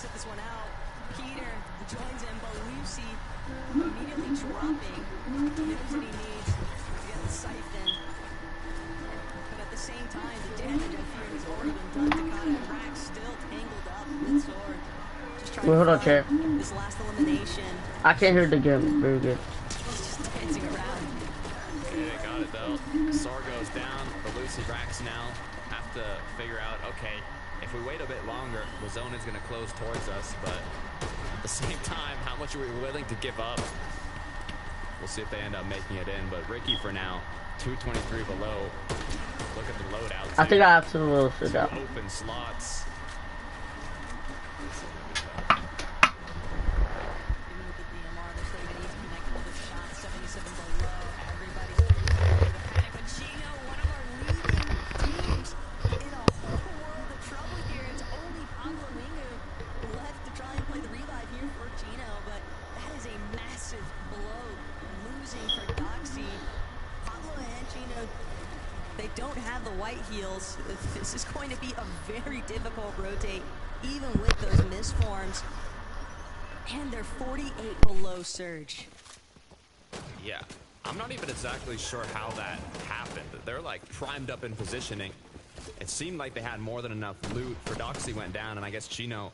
sit this one out. Peter joins him, but Lucy immediately dropping the news that he needs to get the siphon. But at the same time, the damage I fear has already been done. Takada and Rax still tangled up with Sword. Just trying hold on, to Chair. this last elimination. I can't hear the game very good. He's just dancing around. Okay, got it though. Sword goes down, but Lucy Rax now have to figure out, okay, if we wait a bit longer, the zone is going to close towards us, but at the same time, how much are we willing to give up? We'll see if they end up making it in, but Ricky for now, 223 below. Look at the loadout. I think I have to little sit out. Open slots. This is going to be a very difficult rotate, even with those misforms. And they're 48 below Surge. Yeah, I'm not even exactly sure how that happened. They're like primed up in positioning. It seemed like they had more than enough loot. Doxy went down, and I guess Chino,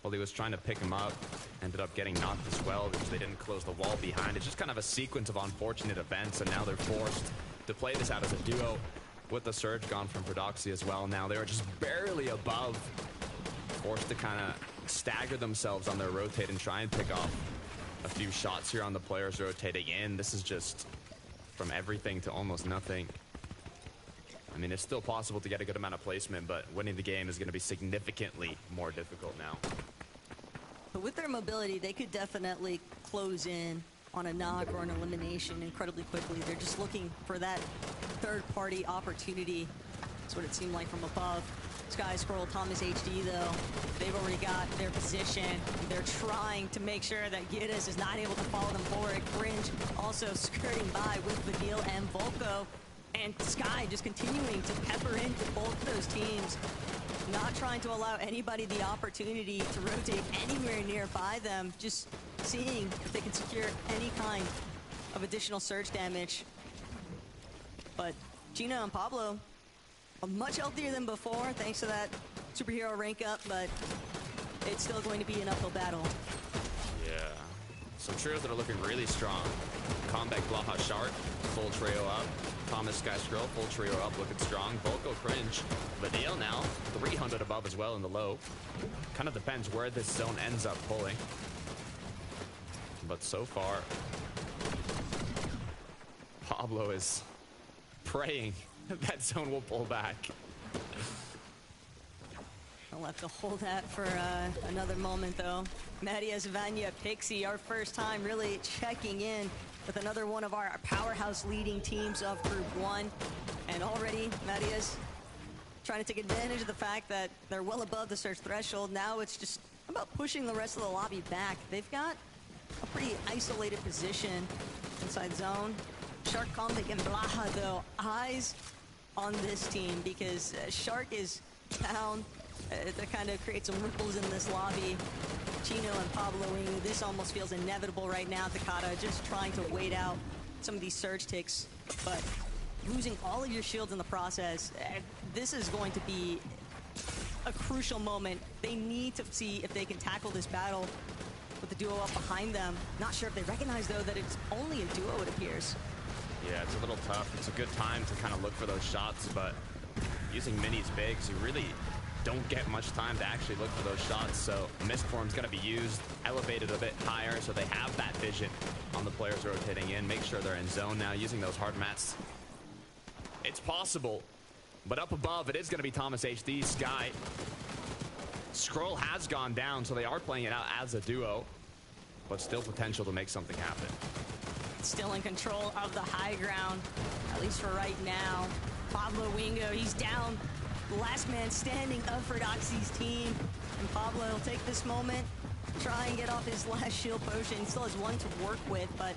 while he was trying to pick him up, ended up getting knocked as well because they didn't close the wall behind. It's just kind of a sequence of unfortunate events, and now they're forced to play this out as a duo. With the Surge gone from Doxy as well, now they were just barely above, forced to kind of stagger themselves on their rotate and try and pick off a few shots here on the players rotating in. This is just from everything to almost nothing. I mean, it's still possible to get a good amount of placement, but winning the game is going to be significantly more difficult now. But with their mobility, they could definitely close in on a knock or an elimination incredibly quickly. They're just looking for that third-party opportunity. That's what it seemed like from above. Sky Scroll, Thomas HD, though, they've already got their position. They're trying to make sure that Giddis is not able to follow them forward. Cringe also skirting by with Vanille and Volko. And Sky just continuing to pepper into both of those teams, not trying to allow anybody the opportunity to rotate anywhere nearby them, just seeing if they can secure any kind of additional surge damage. But Gina and Pablo are much healthier than before thanks to that superhero rank up, but it's still going to be an uphill battle. Yeah, some trios that are looking really strong. Combat Blaha Shark, full trio up. Thomas Sky Scroll, full trio up, looking strong. Volko Cringe, Vanille now, 300 above as well in the low. Kind of depends where this zone ends up pulling. But so far, Pablo is praying that zone will pull back. I'll have to hold that for another moment, though. Matias, Vanya, Pixie, our first time really checking in with another one of our powerhouse leading teams of Group 1. And already, Matias trying to take advantage of the fact that they're well above the search threshold. Now it's just about pushing the rest of the lobby back. They've got a pretty isolated position inside zone. Shark, Comvic, and Blaha, though, eyes on this team because Shark is down. That kind of creates some ripples in this lobby. Chino and Pablo, this almost feels inevitable right now. Takada just trying to wait out some of these surge ticks, but losing all of your shields in the process, this is going to be a crucial moment. They need to see if they can tackle this battle with the duo up behind them. Not sure if they recognize, though, that it's only a duo, it appears. Yeah, it's a little tough. It's a good time to kind of look for those shots, but using minis bigs, you really don't get much time to actually look for those shots, so Mistform's gonna be used, elevated a bit higher, so they have that vision on the players rotating in. Make sure they're in zone now, using those hard mats. It's possible, but up above, it is gonna be Thomas HD, Sky. Scroll has gone down, so they are playing it out as a duo, but still potential to make something happen. Still in control of the high ground, at least for right now. Pablo Wingo, he's down. Last man standing up for Doxy's team. And Pablo will take this moment, try and get off his last shield potion. He still has one to work with, but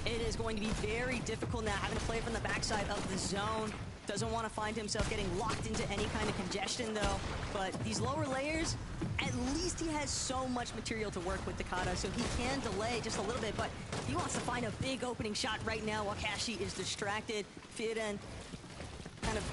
it is going to be very difficult now, having to play from the backside of the zone. Doesn't want to find himself getting locked into any kind of congestion, though. But these lower layers, at least he has so much material to work with, Takada, so he can delay just a little bit. But he wants to find a big opening shot right now while Kashi is distracted. Firen kind of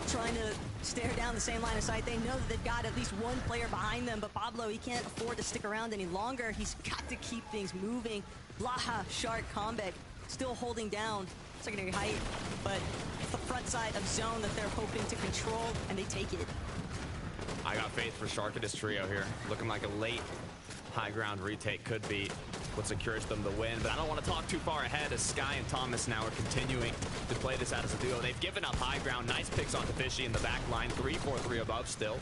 trying to stare down the same line of sight. They know that they've got at least one player behind them, but Pablo, he can't afford to stick around any longer. He's got to keep things moving. Blaha, Shark, Combeck still holding down secondary height, but it's the front side of zone that they're hoping to control, and they take it. I got faith for Shark and his trio here. Looking like a late high ground retake could be what secures them the win, but I don't want to talk too far ahead as Sky and Thomas now are continuing to play this out as a duo. They've given up high ground. Nice picks onto Fishy in the back line. 3-4-3 above still,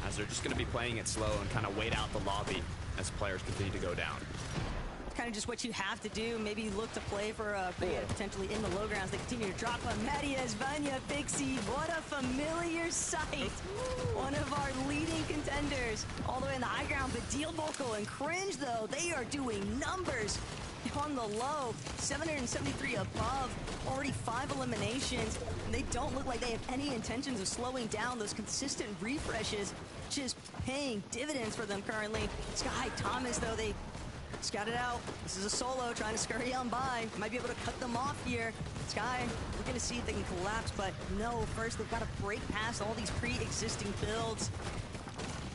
as they're just going to be playing it slow and kind of wait out the lobby as players continue to go down. Kind of just what you have to do. Maybe look to play for a potentially in the low grounds. They continue to drop on Marius, Vanya, Pixie. What a familiar sight. One of our leading contenders all the way in the high ground. But Deal Vocal and Cringe, though, they are doing numbers on the low. 773 above, already 5 eliminations. And they don't look like they have any intentions of slowing down. Those consistent refreshes just paying dividends for them currently. Sky, Thomas, though, they scout it out. This is a solo trying to scurry on by. Might be able to cut them off here. Sky, we're going to see if they can collapse, but no, first they've got to break past all these pre-existing builds.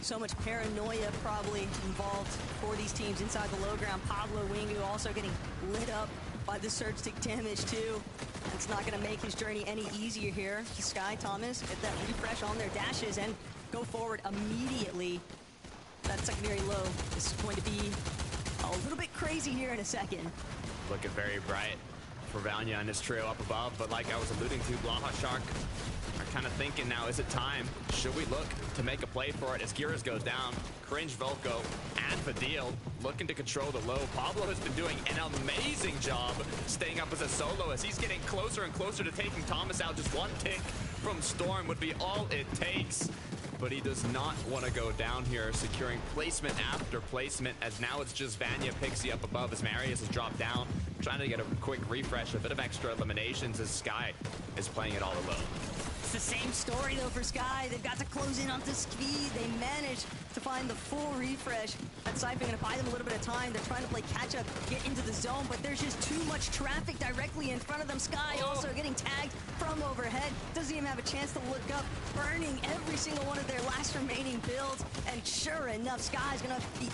So much paranoia probably involved for these teams inside the low ground. Pablo Wingu also getting lit up by the surge stick damage too. It's not going to make his journey any easier here. Sky, Thomas get that refresh on their dashes and go forward immediately. That secondary low is going to be a little bit crazy here in a second. Looking very bright for Vanya and his trio up above, but like I was alluding to, Blaha Shark are kind of thinking now, is it time? Should we look to make a play for it as Giras goes down? Cringe, Volko, and Fadil looking to control the low. Pablo has been doing an amazing job staying up as a solo as he's getting closer and closer to taking Thomas out. Just one tick from Storm would be all it takes. But he does not want to go down here, securing placement after placement, as now it's just Vanya, Pixie up above as Marius has dropped down, trying to get a quick refresh, a bit of extra eliminations as Sky is playing it all alone. It's the same story though for Sky. They've got to close in onto speed. They managed to find the full refresh. That Cypher going to buy them a little bit of time. They're trying to play catch up, get into the zone, but there's just too much traffic directly in front of them. Sky also getting tagged from overhead. Doesn't even have a chance to look up, burning every single one of their last remaining builds. And sure enough, Sky's going to be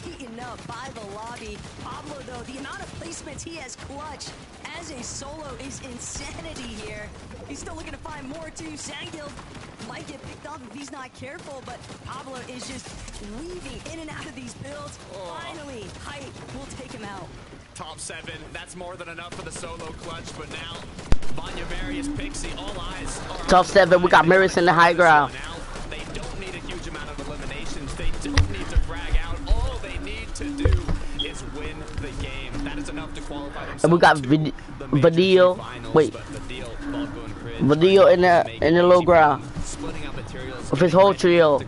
eaten up by the lobby. Pablo, though, the amount of placements he has clutched as a solo is insanity here. He's still looking to find more, too. Sangil might get picked off if he's not careful, but Pablo is just weaving in and out of these builds. Finally, height will take him out. Top 7, that's more than enough for the solo clutch, but now Vanya, Marius, Pixie, all eyes are Top 7, we got Marius in the high ground. Now, they don't need a huge amount of eliminations. They don't need to frag out. All they need to do is win the game. That is enough to qualify themselves. And we got Vadil. Wait, Vadil in the low ground with his whole trio.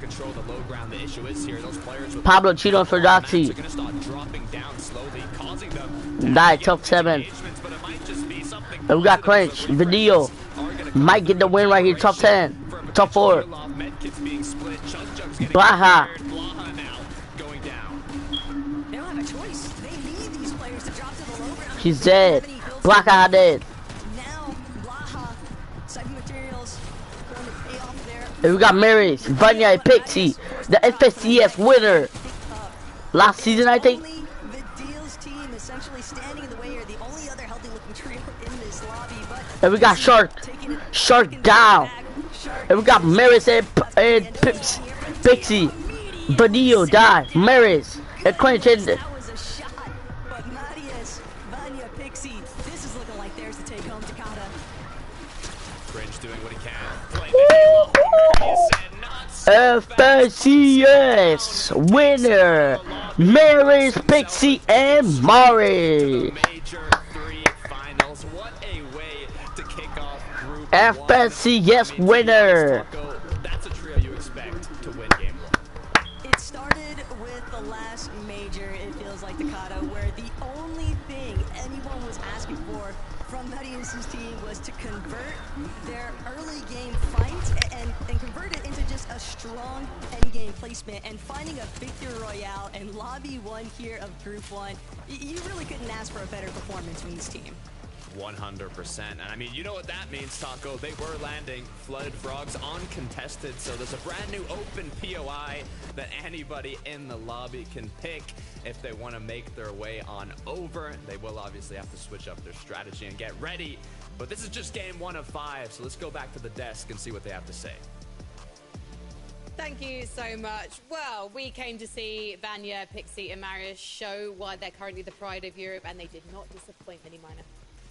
Pablo Cheeto for Doxy. Died top 7. And we got Cringe, Vadil. Might get the win right here, top 10, top 4. Blaha. She's dead. Blaha dead. And we got Marius, Vanya, and Pixie, the FSCS winner last season, I think. And we got Shark down. And we got Marius and Pixie. Vadil died. Marius and Cringe in there. FSCS winner, Marius, Pixie, and Mari. FSCS winner. That's a trio you expect to win game 1. It started with the last major, it feels like, Takada, where the only thing anyone was asking for from Marius' team was to convert their early game fight and convert it into just a strong end game placement and finding a victory royale and lobby 1 here of Group 1. You really couldn't ask for a better performance from this team. 100%. And I mean, you know what that means, Taco. They were landing Flooded Frogs uncontested, so there's a brand new open POI that anybody in the lobby can pick if they want to make their way on over. They will obviously have to switch up their strategy and get ready, but this is just game 1 of 5, so let's go back to the desk and see what they have to say. Thank you so much. Well, we came to see Vanya, Pixie, and Marius show why they're currently the pride of Europe, and they did not disappoint any minor.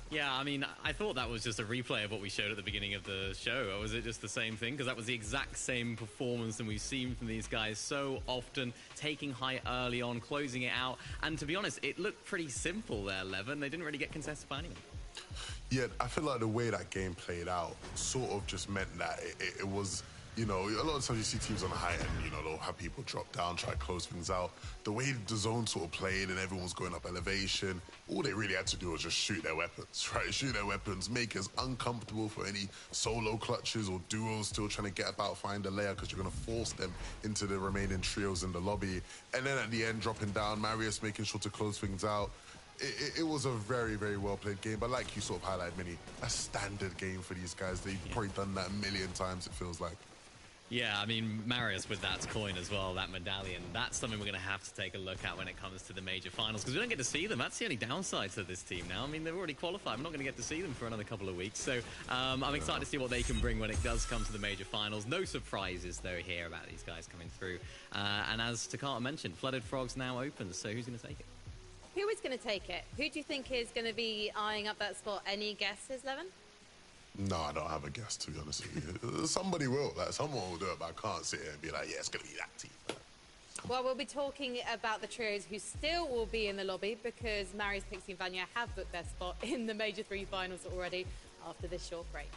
Yeah, I mean, I thought that was just a replay of what we showed at the beginning of the show. Or was it just the same thing? Because that was the exact same performance that we've seen from these guys so often, taking high early on, closing it out. And to be honest, it looked pretty simple there, Levin. They didn't really get contested by anyone. Yeah, I feel like the way that game played out sort of just meant that it was... You know, a lot of times you see teams on the high end, you know, they'll have people drop down, try to close things out. The way the zone sort of played and everyone was going up elevation, all they really had to do was just shoot their weapons, right? Shoot their weapons, make it uncomfortable for any solo clutches or duos still trying to get about, find a layer, because you're going to force them into the remaining trios in the lobby. And then at the end, dropping down, Marius making sure to close things out. It was a very, very well-played game, but like you sort of highlighted, Minnie, a standard game for these guys. They've probably done that a million times, it feels like. Yeah, I mean, Marius with that coin as well, that medallion, that's something we're going to have to take a look at when it comes to the major finals, because we don't get to see them. That's the only downside to this team now. I mean, they've already qualified. We're not going to get to see them for another couple of weeks. So I'm excited to see what they can bring when it does come to the major finals. No surprises, though, here about these guys coming through. And as Takata mentioned, Flooded Frogs now open, so who's going to take it? Who is going to take it? Who do you think is going to be eyeing up that spot? Any guesses, Levin? No, I don't have a guess, to be honest with you. Somebody will. Like, someone will do it, but I can't sit here and be like, yeah, it's going to be that team. Well, we'll be talking about the trios who still will be in the lobby because Marius, Pixie, and Vanya have booked their spot in the Major 3 finals already after this short break.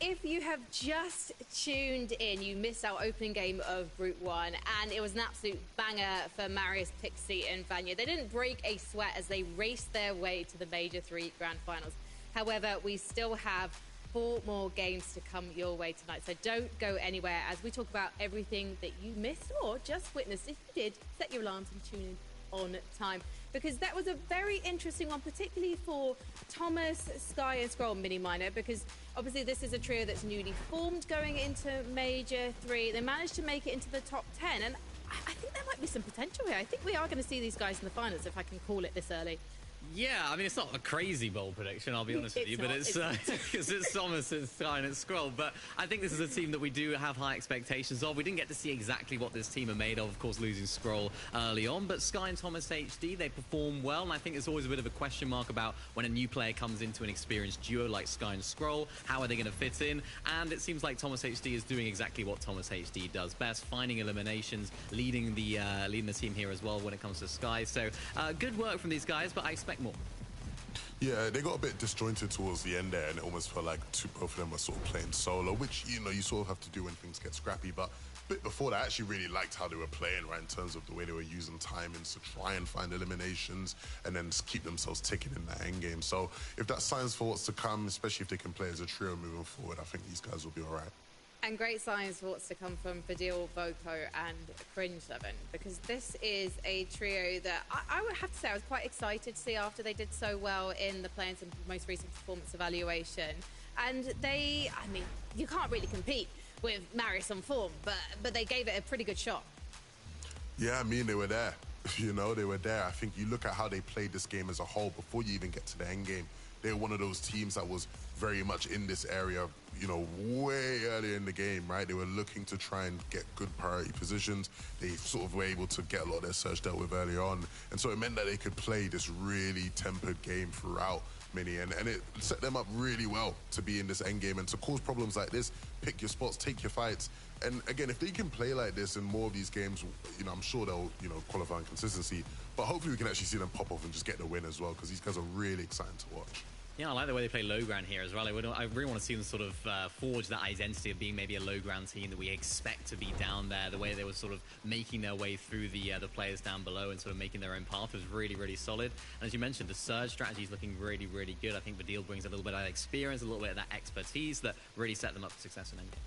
if you have just tuned in, you missed our opening game of Group 1, and it was an absolute banger for Marius, Pixie, and Vanya. They didn't break a sweat as they raced their way to the Major 3 Grand Finals. However, we still have 4 more games to come your way tonight, so don't go anywhere as we talk about everything that you missed or just witnessed. If you did, set your alarms and tune in on time, because that was a very interesting one, particularly for Thomas, Sky and Scroll Mini Minor, because obviously this is a trio that's newly formed going into Major 3. They managed to make it into the top 10, and I think there might be some potential here. I think we are going to see these guys in the finals, if I can call it this early. Yeah, I mean, it's not a crazy bold prediction, I'll be honest with you, but it's because it's Thomas, it's Sky, and it's Scroll. But I think this is a team that we do have high expectations of. We didn't get to see exactly what this team are made of course, losing Scroll early on. But Sky and Thomas HD, they perform well, and I think there's always a bit of a question mark about when a new player comes into an experienced duo like Sky and Scroll, how are they going to fit in? And it seems like Thomas HD is doing exactly what Thomas HD does best, finding eliminations, leading the team here as well when it comes to Sky. So good work from these guys, but I expect more. Yeah, they got a bit disjointed towards the end there, and it almost felt like both of them were sort of playing solo, which, you know, you sort of have to do when things get scrappy. But a bit before that, I actually really liked how they were playing, right, in terms of the way they were using timings to try and find eliminations and then just keep themselves ticking in that end game. So if that signs for what's to come, especially if they can play as a trio moving forward, I think these guys will be all right. And great signs for what's to come from Badil, Voco and Cringe7, because this is a trio that I would have to say I was quite excited to see after they did so well in the Play-ins and most recent performance evaluation. And they, I mean, you can't really compete with Marius on form, but they gave it a pretty good shot. Yeah, I mean, they were there. You know, they were there. I think you look at how they played this game as a whole before you even get to the end game. They were one of those teams that was very much in this area, you know, way earlier in the game, right? They were looking to try and get good priority positions. They sort of were able to get a lot of their surge dealt with early on. And so it meant that they could play this really tempered game throughout Mini. And it set them up really well to be in this end game and to cause problems like this, pick your spots, take your fights. And again, if they can play like this in more of these games, you know, I'm sure they'll, you know, qualify in consistency. But hopefully we can actually see them pop off and just get the win as well, because these guys are really exciting to watch. Yeah, I like the way they play low ground here as well. I really want to see them sort of forge that identity of being maybe a low ground team that we expect to be down there. The way they were sort of making their way through the players down below and sort of making their own path was really, really solid. And as you mentioned, the surge strategy is looking really, really good. I think Badil brings a little bit of that experience, a little bit of that expertise that really set them up for success in endgame.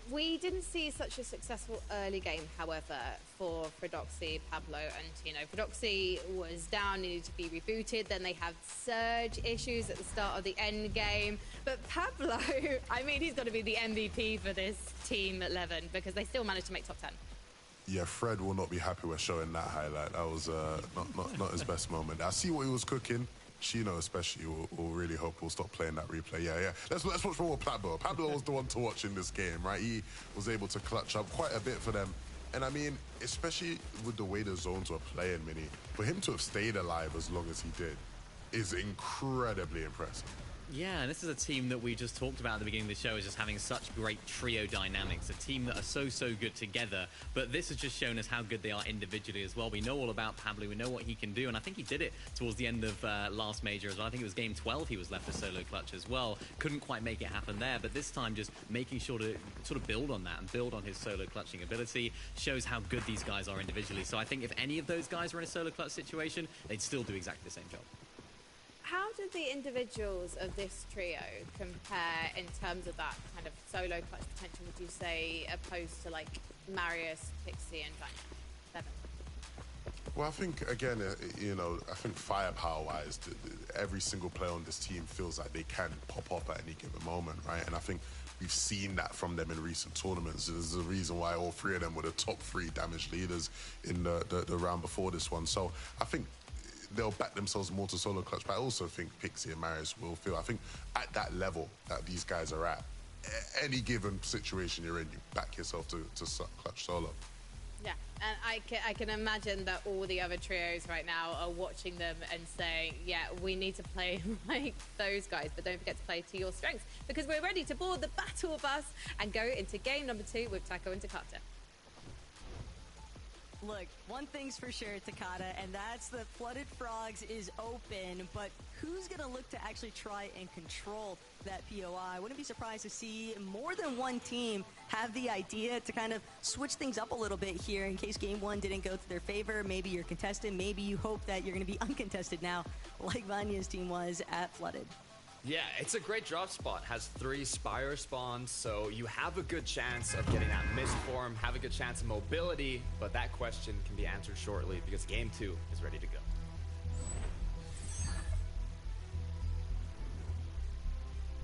We didn't see such a successful early game, however, for Frodoxy, Pablo and Tino. Frodoxy was down, needed to be rebooted. Then they had surge issues at the start of the end game. But Pablo, I mean, he's got to be the MVP for this Team 11 because they still managed to make top 10. Yeah, Fred will not be happy with showing that highlight. That was not his best moment. I see what he was cooking. Chino especially will really hope we'll stop playing that replay. Yeah. Let's watch more Pablo. Pablo was the one to watch in this game, right? He was able to clutch up quite a bit for them. And I mean, especially with the way the zones were playing, Mini, for him to have stayed alive as long as he did is incredibly impressive. Yeah, and this is a team that we just talked about at the beginning of the show as just having such great trio dynamics, a team that are so good together, but this has just shown us how good they are individually as well. We know all about Pablo, we know what he can do, and I think he did it towards the end of last major as well. I think it was game 12 he was left a solo clutch as well. Couldn't quite make it happen there, but this time just making sure to sort of build on that and build on his solo clutching ability shows how good these guys are individually. So I think if any of those guys were in a solo clutch situation, they'd still do exactly the same job. How did the individuals of this trio compare in terms of that kind of solo clutch potential, would you say, opposed to like Marius, Pixie and Vanya? Seven. Well, I think, again, you know, I think firepower-wise, every single player on this team feels like they can pop off at any given moment, right? And I think we've seen that from them in recent tournaments. There's a reason why all three of them were the top 3 damage leaders in the round before this one. So I think they'll back themselves more to solo clutch, but I also think Pixie and Marius will feel, I think at that level that these guys are at, any given situation you're in, you back yourself to clutch solo. Yeah, and I can imagine that all the other trios right now are watching them and saying, yeah, we need to play like those guys, but don't forget to play to your strengths, because we're ready to board the battle bus and go into game number 2 with Taco and Takata. Look, one thing's for sure, Takada, and that's the Flooded Frogs is open, but who's going to look to actually try and control that POI? Wouldn't be surprised to see more than one team have the idea to kind of switch things up a little bit here in case game one didn't go to their favor. Maybe you're contested, maybe you hope that you're going to be uncontested now, like Vanya's team was at Flooded. Yeah, it's a great drop spot. Has 3 Spire spawns, so you have a good chance of getting that mist form, have a good chance of mobility, but that question can be answered shortly because game 2 is ready to go.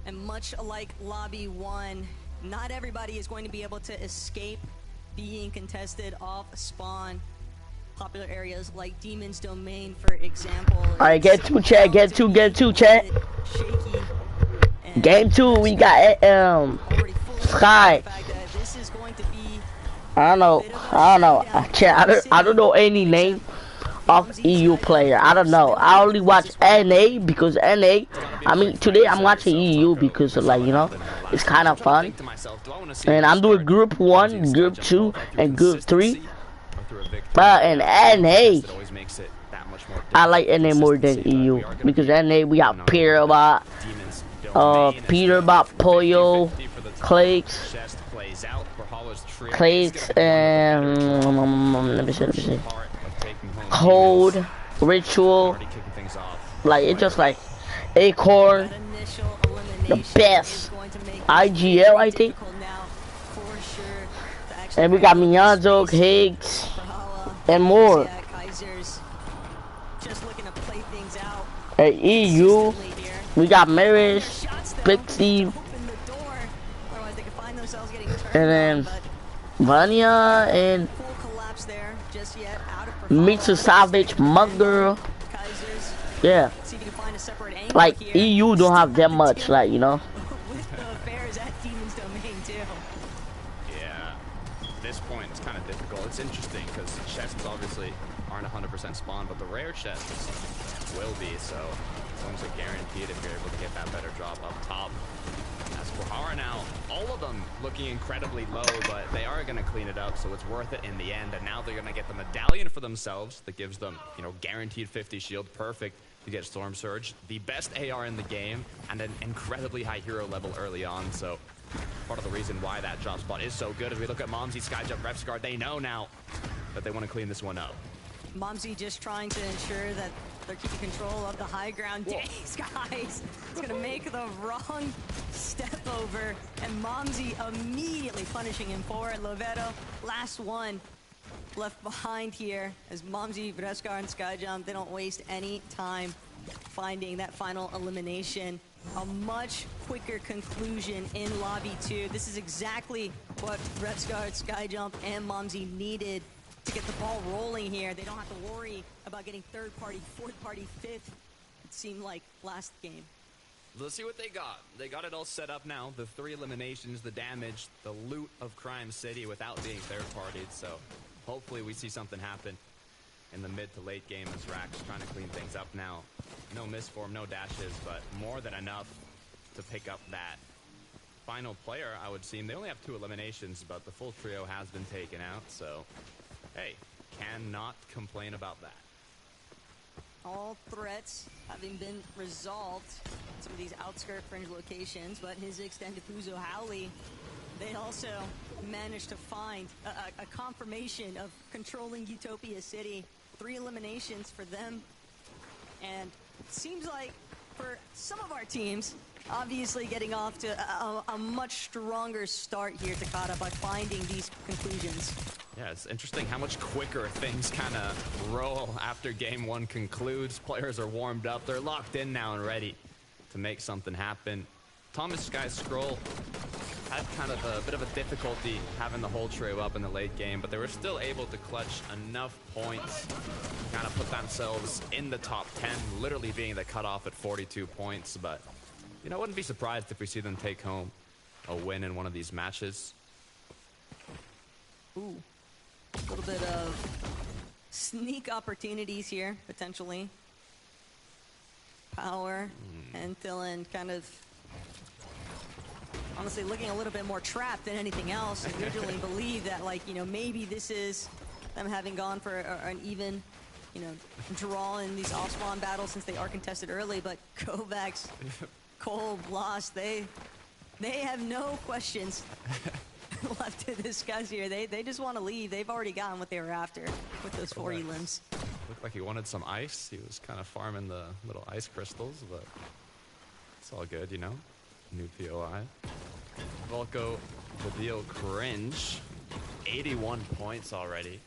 And much like Lobby 1, not everybody is going to be able to escape being contested off spawn. Popular areas like Demon's Domain, for example. Alright, get 2, chat. Get 2, chat. Game 2, we got Sky. I don't know. Chat, I don't know any name of EU player. I don't know. I only watch NA because NA. I mean, today I'm watching EU because of, like, you know, it's kind of fun. And I'm doing Group 1, Group 2, and Group 3. But in NA, I like NA more than EU because NA we got Peterbot, Pollo, Clates, and let me see, Cold, Ritual, like it's just like Acorn, the best, IGL I think, and we got Mianzo, Higgs, and more. At EU, we got Maris, Pixie, and then Vanya, and Mitsu Savage, Munger. Yeah, like EU don't have that much, like, you know. This point it's kind of difficult. It's interesting because chests obviously aren't 100% spawn, but the rare chests will be, so as long as they're guaranteed if you're able to get that better drop up top. As for Hara now, all of them looking incredibly low, but they are going to clean it up, so it's worth it in the end. And now they're going to get the medallion for themselves that gives them, you know, guaranteed 50 shield, perfect to get Storm Surge, the best AR in the game, and an incredibly high hero level early on, so part of the reason why that drop spot is so good as we look at Momsy, Skyjump, Repsguard. They know now that they want to clean this one up. Momsy just trying to ensure that they're keeping control of the high ground. Days, guys. It's going to make the wrong step over, and Momsy immediately punishing him for it. Lovetto, last one left behind here as Momsy, Repsguard, and Skyjump, they don't waste any time finding that final elimination. A much quicker conclusion in Lobby 2. This is exactly what Repsguard, Skyjump, and Momsy needed to get the ball rolling here. They don't have to worry about getting third party, fourth party, fifth, it seemed like last game. Let's see what they got. They got it all set up now. The 3 eliminations, the damage, the loot of Crime City without being third partied. So hopefully we see something happen in the mid to late game as Rax trying to clean things up now. No misform, no dashes, but more than enough to pick up that final player, I would seem. They only have 2 eliminations, but the full trio has been taken out, so hey, cannot complain about that. All threats having been resolved in some of these outskirt fringe locations, but his extended Fuzo Howley, they also managed to find a confirmation of controlling Utopia City. 3 eliminations for them, and it seems like for some of our teams, obviously getting off to a much stronger start here, Takada, by finding these conclusions. Yeah, it's interesting how much quicker things kind of roll after game 1 concludes. Players are warmed up. They're locked in now and ready to make something happen. Thomas Sky Scroll had kind of a bit of a difficulty having the whole trio up in the late game, but they were still able to clutch enough points to kind of put themselves in the top 10, literally being the cutoff at 42 points. But, you know, I wouldn't be surprised if we see them take home a win in one of these matches. Ooh. A little bit of sneak opportunities here, potentially. Power and Thielen kind of honestly looking a little bit more trapped than anything else. I originally believed that, like, you know, maybe this is them having gone for an even, you know, draw in these off-spawn battles since they are contested early, but Kovacs, Cole, Blas, they have no questions left to discuss here. They just want to leave. They've already gotten what they were after with those 4 elims. Looked like he wanted some ice. He was kind of farming the little ice crystals, but it's all good, you know? New POI. Volko, the deal cringe. 81 points already.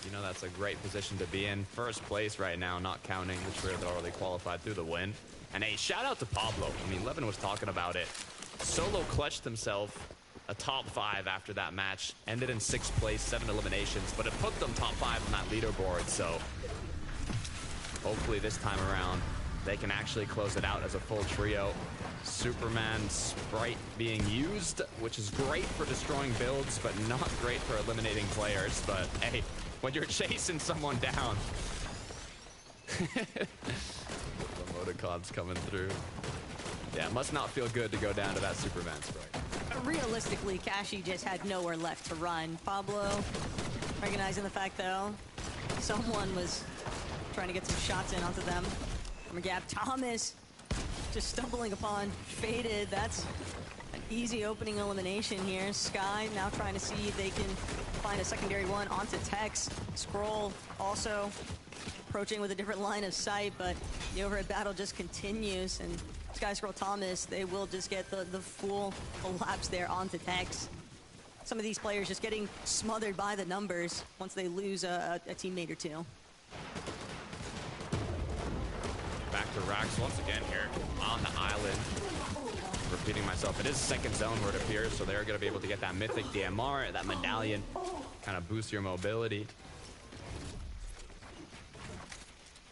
You know, that's a great position to be in. First place right now, not counting the trio that already qualified through the win. And a shout out to Pablo. I mean, Levin was talking about it. Solo clutched himself a top 5 after that match. Ended in 6th place, 7 eliminations, but it put them top 5 on that leaderboard. So hopefully this time around, they can actually close it out as a full trio. Superman Sprite being used, which is great for destroying builds, but not great for eliminating players. But hey, when you're chasing someone down, the emoticons coming through. Yeah, it must not feel good to go down to that Superman Sprite. Realistically, Kashi just had nowhere left to run. Pablo, recognizing the fact though, someone was trying to get some shots in onto them. Gab Thomas just stumbling upon Faded. That's an easy opening elimination here. Sky now trying to see if they can find a secondary one onto Tex. Scroll also approaching with a different line of sight, but the overhead battle just continues, and Sky, Scroll, Thomas, they will just get the full collapse there onto Tex. Some of these players just getting smothered by the numbers once they lose a teammate or two. Back to Rax once again here on the island. Repeating myself, it is second zone where it appears, so they're going to be able to get that mythic DMR, that medallion, kind of boost your mobility.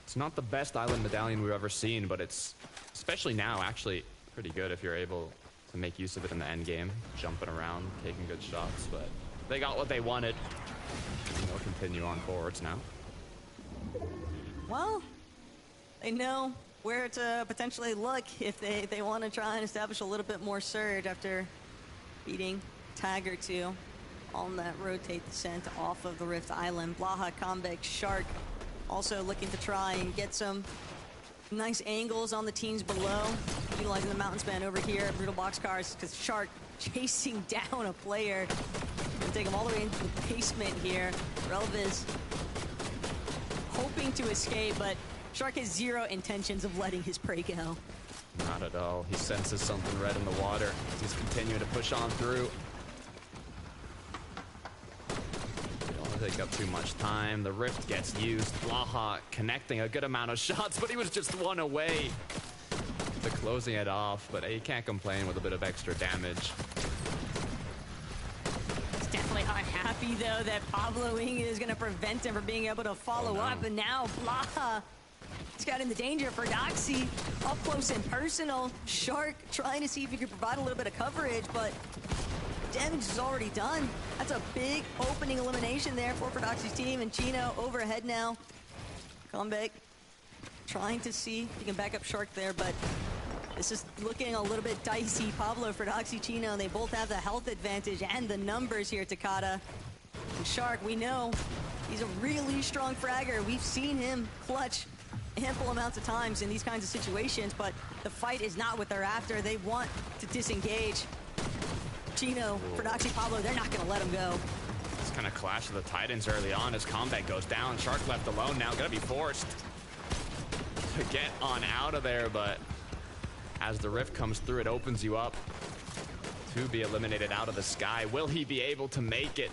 It's not the best island medallion we've ever seen, but it's, especially now, actually pretty good if you're able to make use of it in the end game, jumping around, taking good shots, but they got what they wanted. And they'll continue on forwards now. Well, they know where to potentially look if they want to try and establish a little bit more surge after beating Tag or two on that rotate descent off of the Rift Island. Blaha, Comeback, Shark also looking to try and get some nice angles on the teams below, utilizing the mountain span over here, brutal boxcars, because Shark chasing down a player and take him all the way into the basement here. Relvis hoping to escape, but Shark has zero intentions of letting his prey go. Not at all. He senses something red in the water. He's continuing to push on through. Don't want to take up too much time. The Rift gets used. Blaha connecting a good amount of shots, but he was just one away to closing it off. But he can't complain with a bit of extra damage. He's definitely unhappy, though, that Pablo Wing is going to prevent him from being able to follow up. And now Blaha, he's got in the danger for Doxy, up close and personal. Shark trying to see if he could provide a little bit of coverage, but damage is already done. That's a big opening elimination there for Doxy's team, and Chino overhead now. Comeback trying to see if he can back up Shark there, but this is looking a little bit dicey. Pablo, Doxy, Chino, they both have the health advantage and the numbers here, Takada. And Shark, we know he's a really strong fragger. We've seen him clutch ample amounts of times in these kinds of situations, but the fight is not what they're after. They want to disengage. Chino, Doxy, Pablo, they're not going to let him go. This kind of clash of the Titans early on as Combat goes down. Shark left alone now, going to be forced to get on out of there, but as the Rift comes through, it opens you up to be eliminated out of the sky. Will he be able to make it?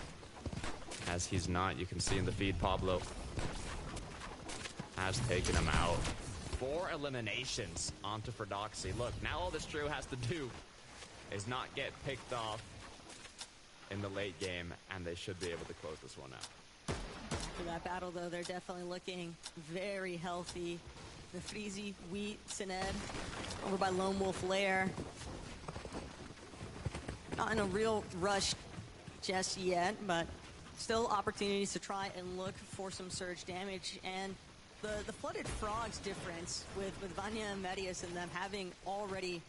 As he's not, you can see in the feed, Pablo has taken him out. 4 eliminations onto Doxy. Look, now all this trio has to do is not get picked off in the late game, and they should be able to close this one out. For that battle, though, they're definitely looking very healthy. The Freezy, Wheat, Sined, over by Lone Wolf Lair. Not in a real rush just yet, but still opportunities to try and look for some surge damage. And the Flooded Frogs difference with Vanya and Medius and them having already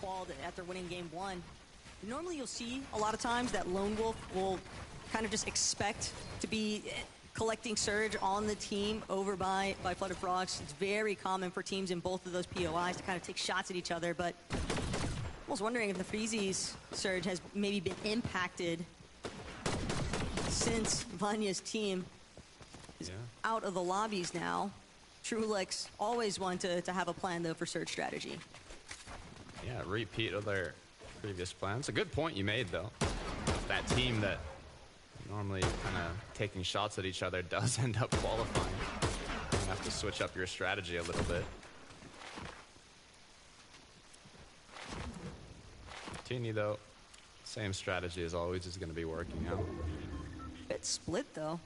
qualled after winning game 1. Normally you'll see a lot of times that Lone Wolf will kind of just expect to be collecting Surge on the team over by Flood of Frogs. It's very common for teams in both of those POIs to kind of take shots at each other, but I was wondering if the Freezy's Surge has maybe been impacted since Vanya's team is out of the lobbies now. Truelex always wanted to have a plan, though, for Surge strategy. Yeah, repeat of their previous plans. A good point you made, though. That team that normally kind of taking shots at each other does end up qualifying. You have to switch up your strategy a little bit. Teeny, though, same strategy as always is going to be working out. Bit split, though.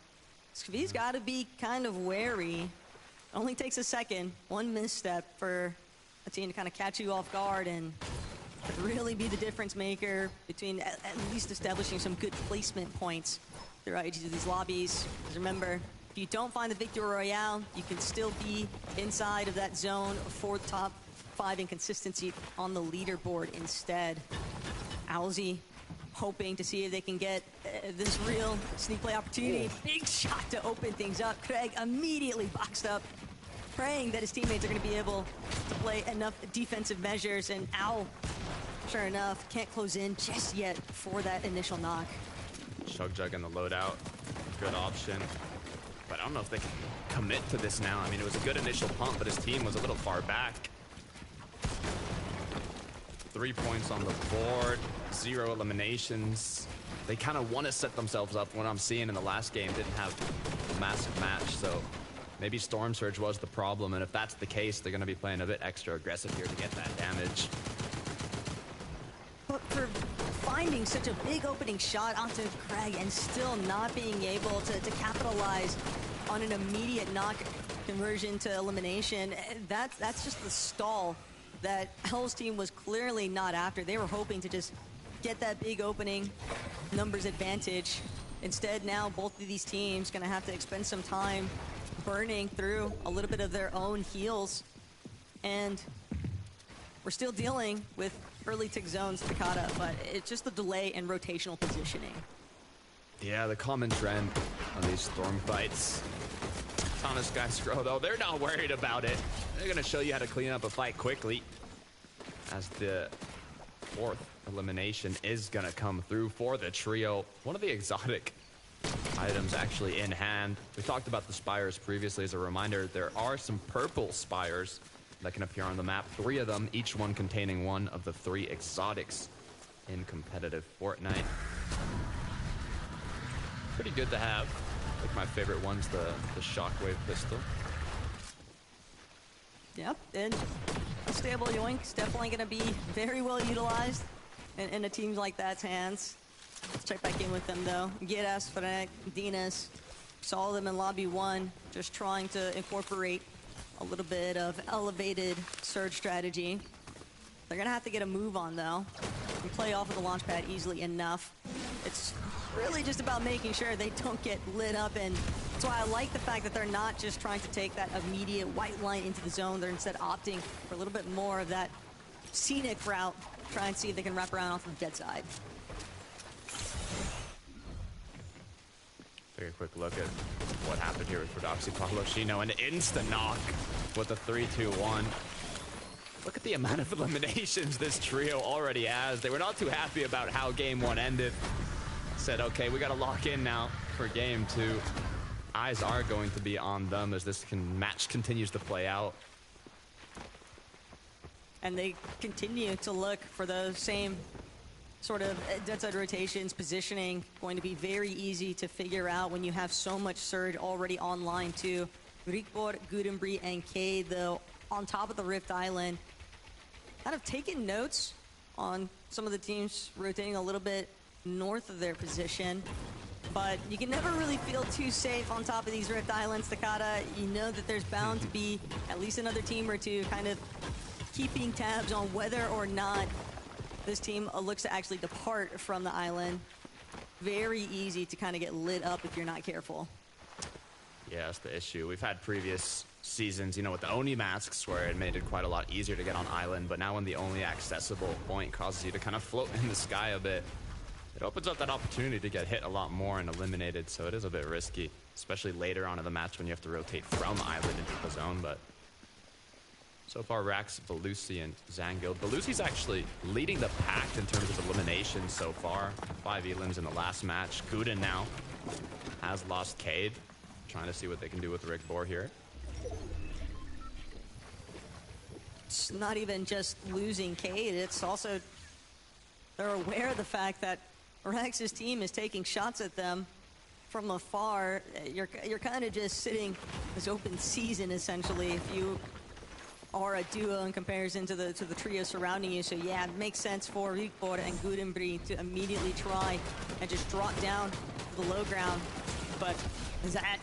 Skvi's got to be kind of wary. It only takes a second, one misstep for a team to kind of catch you off guard and really be the difference maker between at least establishing some good placement points throughout each of these lobbies. Because remember, if you don't find the Victory Royale, you can still be inside of that zone for the top 5 in consistency on the leaderboard instead. Owlsy hoping to see if they can get this real sneak play opportunity. Big shot to open things up. Craig immediately boxed up, praying that his teammates are going to be able to play enough defensive measures, and Owl, sure enough, can't close in just yet for that initial knock. Shugjug in the loadout, good option. But I don't know if they can commit to this now. I mean, it was a good initial pump, but his team was a little far back. 3 points on the board, 0 eliminations. They kind of want to set themselves up. What I'm seeing in the last game didn't have a massive match, so maybe Storm Surge was the problem, and if that's the case, they're going to be playing a bit extra aggressive here to get that damage. But for finding such a big opening shot onto Craig and still not being able to capitalize on an immediate knock conversion to elimination, that's just the stall that Hell's team was clearly not after. They were hoping to just get that big opening numbers advantage. Instead, now both of these teams gonna have to expend some time burning through a little bit of their own heals. And we're still dealing with early tick zones, Takada, but it's just the delay in rotational positioning. Yeah, the common trend on these storm fights. Tana Skyscrow, though, they're not worried about it. They're going to show you how to clean up a fight quickly, as the 4th elimination is going to come through for the trio. One of the exotic items actually in hand. We talked about the spires previously. As a reminder, there are some purple spires that can appear on the map. 3 of them, each one containing one of the 3 exotics in competitive Fortnite. Pretty good to have. I think my favorite one's the Shockwave pistol. Yep, and Unstable Yoink's definitely going to be very well utilized in a team like that's hands. Let's check back in with them, though. Giras, Frenek, Dinas, saw them in Lobby 1, just trying to incorporate a little bit of elevated Surge strategy. They're going to have to get a move on, though, and play off of the launch pad easily enough. It's really just about making sure they don't get lit up, and that's why I like the fact that they're not just trying to take that immediate white line into the zone. They're instead opting for a little bit more of that scenic route, try and see if they can wrap around off of the dead side. Take a quick look at what happened here with Prodoxy Pavloshino. An insta knock with a 3-2-1. Look at the amount of eliminations this trio already has. They were not too happy about how game 1 ended. Said, okay, we got to lock in now for game 2. Eyes are going to be on them as this match continues to play out. And they continue to look for those same sort of dead side rotations, positioning, going to be very easy to figure out when you have so much Surge already online too. Rikbor, Gudenbri, and K, though, on top of the Rift Island, kind of taking notes on some of the teams rotating a little bit north of their position. But you can never really feel too safe on top of these Rift Islands, Takada. You know that there's bound to be at least another team or two kind of keeping tabs on whether or not this team looks to actually depart from the island. Very easy to kind of get lit up if you're not careful. Yeah, that's the issue. We've had previous seasons, you know, with the Oni masks where it made it quite a lot easier to get on island, but now when the only accessible point causes you to kind of float in the sky a bit, it opens up that opportunity to get hit a lot more and eliminated, so it is a bit risky, especially later on in the match when you have to rotate from island into the zone. But so far, Rax, Belusi, and Zangild. Belusi's actually leading the pack in terms of eliminations so far. 5 elims in the last match. Guden now has lost Cade. Trying to see what they can do with Rick Bohr here. It's not even just losing Cade, it's also they're aware of the fact that Rex's team is taking shots at them from afar. You're kind of just sitting this open season essentially if you are a duo in comparison to the trio surrounding you. So yeah, it makes sense for Rickborg and Gudenbri to immediately try and just drop down to the low ground. But that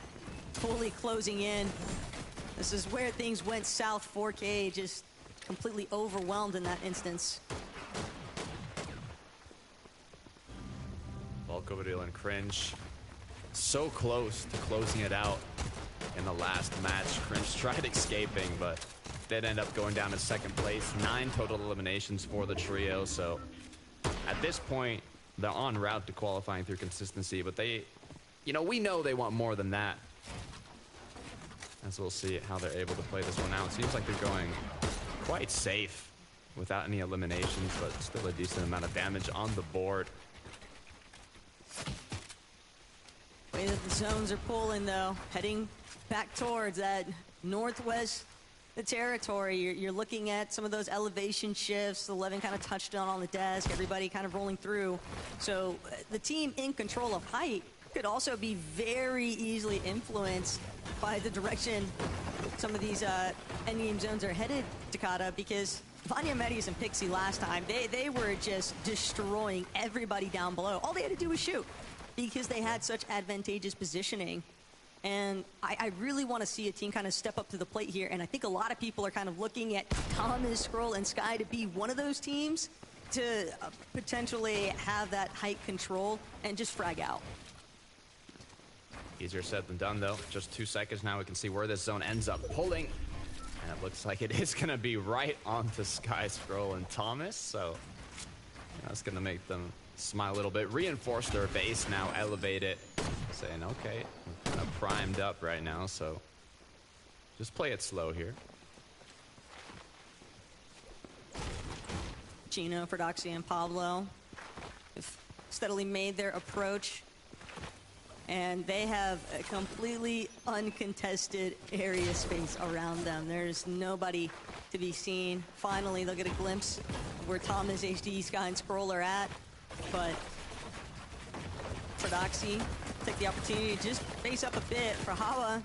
fully closing in. This is where things went south. 4K just completely overwhelmed in that instance. Volkovadil and Cringe so close to closing it out in the last match. Cringe tried escaping, but did end up going down in second place. 9 total eliminations for the trio, so at this point, they're en route to qualifying through consistency, but they, you know, we know they want more than that. As we'll see how they're able to play this one out. It seems like they're going quite safe without any eliminations, but still a decent amount of damage on the board. Way that the zones are pulling though, heading back towards that northwest the territory. You're looking at some of those elevation shifts. 11 kind of touched on the desk, everybody kind of rolling through. So the team in control of height could also be very easily influenced by the direction some of these endgame zones are headed, Takada, because Vanya, Medius, and Pixie last time, they were just destroying everybody down below. All they had to do was shoot because they had such advantageous positioning. And I really want to see a team kind of step up to the plate here. And I think a lot of people are kind of looking at Thomas, Scroll, and Sky to be one of those teams to potentially have that height control and just frag out. Easier said than done, though. Just 2 seconds now, we can see where this zone ends up pulling. And it looks like it is going to be right onto Sky, Scroll, and Thomas. So that's going to make them smile a little bit. Reinforce their base now, elevate it. Saying, okay, we're kind of primed up right now, so just play it slow here. Gino, Fordoxy, and Pablo have steadily made their approach, and they have a completely uncontested area space around them. There's nobody to be seen. Finally, they'll get a glimpse of where Thomas, HD, Sky, and Scroll are at, but Fordoxy take the opportunity to just face up a bit. For Hawa,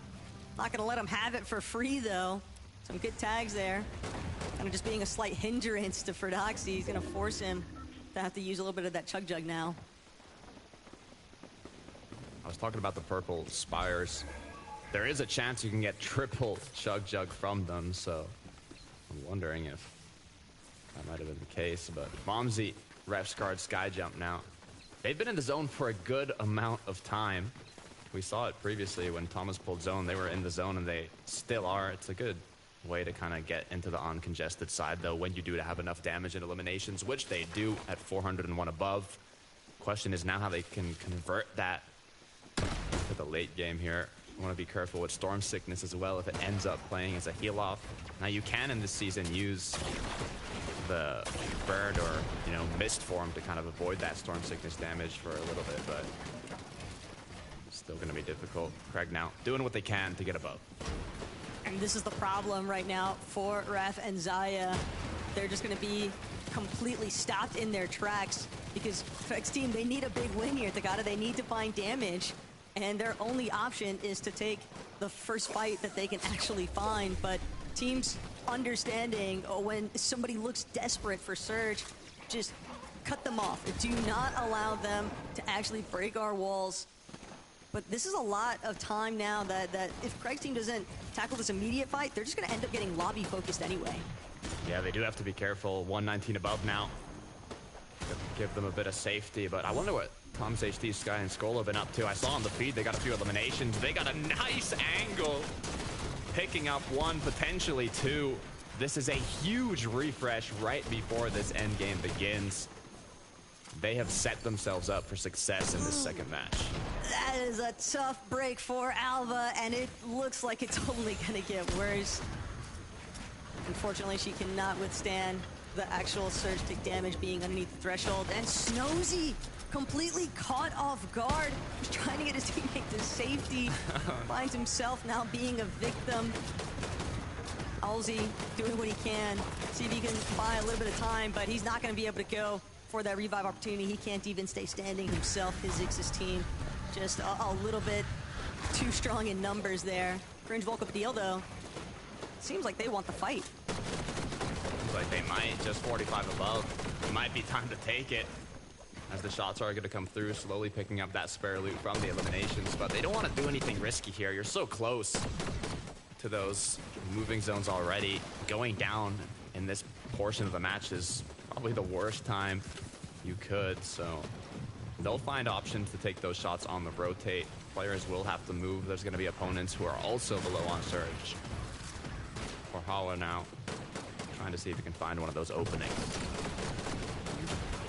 not gonna let him have it for free though. Some good tags there. Kind of just being a slight hindrance to Fordoxy. He's gonna force him to have to use a little bit of that Chug Jug now. I was talking about the purple spires. There is a chance you can get triple Chug Jug from them, so I'm wondering if that might have been the case. But Bombsy, refs guard Sky Jump now. They've been in the zone for a good amount of time. We saw it previously when Thomas pulled zone. They were in the zone and they still are. It's a good way to kind of get into the uncongested side, though, when you do have enough damage and eliminations, which they do at 401 above. Question is now how they can convert that to the late game here. You want to be careful with Storm Sickness as well if it ends up playing as a heal off. Now you can in this season use the bird or, you know, mist form to kind of avoid that Storm Sickness damage for a little bit, but still going to be difficult. Craig now doing what they can to get above. And this is the problem right now for Ref and Xayah. They're just going to be completely stopped in their tracks because Fex team, they need a big win here, Takada. They need to find damage, and their only option is to take the first fight that they can actually find. But teams understanding when somebody looks desperate for Surge, just cut them off. Do not allow them to actually break our walls. But this is a lot of time now that if Craig's team doesn't tackle this immediate fight, they're just going to end up getting lobby focused anyway. Yeah, they do have to be careful. 119 above now. Give them a bit of safety, but I wonder what Tom's HD, Sky, and Skull have been up to. I saw on the feed they got a few eliminations. They got a nice angle. Picking up 1, potentially 2. This is a huge refresh right before this end game begins. they have set themselves up for success in this second match. That is a tough break for Alba, and it looks like it's only going to get worse. Unfortunately, she cannot withstand the actual surge tick damage being underneath the threshold. And Snozy completely caught off guard. He's trying to get his teammate to safety. Finds himself now being a victim. Alzi doing what he can. See if he can buy a little bit of time, but he's not going to be able to go for that revive opportunity. He can't even stay standing himself. Physic's team just a little bit too strong in numbers there. Cringe Volk up deal though. Seems like they want the fight. Seems like they might, just 45 above. It might be time to take it, as the shots are going to come through, slowly picking up that spare loot from the eliminations. But they don't want to do anything risky here. You're so close to those moving zones already. Going down in this portion of the match is probably the worst time you could. So they'll find options to take those shots on the rotate. Players will have to move. There's going to be opponents who are also below on surge. For Hala now, trying to see if he can find one of those openings.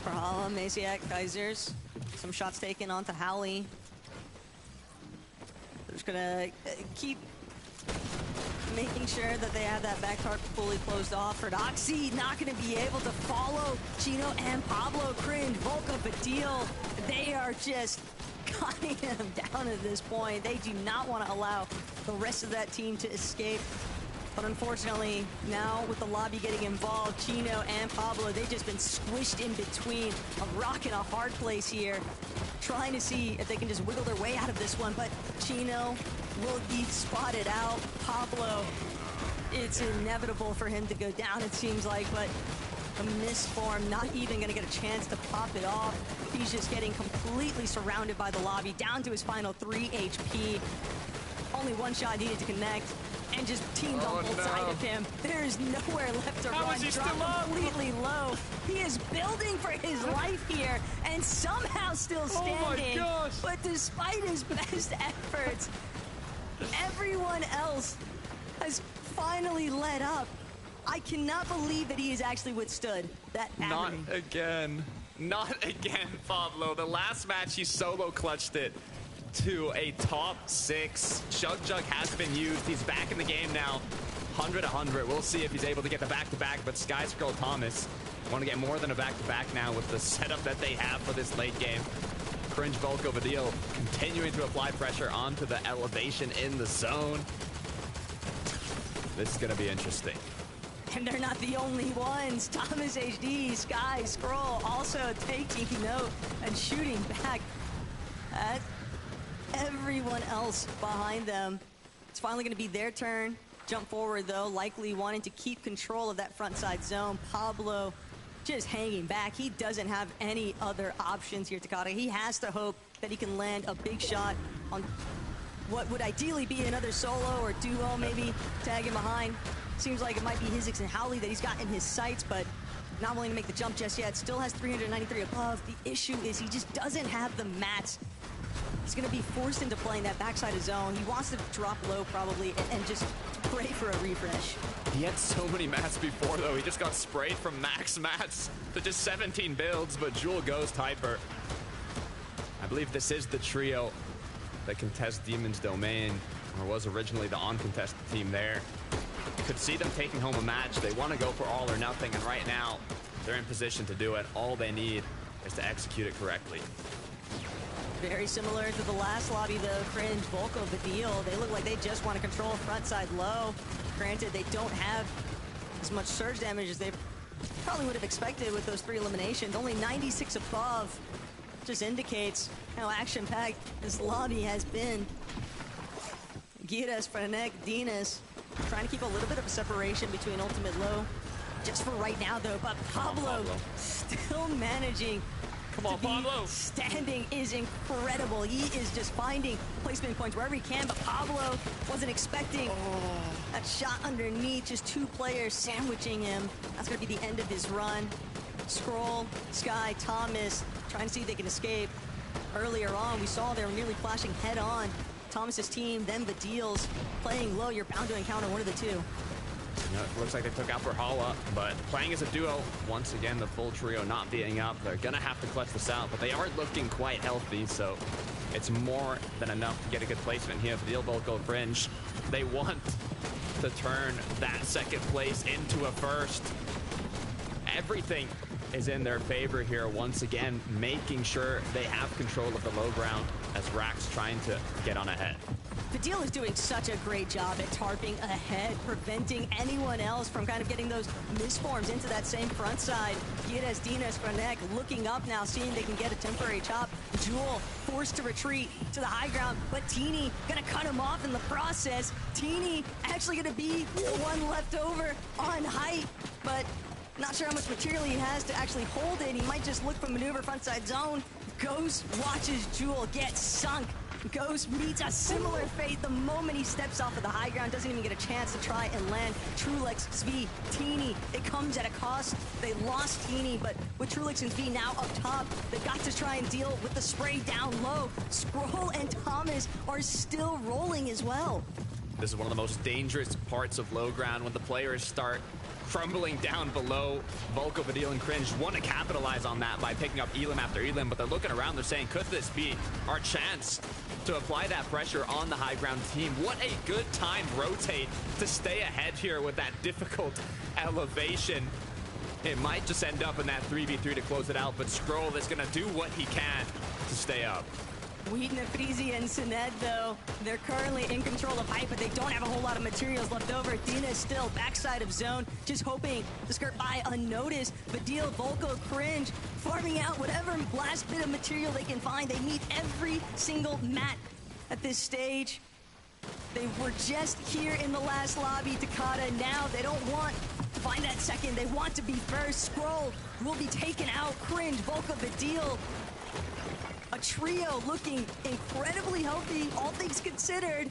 For Hala, Maziak, Kaisers, some shots taken onto Howley. They're just gonna keep making sure that they have that back tarp fully closed off. For Doxy, not gonna be able to follow Chino and Pablo. Cringe, Volko, Badil. They are just cutting him down at this point. They do not want to allow the rest of that team to escape. But unfortunately, now with the lobby getting involved, Chino and Pablo, they've just been squished in between a rock and a hard place here, trying to see if they can just wiggle their way out of this one. But Chino will be spotted out. Pablo, it's inevitable for him to go down, it seems like, but a misform, not even going to get a chance to pop it off. He's just getting completely surrounded by the lobby, down to his final 3 HP. Only one shot needed to connect. And just teamed on both sides of him. There's nowhere left to run. Drop completely low. He is building for his life here and somehow still standing. Oh my gosh. But despite his best efforts, everyone else has finally let up. I cannot believe that he has actually withstood that Not agony. again. Not again, Pablo. The last match, he solo clutched it to a top 6. Chug Jug has been used. He's back in the game now. 100-100. We'll see if he's able to get the back-to-back, but Sky Scroll Thomas want to get more than a back-to-back now with the setup that they have for this late game. Cringe Volko Badil continuing to apply pressure onto the elevation in the zone. This is going to be interesting. And they're not the only ones. Thomas HD, Sky Scroll also taking note and shooting back at everyone else behind them. It's finally going to be their turn. Jump forward, though, likely wanting to keep control of that front side zone. Pablo just hanging back. He doesn't have any other options here, Takada. He has to hope that he can land a big shot on what would ideally be another solo or duo, maybe tag him behind. Seems like it might be Hizix and Howley that he's got in his sights, but not willing to make the jump just yet. Still has 393 above. The issue is he just doesn't have the mats. He's going to be forced into playing that backside of zone. He wants to drop low probably and just pray for a refresh. He had so many mats before, though. He just got sprayed from max mats to just 17 builds, but Jewel Ghost Hyper. I believe this is the trio that contests Demon's Domain, or was originally the uncontested team there. Could see them taking home a match. They want to go for all or nothing, and right now, they're in position to do it. All they need is to execute it correctly. Very similar to the last lobby, though. Cringe, Volko, Badil, they look like they just want to control front side low. Granted, they don't have as much surge damage as they probably would have expected with those 3 eliminations. Only 96 above. Just indicates how action-packed this lobby has been. Giras, Franek, Dinas trying to keep a little bit of a separation between ultimate low just for right now, though. But Pablo still managing to be standing is incredible. He is just finding placement points wherever he can, but Pablo wasn't expecting that shot underneath. Just 2 players sandwiching him. That's going to be the end of his run. Scroll, Sky, Thomas trying to see if they can escape. Earlier on, we saw they were nearly flashing head on. Thomas's team, then Badil's playing low. You're bound to encounter one of the two. You know, it looks like they took out Brawlhalla, but playing as a duo, once again, the full trio not being up. They're going to have to clutch this out, but they are looking quite healthy, so it's more than enough to get a good placement here for the Volko Fringe. They want to turn that second place into a first. Everything is in their favor here, once again, making sure they have control of the low ground as Rax trying to get on ahead. Fadil is doing such a great job at tarping ahead, preventing anyone else from kind of getting those misforms into that same front side. Gires, Dinas, Franek looking up now, seeing they can get a temporary chop. Jewel forced to retreat to the high ground, but Teeny gonna cut him off in the process. Teeny actually gonna be the one left over on height, but not sure how much material he has to actually hold it. He might just look for maneuver front side zone. Ghost watches Jewel get sunk. Ghost meets a similar fate the moment he steps off of the high ground. Doesn't even get a chance to try and land. Trulex, Zvi, Teeny. It comes at a cost. They lost Teeny, but with Trulex and Zvi now up top, they've got to try and deal with the spray down low. Scroll and Thomas are still rolling as well. This is one of the most dangerous parts of low ground when the players start crumbling down below. Volko, Fadil, and Cringe want to capitalize on that by picking up Elim after Elim, but they're looking around, they're saying, could this be our chance to apply that pressure on the high ground team? What a good time rotate to stay ahead here with that difficult elevation. It might just end up in that 3v3 to close it out, but Scroll is going to do what he can to stay up. Wheaton, Frizi, and Sined, though, they're currently in control of height, but they don't have a whole lot of materials left over. Dina is still backside of zone, just hoping to skirt by unnoticed. Fadil, Volko, Cringe, farming out whatever last bit of material they can find. They need every single mat at this stage. They were just here in the last lobby, Takada. Now they don't want to find that second. They want to be first. Scroll will be taken out. Cringe, Volko, Fadil. A trio looking incredibly healthy, all things considered.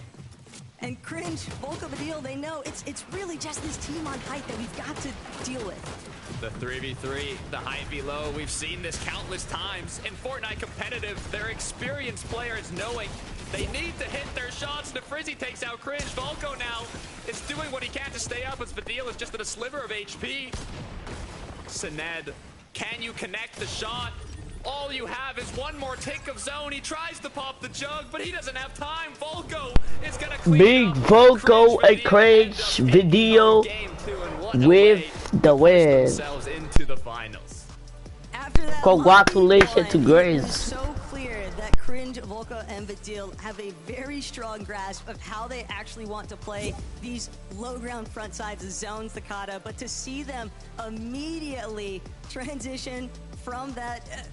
And Cringe, Volko, Fadil, they know it's really just this team on height that we've got to deal with. The 3v3, the height below, we've seen this countless times in Fortnite competitive. They're experienced players knowing they need to hit their shots. The Frizzy takes out Cringe. Volko now is doing what he can to stay up as Fadil is just at a sliver of HP. Sined, can you connect the shot? All you have is one more tick of zone. He tries to pop the jug, but he doesn't have time. Volko is gonna clean Big up. Volko and Cringe video with the win. Themselves into the finals. After that, Congratulations to Grace. It's so clear that Cringe, Volko, and Fadil have a very strong grasp of how they actually want to play these low ground front sides of zones, Takada. But to see them immediately transition from that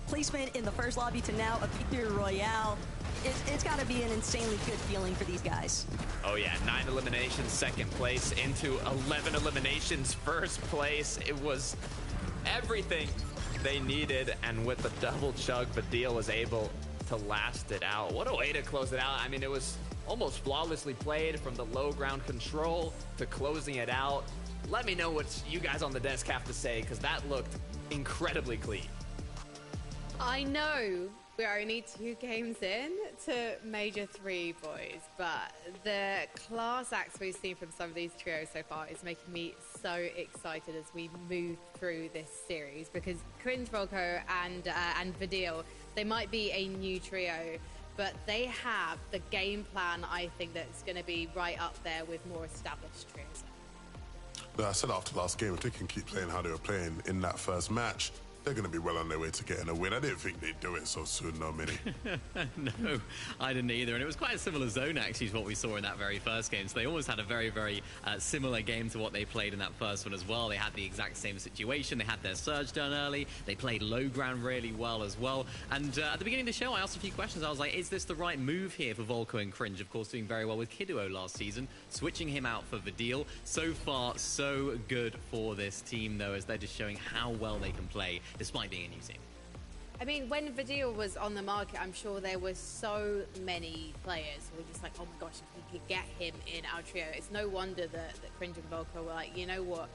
placement in the first lobby to now a victory royale, it's got to be an insanely good feeling for these guys. Oh yeah, 9 eliminations, second place, into 11 eliminations, first place. It was everything they needed, and with the double chug, Fadil was able to last it out. What a way to close it out. I mean, it was almost flawlessly played from the low ground control to closing it out. Let me know what you guys on the desk have to say, because that looked incredibly clean. I know we're only 2 games in to Major 3, boys, but the class acts we've seen from some of these trios so far is making me so excited as we move through this series, because Cringe, Volko, and Fadil, they might be a new trio, but they have the game plan, I think, that's going to be right up there with more established trios. I said after last game, if they can keep playing how they were playing in that first match, they're going to be well on their way to getting a win. I didn't think they'd do it so soon, no, Mini. No, I didn't either. And it was quite a similar zone, actually, to what we saw in that very first game. So they almost had a very, very similar game to what they played in that first one as well. They had the exact same situation. They had their surge done early. They played low ground really well as well. And at the beginning of the show, I asked a few questions. I was like, is this the right move here for Volko and Cringe? Of course, doing very well with Kiduo last season, switching him out for Fadil. So far, so good for this team, though, as they're just showing how well they can play, despite being a new team. I mean, when Fadil was on the market, I'm sure there were so many players who were just like, oh my gosh, if we could get him in our trio. It's no wonder that Cringe and Volko were like, you know what,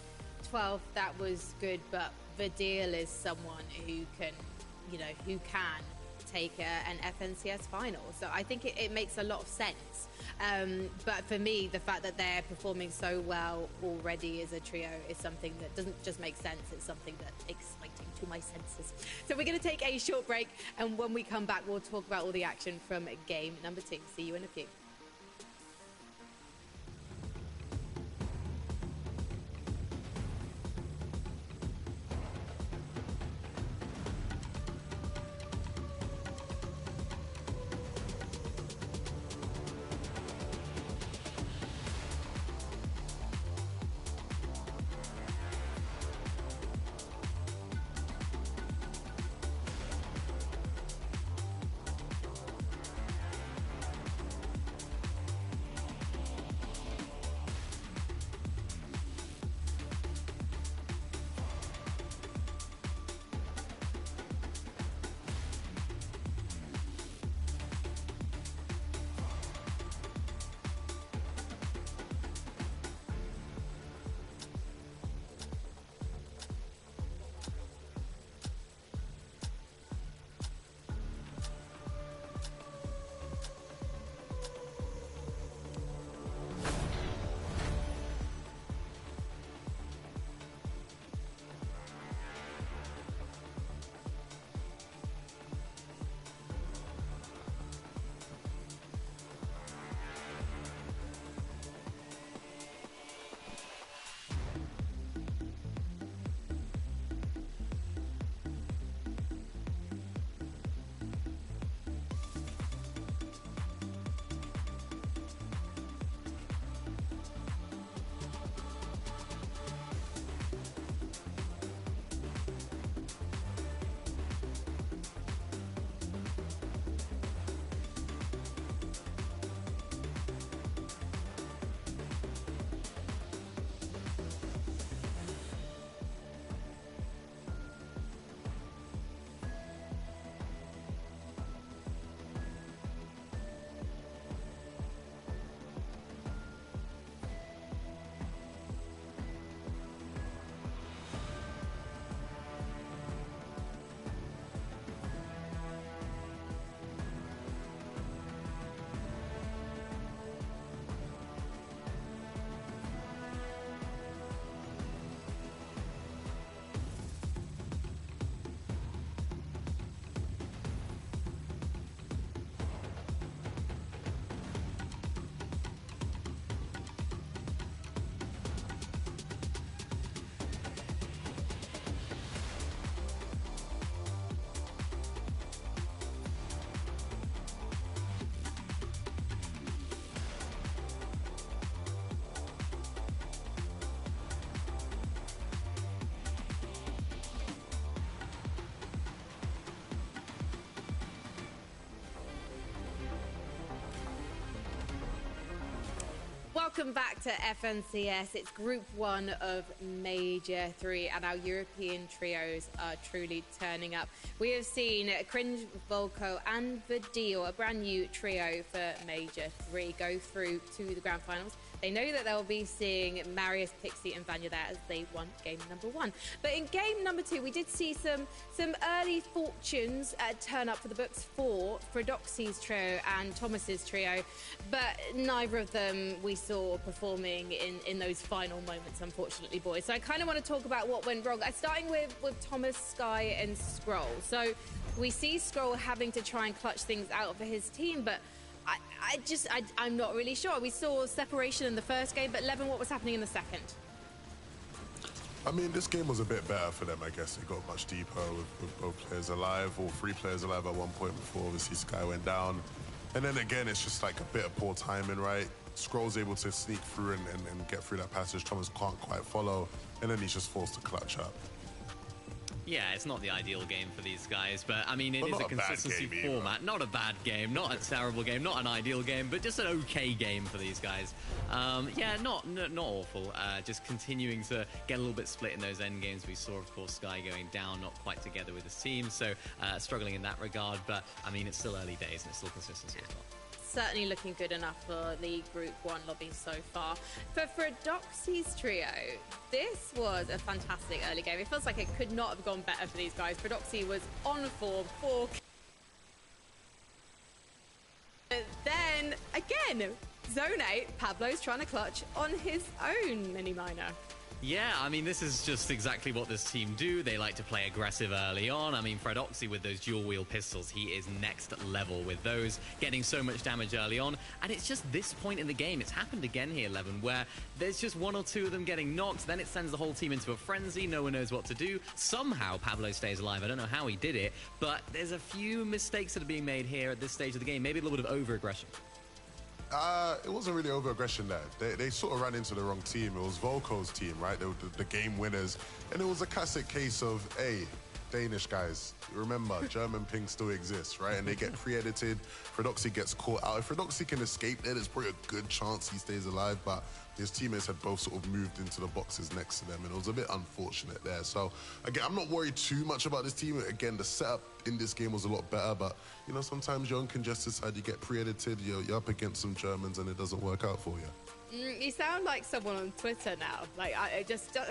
12, that was good, but Fadil is someone who can, take an FNCS final. So I think it makes a lot of sense. But for me, the fact that they're performing so well already as a trio is something that doesn't just make sense, it's something that's exciting to my senses. So we're going to take a short break, and when we come back, we'll talk about all the action from game number 2. See you in a few. Welcome back to FNCS. It's Group 1 of Major 3, and our European trios are truly turning up. We have seen Cringe, Volko, and Vadil, a brand new trio for Major 3, go through to the grand finals. They know that they'll be seeing Marius, Pixie, and Vanya there as they won game number 1. But in game number 2, we did see some early fortunes turn up for the books for Frodoxy's trio and Thomas's trio, but neither of them we saw performing in those final moments, unfortunately, boys. So I kind of want to talk about what went wrong. Starting with Thomas, Sky, and Scroll. So we see Scroll having to try and clutch things out for his team, but I'm not really sure. We saw separation in the first game, but Levin, what was happening in the second? I mean, this game was a bit better for them, I guess. It got much deeper with both players alive, or 3 players alive at one point before obviously Sky went down. And then again, it's just like a bit of poor timing, right? Scroll's able to sneak through and get through that passage. Thomas can't quite follow, and then he's just forced to clutch up. Yeah, it's not the ideal game for these guys, but I mean, it is a consistency format. Not a bad game, not a terrible game, not an ideal game, but just an okay game for these guys. Yeah, not awful. Just continuing to get a little bit split in those end games. We saw, of course, Sky going down, not quite together with his team, so struggling in that regard. But I mean, it's still early days and it's still consistency as well. Certainly looking good enough for the Group 1 lobby so far. For Frodoxy's trio, this was a fantastic early game. It feels like it could not have gone better for these guys. Frodoxy was on form, 4. Then, again, again, Zone 8, Pablo's trying to clutch on his own mini miner. Yeah, I mean, this is just exactly what this team do. They like to play aggressive early on. I mean, Fredoxy with those dual-wheel pistols, he is next level with those, getting so much damage early on. And it's just this point in the game, it's happened again here, Levin, where there's just one or two of them getting knocked, then it sends the whole team into a frenzy, no one knows what to do. Somehow, Pablo stays alive. I don't know how he did it, but there's a few mistakes that are being made here at this stage of the game. Maybe a little bit of over-aggression. It wasn't really over-aggression there. They sort of ran into the wrong team. It was Volko's team, right? They were the game winners. And it was a classic case of, hey, Danish guys, remember, German ping still exists, right? And they get pre-edited. Fredoxy gets caught out. If Fredoxy can escape there, there's probably a good chance he stays alive, but his teammates had both sort of moved into the boxes next to them, and it was a bit unfortunate there. So, again, I'm not worried too much about this team. Again, the setup in this game was a lot better, but, you know, sometimes you're on congested side, you get pre-edited, you're up against some Germans, and it doesn't work out for you. You sound like someone on Twitter now. Like, I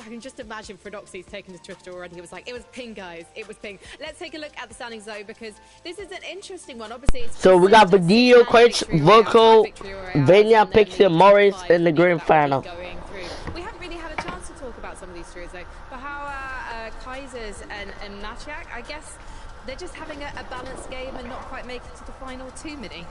can just imagine Fredoxy's taken to Twitter already. He was like, it was ping, guys. It was ping. Let's take a look at the standings, though, because this is an interesting one. Obviously, it's so we got Vanilla, Quench, Volko, Vanya, Pixie, Morris in the grand final. We haven't really had a chance to talk about some of these trios, though. Bahawa, Kaisers, and Maciak, I guess they're just having a balanced game and not quite making it to the final two, Mini.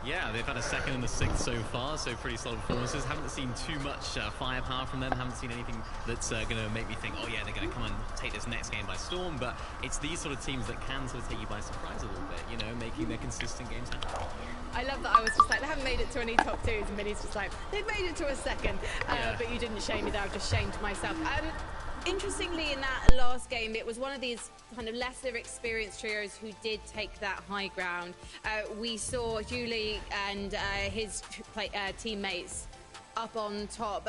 Yeah, they've had a second and a sixth so far, so pretty solid performances. Haven't seen too much firepower from them. Haven't seen anything that's going to make me think, oh yeah, they're going to come and take this next game by storm. But it's these sort of teams that can sort of take you by surprise a little bit, you know, making their consistent games happen. I love that I was just like, they haven't made it to any top twos, and Minnie's just like, they've made it to a second. But you didn't shame me there, I've just shamed myself. Interestingly, in that last game, it was one of these kind of lesser experienced trios who did take that high ground. We saw Julie and his teammates up on top.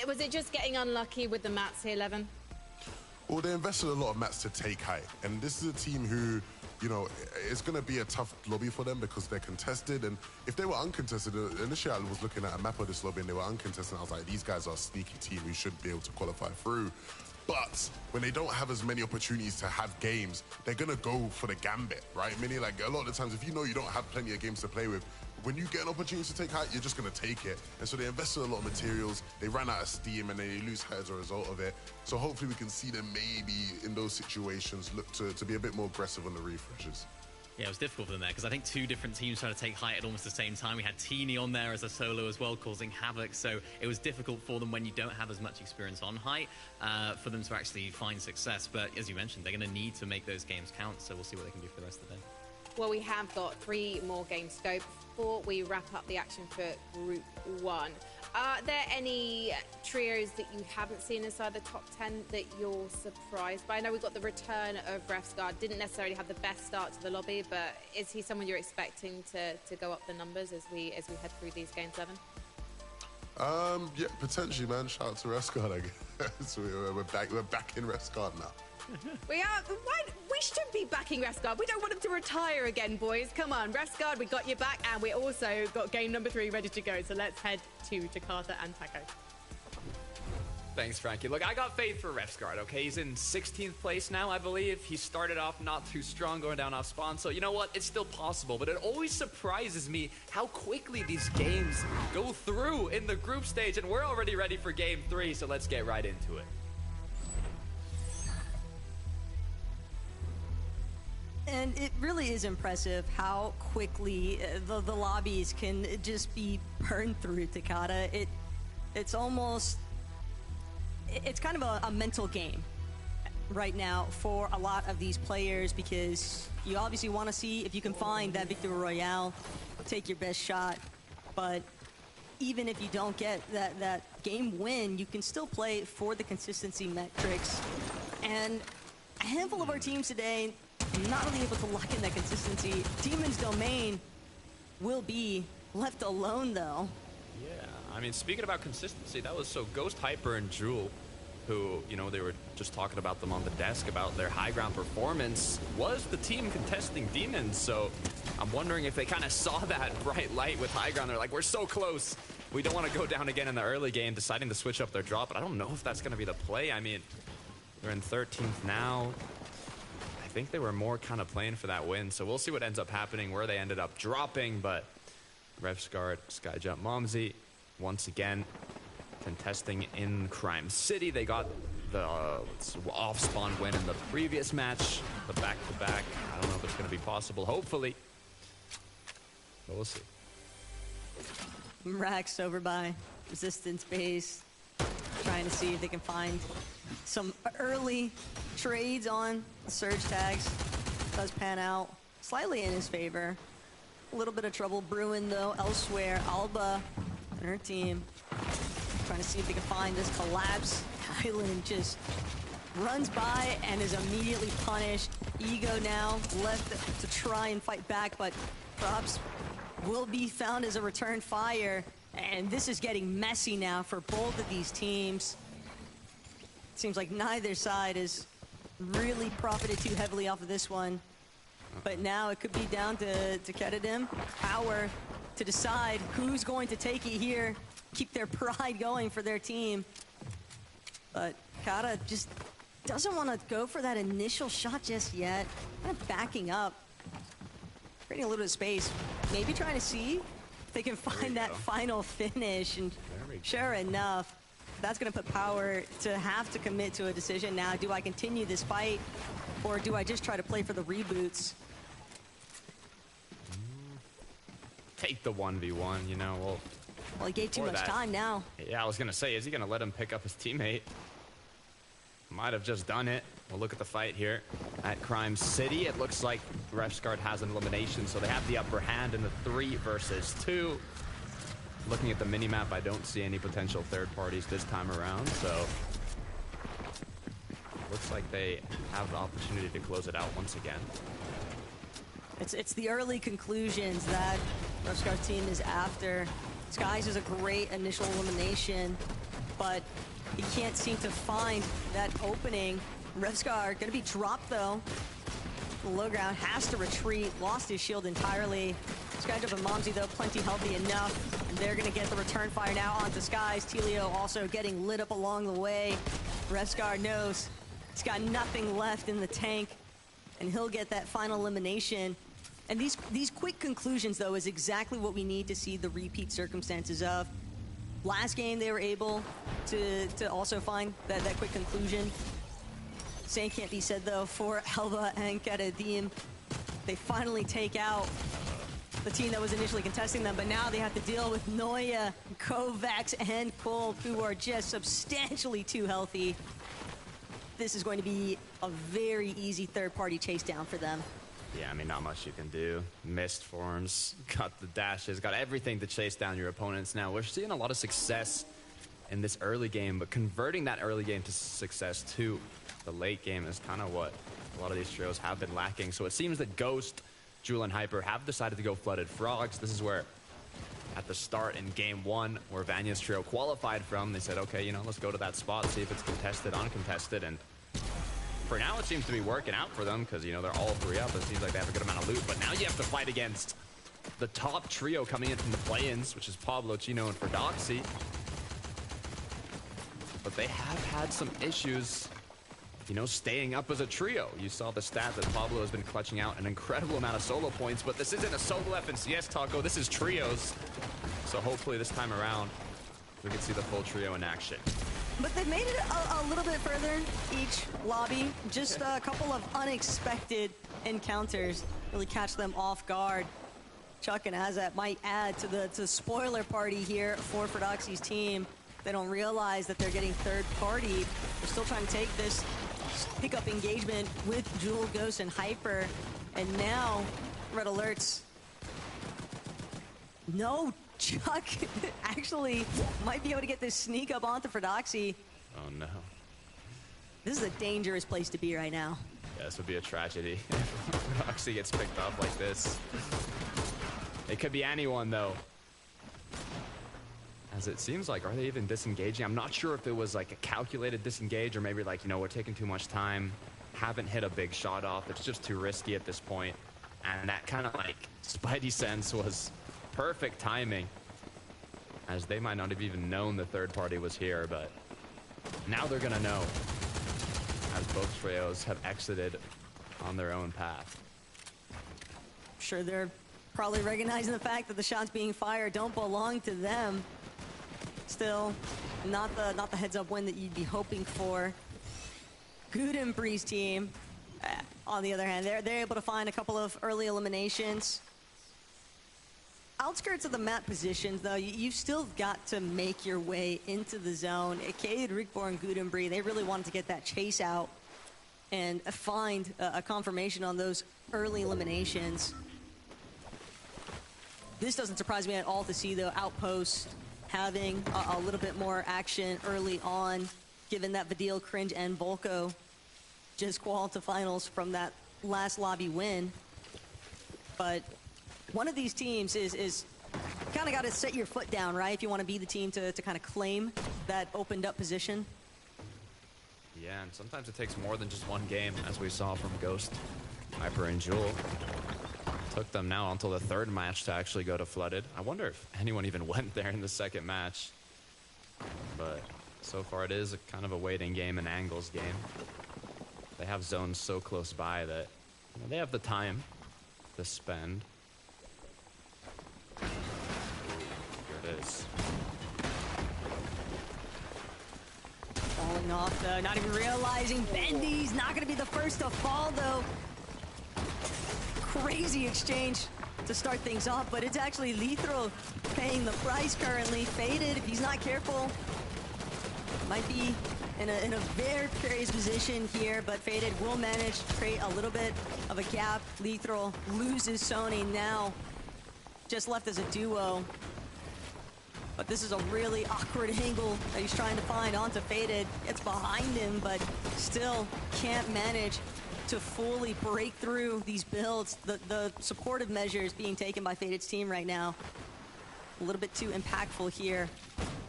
Was it just getting unlucky with the mats here, Levin? Well, they invested a lot of mats to take high. And this is a team who, you know, it's going to be a tough lobby for them because they're contested. And if they were uncontested, initially I was looking at a map of this lobby and they were uncontested. And I was like, these guys are a sneaky team who should be able to qualify through. But when they don't have as many opportunities to have games, they're going to go for the gambit, right? Meaning, like, a lot of the times, if you know you don't have plenty of games to play with, when you get an opportunity to take height, you're just going to take it. And so they invested a lot of materials, they ran out of steam, and they lose height as a result of it. So hopefully we can see them maybe in those situations look to be a bit more aggressive on the refreshes. Yeah, it was difficult for them there because I think two different teams trying to take height at almost the same time. We had Teeny on there as a solo as well, causing havoc. So it was difficult for them when you don't have as much experience on height for them to actually find success. But as you mentioned, they're going to need to make those games count. So we'll see what they can do for the rest of the day. Well, we have got 3 more games to go before we wrap up the action for Group 1. Are there any trios that you haven't seen inside the top 10 that you're surprised by? I know we've got the return of Refsgaard. Didn't necessarily have the best start to the lobby, but is he someone you're expecting to go up the numbers as we head through these games, Evan? Yeah, potentially, man. Shout out to Refsgaard, I guess. We're back in Refsgaard now. We are. We should be backing Refsgaard. We don't want him to retire again, boys. Come on, Refsgaard, we got your back, and we also got game number 3 ready to go. So let's head to Jakarta and Taco. Thanks, Frankie. Look, I got faith for Refsgaard, okay? He's in 16th place now, I believe. He started off not too strong going down off spawn, so you know what? It's still possible, but it always surprises me how quickly these games go through in the group stage, and we're already ready for game 3, so let's get right into it. And it really is impressive how quickly the lobbies can just be burned through Takata. It's almost, it's kind of a mental game right now for a lot of these players because you obviously want to see if you can find that Victory Royale, take your best shot, but even if you don't get that game win, you can still play for the consistency metrics. And a handful of our teams today not really able to lock in that consistency. Demon's Domain will be left alone, though. Yeah, I mean, speaking about consistency, that was so Ghost, Hyper, and Jewel, who, you know, they were just talking about them on the desk about their high ground performance, was the team contesting Demons. So I'm wondering if they kind of saw that bright light with high ground. They're like, we're so close. We don't want to go down again in the early game, deciding to switch up their drop. But I don't know if that's going to be the play. I mean, they're in 13th now. I think they were more kind of playing for that win, so we'll see what ends up happening, where they ended up dropping, but Revsguard, Skyjump, Momsy, once again contesting in Crime City. They got the off-spawn win in the previous match, the back-to-back. I don't know if it's going to be possible, hopefully. But we'll see. Rax over by Resistance base, trying to see if they can find some early trades on the surge tags. Does pan out slightly in his favor. A little bit of trouble brewing though elsewhere. Alba and her team trying to see if they can find this collapse. Island just runs by and is immediately punished. Ego now left to try and fight back, but Props will be found as a return fire. And this is getting messy now for both of these teams. It seems like neither side has really profited too heavily off of this one. But now it could be down to Kedadim, Power, to decide who's going to take it here, keep their pride going for their team. But Kata just doesn't want to go for that initial shot just yet. Kind of backing up, creating a little bit of space, maybe trying to see if they can find that final finish. And sure enough, that's going to put Power to have to commit to a decision now. Do I continue this fight, or do I just try to play for the reboots? Take the 1v1, you know. Well, he gave too much time now. Yeah, I was going to say, is he going to let him pick up his teammate? Might have just done it. We'll look at the fight here at Crime City. It looks like Revsguard has an elimination, so they have the upper hand in the 3 versus 2. Looking at the minimap, I don't see any potential third parties this time around, so looks like they have the opportunity to close it out once again. It's the early conclusions that Revsguard's team is after. Skies is a great initial elimination, but he can't seem to find that opening. Revsguard gonna be dropped though. The low ground has to retreat, lost his shield entirely. Skyjump and Momsy though, plenty healthy enough. And they're gonna get the return fire now onto Skies. Telio also getting lit up along the way. Revsguard knows he's got nothing left in the tank, and he'll get that final elimination. And these quick conclusions though is exactly what we need to see the repeat circumstances of. Last game they were able to also find that quick conclusion. Same can't be said though for Alba and Kedadim. They finally take out the team that was initially contesting them, but now they have to deal with Noya, Kovacs, and Kolb, who are just substantially too healthy. This is going to be a very easy third-party chase down for them. Yeah, I mean, not much you can do. Mist forms, got the dashes, got everything to chase down your opponents now. We're seeing a lot of success in this early game, but converting that early game to success to the late game is kind of what a lot of these trios have been lacking. So it seems that Ghost, Jewel, and Hyper have decided to go Flooded Frogs. This is where, at the start in game 1, where Vanya's trio qualified from, they said, okay, you know, let's go to that spot, see if it's contested, uncontested, and for now, it seems to be working out for them because, you know, they're all 3 up. It seems like they have a good amount of loot. But now you have to fight against the top trio coming in from the play-ins, which is Pablo, Chino, and Ferdoxy. But they have had some issues, you know, staying up as a trio. You saw the stat that Pablo has been clutching out an incredible amount of solo points. But this isn't a solo FNCS, Taco. This is trios. So hopefully this time around, we can see the full trio in action. But they've made it a little bit further each lobby. Just a couple of unexpected encounters really catch them off guard. Chuck and Azat might add to the spoiler party here for Ferdoxy's team. They don't realize that they're getting third party. They're still trying to take this pickup engagement with Jewel, Ghost, and Hyper. And now, red alerts. No, Chuck actually might be able to get this sneak up onto Ferdoxy. Oh no. This is a dangerous place to be right now. Yeah, this would be a tragedy if Ferdoxy gets picked up like this. It could be anyone though. As it seems like, are they even disengaging? I'm not sure if it was like a calculated disengage or maybe like, you know, we're taking too much time. Haven't hit a big shot off. It's just too risky at this point. And that kind of like spidey sense was perfect timing, as they might not have even known the third party was here, but now they're gonna know, as both trios have exited on their own path. Sure, they're Probably recognizing the fact that the shots being fired don't belong to them. Still, not the heads-up win that you'd be hoping for. Gudenbree's team, on the other hand, they're able to find a couple of early eliminations. Outskirts of the map positions, though, you've still got to make your way into the zone. Cade, Rigborn, and Gudenbree, they really wanted to get that chase out and find a confirmation on those early eliminations. This doesn't surprise me at all to see, though, Outpost having a little bit more action early on, given that Vidil, Cringe, and Volko just qualified to finals from that last lobby win. But one of these teams is kind of got to set your foot down, right? If you want to be the team to kind of claim that opened up position. Yeah, and sometimes it takes more than just one game, as we saw from Ghost, Hyper, and Jewel. Took them now until the third match to actually go to Flooded. I wonder if anyone even went there in the second match. But so far it is a kind of a waiting game, an angles game. They have zones so close by that they have the time to spend. Here it is. Falling off, though, not even realizing Bendy's not going to be the first to fall, though. Crazy exchange to start things off, but it's actually Lethro paying the price currently. Faded, if he's not careful, might be in a very precarious position here, but Faded will manage to create a little bit of a gap. Lethro loses Sony now, just left as a duo. But this is a really awkward angle that he's trying to find onto Faded. It's behind him, but still can't manage to fully break through these builds. The supportive measures being taken by Faded's team right now, a little bit too impactful here.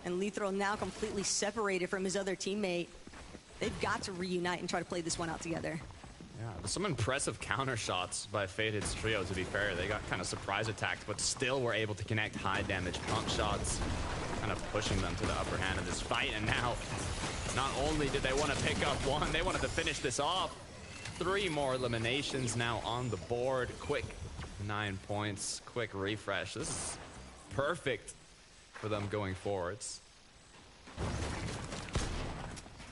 And Lethro now completely separated from his other teammate. They've got to reunite and try to play this one out together. Yeah, there's some impressive counter shots by Faded's trio, to be fair. They got kind of surprise attacked, but still were able to connect high damage pump shots, kind of pushing them to the upper hand of this fight. And now, not only did they want to pick up one, they wanted to finish this off. 3 more eliminations now on the board. Quick 9 points, quick refresh. This is perfect for them going forwards.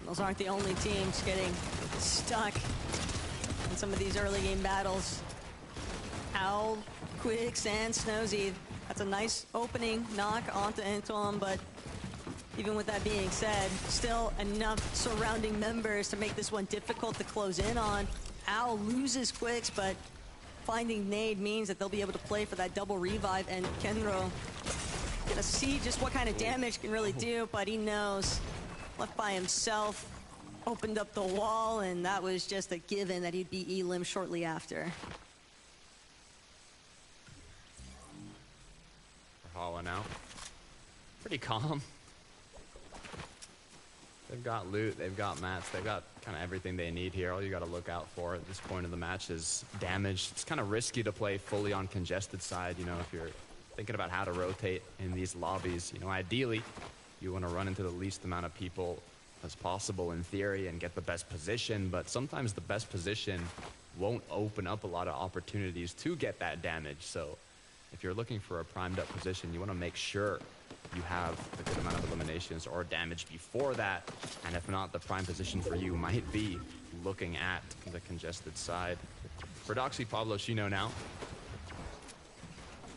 Those aren't the only teams getting stuck in some of these early game battles. Owl, Quicks, and Snowzy. That's a nice opening knock onto Antoine, but even with that being said, still enough surrounding members to make this one difficult to close in on. Owl loses Quicks, but finding Nade means that they'll be able to play for that double revive, and Kenro gonna see just what kind of damage can really do, but he knows. Left by himself, opened up the wall, and that was just a given that he'd be Elim shortly after. Hala now. Pretty calm. They've got loot, they've got mats, they've got kind of everything they need here. All you got to look out for at this point of the match is damage. It's kind of risky to play fully on congested side, you know, if you're thinking about how to rotate in these lobbies. You know, ideally, you want to run into the least amount of people as possible in theory and get the best position, but sometimes the best position won't open up a lot of opportunities to get that damage. So if you're looking for a primed up position, you want to make sure you have a good amount of eliminations or damage before that, and if not, the prime position for you might be looking at the congested side. For Doxy, Pablo Chino now.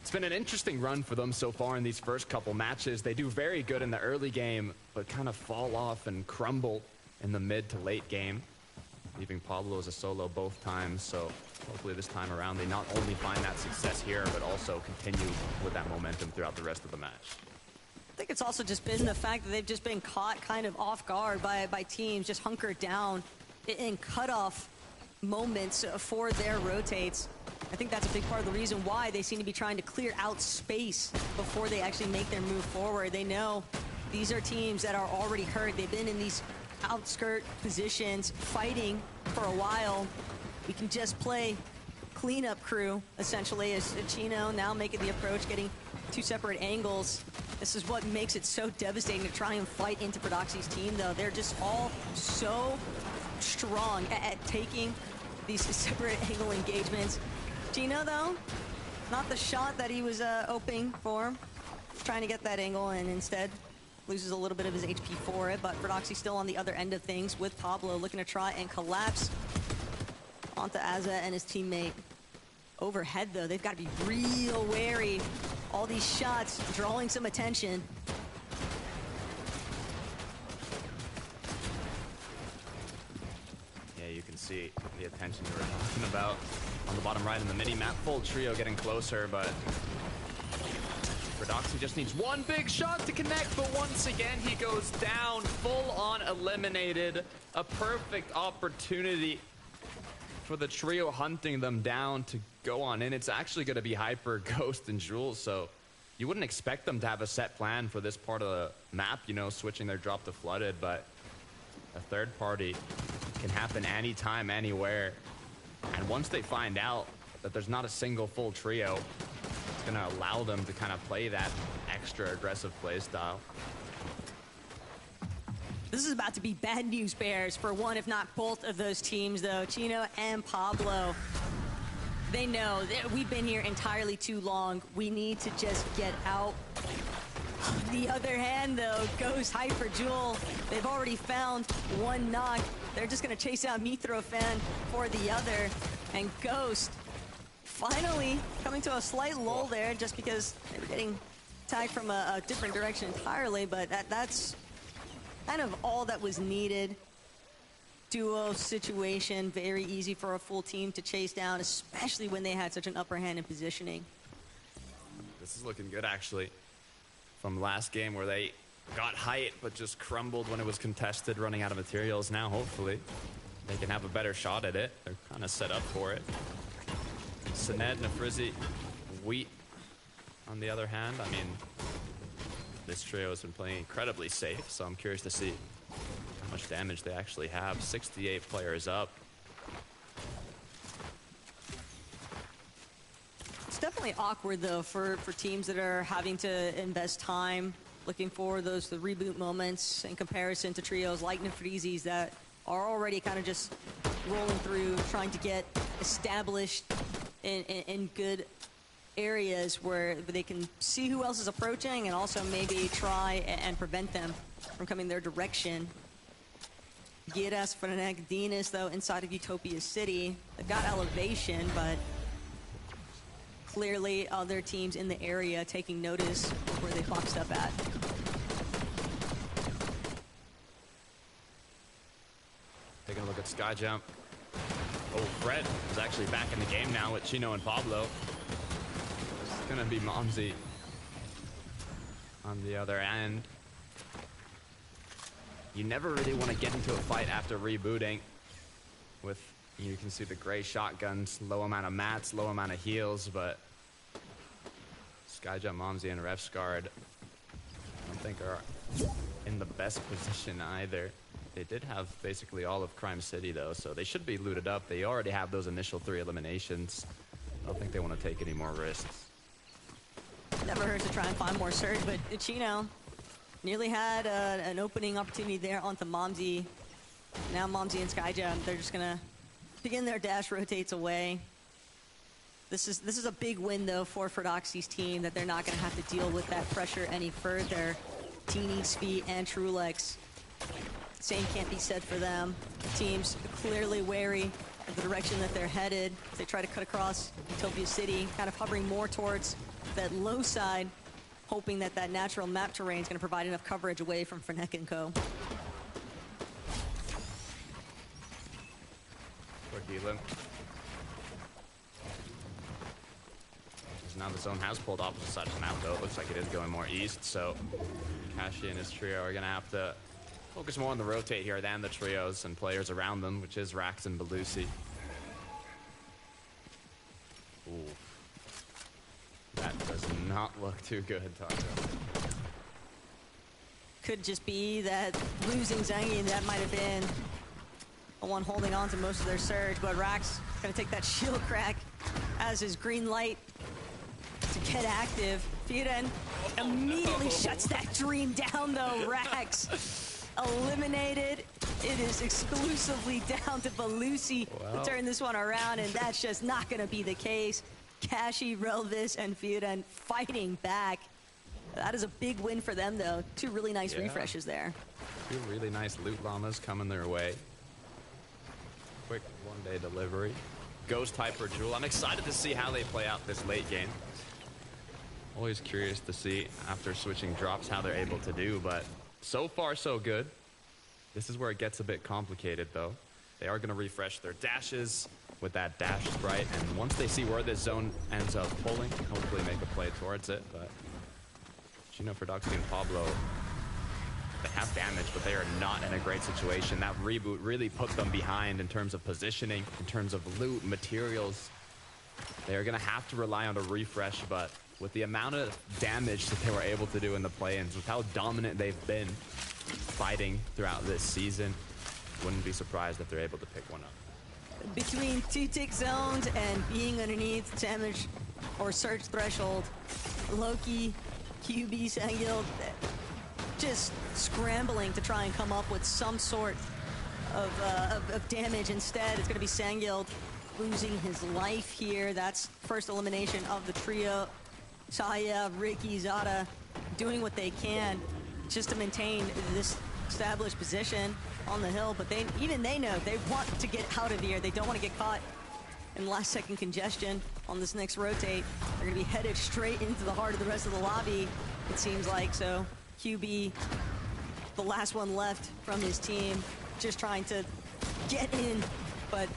It's been an interesting run for them so far in these first couple matches. They do very good in the early game, but kind of fall off and crumble in the mid to late game, leaving Pablo as a solo both times. So hopefully this time around, they not only find that success here, but also continue with that momentum throughout the rest of the match. I think it's also just been the fact that they've just been caught kind of off guard by teams just hunkered down in cutoff moments for their rotates. I think that's a big part of the reason why they seem to be trying to clear out space before they actually make their move forward. They know these are teams that are already hurt. They've been in these outskirt positions fighting for a while. We can just play cleanup crew, essentially, as Chino now making the approach, getting 2 separate angles. This is what makes it so devastating to try and fight into Prodoxy's team, though. They're just all so strong at taking these separate angle engagements. Chino, though, not the shot that he was hoping for. Trying to get that angle and instead loses a little bit of his HP for it, but Ferdoxy still on the other end of things with Pablo looking to try and collapse onto Azza and his teammate. Overhead though, they've got to be real wary. All these shots drawing some attention. Yeah, you can see the attention we were talking about on the bottom right in the mini-map. Full trio getting closer, but Ferdoxy just needs one big shot to connect, but once again he goes down, full on eliminated. A perfect opportunity for the trio hunting them down to go on in. It's actually going to be Hyper, Ghost, and Jules, so you wouldn't expect them to have a set plan for this part of the map, you know, switching their drop to flooded, but a third party can happen anytime, anywhere. And once they find out that there's not a single full trio, it's going to allow them to kind of play that extra aggressive play style. This is about to be bad news bears for one, if not both of those teams, though. Chino and Pablo, they know that we've been here entirely too long. We need to just get out. On the other hand, though, Ghost, Hyper, Jewel, they've already found one knock. They're just going to chase out Mithrofan for the other. And Ghost finally coming to a slight lull there just because they were getting tagged from a different direction entirely, but that's kind of all that was needed. Duo situation, very easy for a full team to chase down, especially when they had such an upper hand in positioning. This is looking good, actually. From last game where they got height, but just crumbled when it was contested, running out of materials. Now, hopefully, they can have a better shot at it. They're kind of set up for it. Sinead, Nefrizzi, Wheat, on the other hand, I mean, this trio has been playing incredibly safe, so I'm curious to see how much damage they actually have. 68 players up. It's definitely awkward, though, for teams that are having to invest time looking for the reboot moments in comparison to trios like Nefrizzi's that are already kind of just rolling through, trying to get established in good areas where they can see who else is approaching and also maybe try and prevent them from coming their direction. Giras, Frenek, Dinas, though, inside of Utopia City. They've got elevation, but clearly other teams in the area taking notice of where they boxed up at. Taking a look at Skyjump. Oh, Fred is actually back in the game now with Chino and Pablo. It's gonna be Momsy on the other end. You never really want to get into a fight after rebooting with, you can see the gray shotguns, low amount of mats, low amount of heals, but Skyjump, Momsy, and Refscard, I don't think are in the best position either. They did have basically all of Crime City, though, so they should be looted up. They already have those initial 3 eliminations. I don't think they want to take any more risks. Never hurts to try and find more surge, but Chino nearly had an opening opportunity there onto Momsy. Now Momsy and Skyjump, they're just gonna begin their dash rotates away. This is a big win, though, for Ferdoxy's team, that they're not gonna have to deal with that pressure any further. Teeny, Svi, and Trulex. Same can't be said for them. The team's clearly wary of the direction that they're headed. They try to cut across Utopia City, kind of hovering more towards that low side, hoping that that natural map terrain is going to provide enough coverage away from Frenek and Co. Quick healing. Now the zone has pulled opposite side of the map, though. It looks like it is going more east, so Kashi and his trio are going to have to focus more on the rotate here than the trios and players around them, which is Rax and Belusi. Ooh. That does not look too good, Taco. Could just be that losing Zangief, that might have been the one holding on to most of their surge, but Rax going to take that shield crack as his green light to get active. Firen immediately shuts that dream down, though. Rax eliminated. It is exclusively down to Belusi to turn this one around, and that's just not going to be the case. Kashi, Relvis, and Fioden fighting back. That is a big win for them, though. Two really nice refreshes there. Two really nice loot llamas coming their way. Quick one-day delivery. Ghost Hyper Jewel. I'm excited to see how they play out this late game. Always curious to see after switching drops how they're able to do, but so far so good. This is where it gets a bit complicated, though. They are going to refresh their dashes with that dash sprite, and once they see where this zone ends up pulling, hopefully make a play towards it. But Gino, Frodoxy, and Pablo, they have damage, but they are not in a great situation. That reboot really put them behind in terms of positioning, in terms of loot, materials. They are going to have to rely on a refresh, but with the amount of damage that they were able to do in the play-ins, with how dominant they've been fighting throughout this season, wouldn't be surprised if they're able to pick one up. Between 2-tick zones and being underneath damage or search threshold, Loki, QB, Sangil, just scrambling to try and come up with some sort of damage. Instead, it's going to be Sangil losing his life here. That's first elimination of the trio. Saya, Ricky, Zada doing what they can just to maintain this established position on the hill, but even they know they want to get out of here. They don't want to get caught in last-second congestion on this next rotate. They're going to be headed straight into the heart of the rest of the lobby, it seems like. So QB, the last one left from his team, just trying to get in, but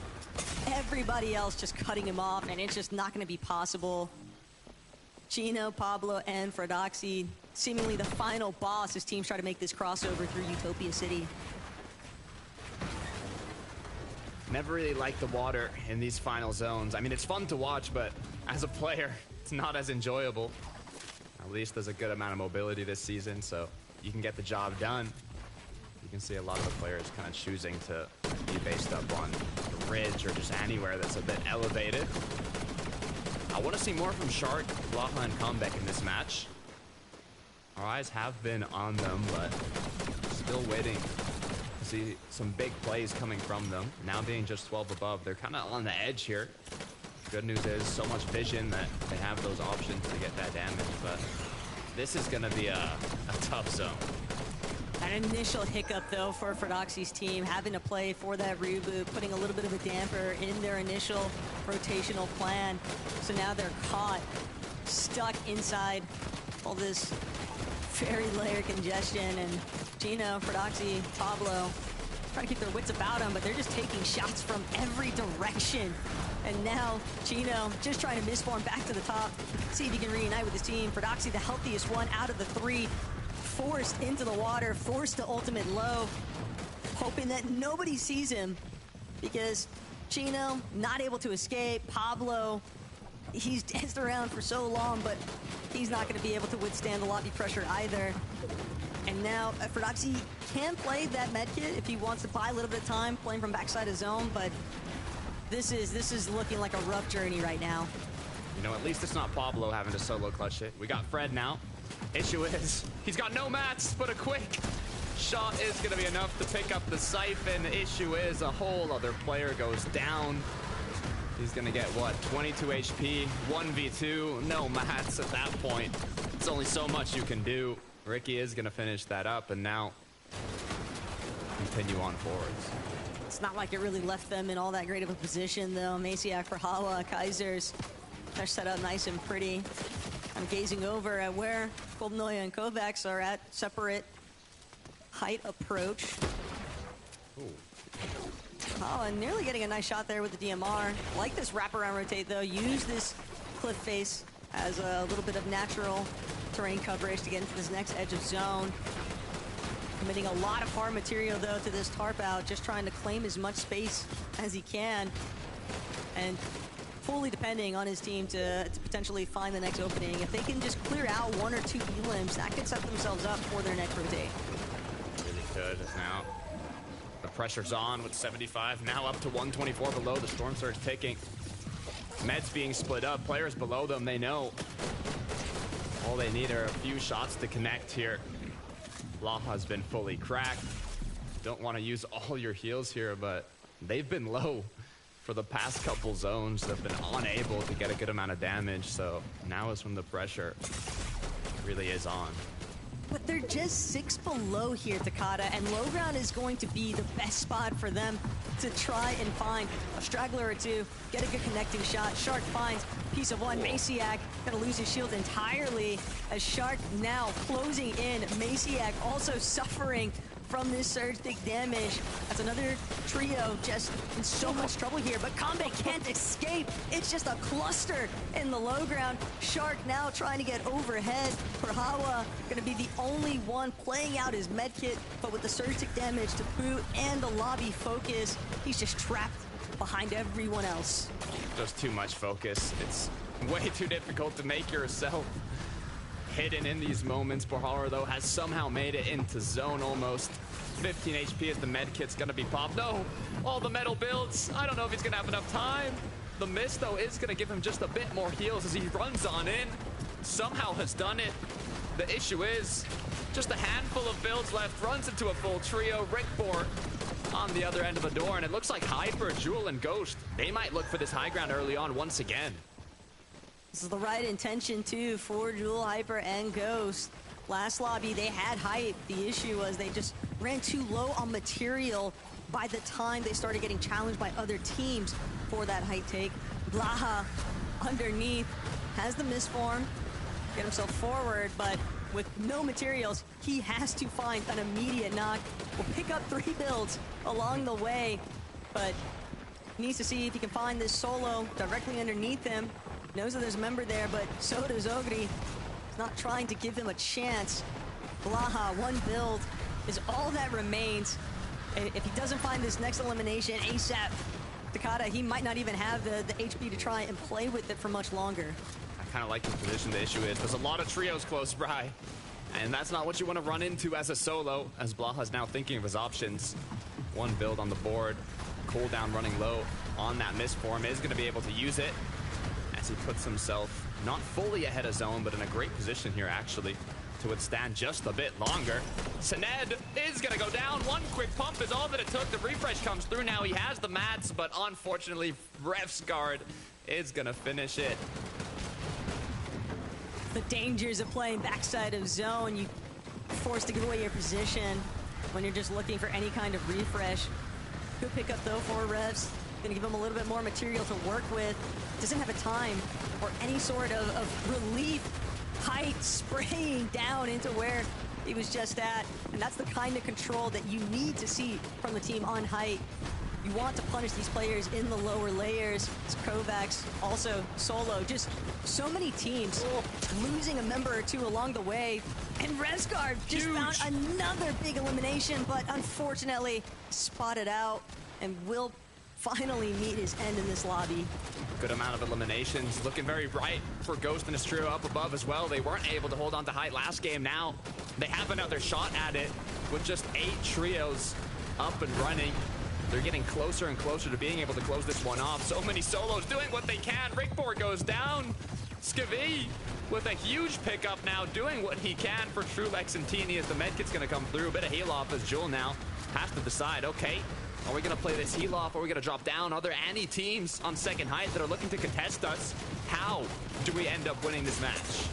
everybody else just cutting him off, and it's just not going to be possible. Gino, Pablo, and Frodoxy, seemingly the final boss as teams try to make this crossover through Utopia City. Never really liked the water in these final zones. I mean, it's fun to watch, but as a player, it's not as enjoyable. At least there's a good amount of mobility this season, so you can get the job done. You can see a lot of the players kind of choosing to be based up on the ridge or just anywhere that's a bit elevated. I want to see more from Shark, Blaha, and Comeback in this match. Our eyes have been on them, but still waiting to see some big plays coming from them. Now being just 12 above, they're kind of on the edge here. Good news is so much vision that they have those options to get that damage, but this is going to be a tough zone. An initial hiccup, though, for Frodoxy's team, having to play for that reboot, putting a little bit of a damper in their initial rotational plan. So now they're caught, stuck inside all this fairy layer congestion, and Gino, Frodoxy, Pablo trying to keep their wits about them, but they're just taking shots from every direction. And now Gino just trying to misform back to the top, see if he can reunite with his team. Frodoxy, the healthiest one out of the three, forced into the water, forced to ultimate low, hoping that nobody sees him, because Gino not able to escape. Pablo, he's danced around for so long, but he's not going to be able to withstand the lobby pressure either. And now Frodoxy can play that medkit if he wants to buy a little bit of time playing from backside of zone, but this is looking like a rough journey right now. You know, at least it's not Pablo having to solo clutch it. We got Fred now. Issue is, he's got no mats, but a quick shot is going to be enough to pick up the Siphon. The issue is a whole other player goes down. He's going to get, what, 22 HP, 1v2, no mats at that point. It's only so much you can do. Ricky is going to finish that up, and now continue on forwards. It's not like it really left them in all that great of a position, though. Maciak for Hawa, Kaisers, they're set up nice and pretty. I'm gazing over at where Kolbnoya and Kovacs are at separate height approach. Ooh. Oh, and nearly getting a nice shot there with the DMR. Like this wraparound rotate, though. Use this cliff face as a little bit of natural terrain coverage to get into this next edge of zone. Committing a lot of hard material, though, to this tarp out, just trying to claim as much space as he can. And fully depending on his team to potentially find the next opening. If they can just clear out one or two elims, that could set themselves up for their next rotate. Really could. Now the pressure's on with 75, now up to 124 below. The Storm Surge taking. Meds being split up. Players below them, they know all they need are a few shots to connect here. Blaha's been fully cracked. Don't want to use all your heals here, but they've been low for the past couple zones have been unable to get a good amount of damage, so now is when the pressure really is on. But they're just 6 below here, Takada, and low ground is going to be the best spot for them to try and find a straggler or two, get a good connecting shot. Shark finds piece of one. Maciak gonna lose his shield entirely as Shark now closing in. Maciak also suffering from this surge thick damage. That's another trio just in so much trouble here, but Combat can't escape. It's just a cluster in the low ground. Shark now trying to get overhead. Perhawa gonna be the only one playing out his medkit, but with the surge thick damage to boot and the lobby focus, he's just trapped behind everyone else. Just too much focus. It's way too difficult to make yourself hidden in these moments. Borhara, though, has somehow made it into zone almost. 15 HP as the med kit's gonna be popped. No, all the metal builds. I don't know if he's gonna have enough time. The mist, though, is gonna give him just a bit more heals as he runs on in. Somehow has done it. The issue is just a handful of builds left. Runs into a full trio. Rickbor on the other end of the door, and it looks like Hyper, Jewel, and Ghost, they might look for this high ground early on once again. This is the right intention, too, for Jewel, Hyper, and Ghost. Last lobby, they had hype. The issue was they just ran too low on material by the time they started getting challenged by other teams for that height take. Blaha underneath has the misform, get himself forward, but with no materials, he has to find an immediate knock. Will pick up 3 builds along the way, but needs to see if he can find this solo directly underneath him. Knows that there's a member there, but so does Ogre. He's not trying to give him a chance. Blaha, 1 build is all that remains. If he doesn't find this next elimination ASAP, Takada, he might not even have the HP to try and play with it for much longer. I kind of like the position. The issue is there's a lot of trios close by, and that's not what you want to run into as a solo, as Blaha's now thinking of his options. 1 build on the board, cooldown running low on that misform, is going to be able to use it as he puts himself not fully ahead of zone, but in a great position here actually to withstand just a bit longer. Sened is gonna go down. 1 quick pump is all that it took. The refresh comes through now. He has the mats, but unfortunately Refsguard is gonna finish it. The dangers of playing backside of zone, you forced to give away your position when you're just looking for any kind of refresh. Good pickup though for Refs. Gonna give him a little bit more material to work with. Doesn't have a time or any sort of relief. Height spraying down into where he was just at. And that's the kind of control that you need to see from the team on height. You want to punish these players in the lower layers. It's Kovacs, also solo. Just so many teams losing a member or two along the way. And Refsguard just found another big elimination, but unfortunately spotted out and will finally meet his end in this lobby. Good amount of eliminations. Looking very bright for Ghost and his trio up above as well. They weren't able to hold on to height last game. Now they have another shot at it with just 8 trios up and running. They're getting closer and closer to being able to close this one off. So many solos doing what they can. Rickbor goes down. Skavi with a huge pickup now, doing what he can for Trulex and Teeny as the medkit's going to come through. A bit of heal off as Jewel now has to decide, okay, are we going to play this heal off? Are we going to drop down? Are there any teams on second height that are looking to contest us? How do we end up winning this match?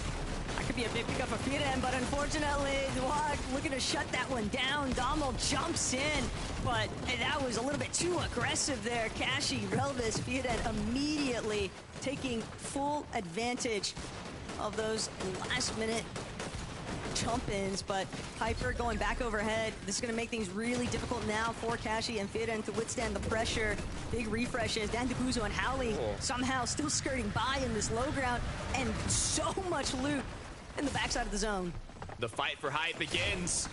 That could be a big pickup for Firen, but unfortunately, Duag looking to shut that one down. Dommel jumps in, but that was a little bit too aggressive there. Kashi, Relvis, Firen immediately taking full advantage of those last-minute jump-ins, but Hyper going back overhead. This is going to make things really difficult now for Kashi and Firen to withstand the pressure. Big refreshes. Dan Debuzo and Howley somehow still skirting by in this low ground, and so much loot in the backside of the zone. The fight for height begins.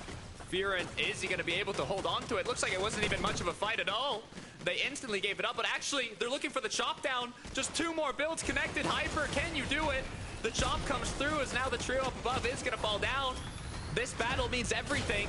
Firen, is he going to be able to hold on to it? Looks like it wasn't even much of a fight at all. They instantly gave it up, but actually, they're looking for the chop down. Just 2 more builds connected. Hyper, can you do it? The chop comes through as now the trio up above is going to fall down. This battle means everything.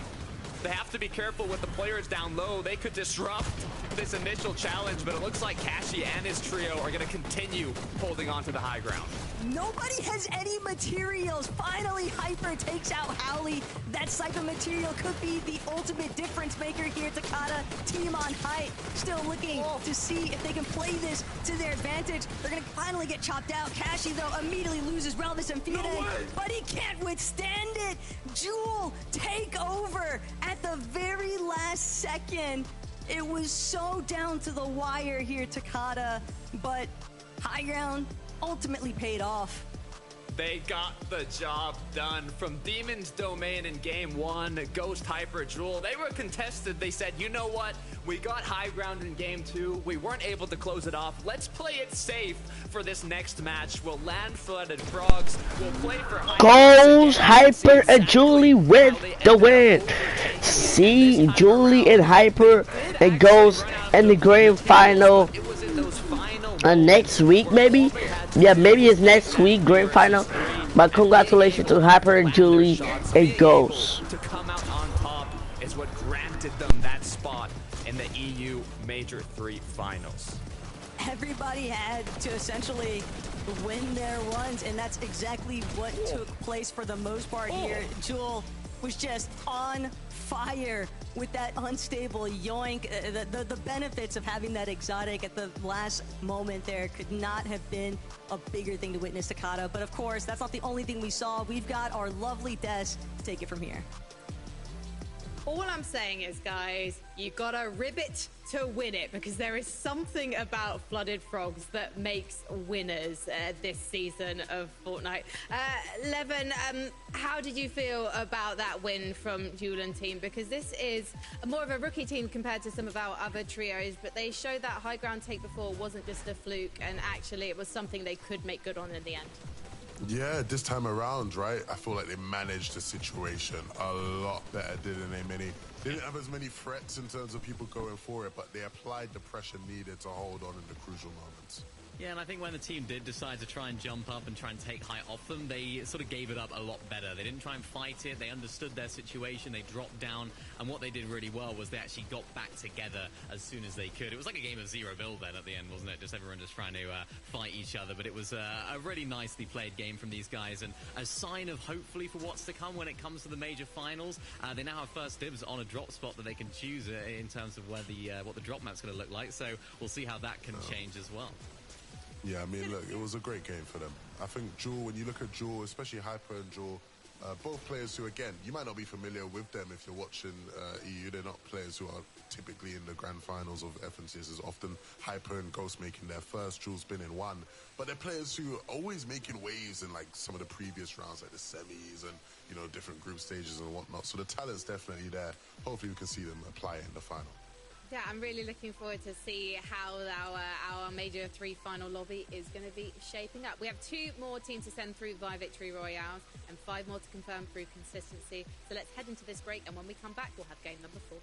They have to be careful with the players down low. They could disrupt this initial challenge, but it looks like Kashi and his trio are going to continue holding on to the high ground. Nobody has any materials. Finally, Hyper takes out Howley. That Cypher material could be the ultimate difference maker here. Takada, team on height, still looking to see if they can play this to their advantage. They're going to finally get chopped out. Kashi, though, immediately loses Relvis and Fiore, but he can't withstand it. Jewel take over at the very last second. It was so down to the wire here, Takada, but high ground ultimately paid off. They got the job done. From Demon's Domain in game 1, Ghost, Hyper, Jewel, they were contested. They said, you know what? We got high ground in game 2. We weren't able to close it off. Let's play it safe for this next match. We'll land Flooded Frogs. We'll play for Ghost, Hyper, and Julie with the win. See, Julie and Hyper and Ghost in the grand final. Next week, maybe? Yeah, maybe it's next week, grand final. But congratulations to Hyper and Julie and Ghost. To come out on top is what granted them that spot in the EU Major 3 finals. Everybody had to essentially win their runs, and that's exactly what took place for the most part here. Jewel was just on fire with that unstable yoink. The benefits of having that exotic at the last moment there could not have been a bigger thing to witness, Takada. But of course, that's not the only thing we saw. We've got our lovely Des to take it from here. All I'm saying is, guys, you gotta ribbit to win it, because there is something about Flooded Frogs that makes winners this season of Fortnite. Levin, how did you feel about that win from Julian team? Because this is more of a rookie team compared to some of our other trios, but they showed that high ground take before wasn't just a fluke, and actually it was something they could make good on in the end. Yeah, this time around, right? I feel like they managed the situation a lot better, didn't they, Minnie? They didn't have as many threats in terms of people going for it, but they applied the pressure needed to hold on in the crucial moments. Yeah, and I think when the team did decide to try and jump up and try and take height off them, they sort of gave it up a lot better. They didn't try and fight it. They understood their situation. They dropped down, and what they did really well was they actually got back together as soon as they could. It was like a game of zero build then at the end, wasn't it? Just everyone just trying to fight each other. But it was a really nicely played game from these guys, and a sign of hopefully for what's to come when it comes to the major finals. They now have first dibs on a drop spot that they can choose in terms of where what the drop map's going to look like. So we'll see how that can change as well. Yeah, I mean, look, it was a great game for them. I think Jewel, when you look at Jewel, especially Hyper and Jewel, both players who, again, you might not be familiar with them if you're watching EU. They're not players who are typically in the grand finals of FNCS as often. Hyper and Ghost making their first, Jewel's been in one. But they're players who are always making waves in, like, some of the previous rounds, like the semis and, you know, different group stages and whatnot. So the talent's definitely there. Hopefully we can see them apply it in the final. Yeah, I'm really looking forward to see how our Major 3 final lobby is going to be shaping up. We have 2 more teams to send through via Victory Royale and 5 more to confirm through consistency. So let's head into this break, and when we come back, we'll have game number 4.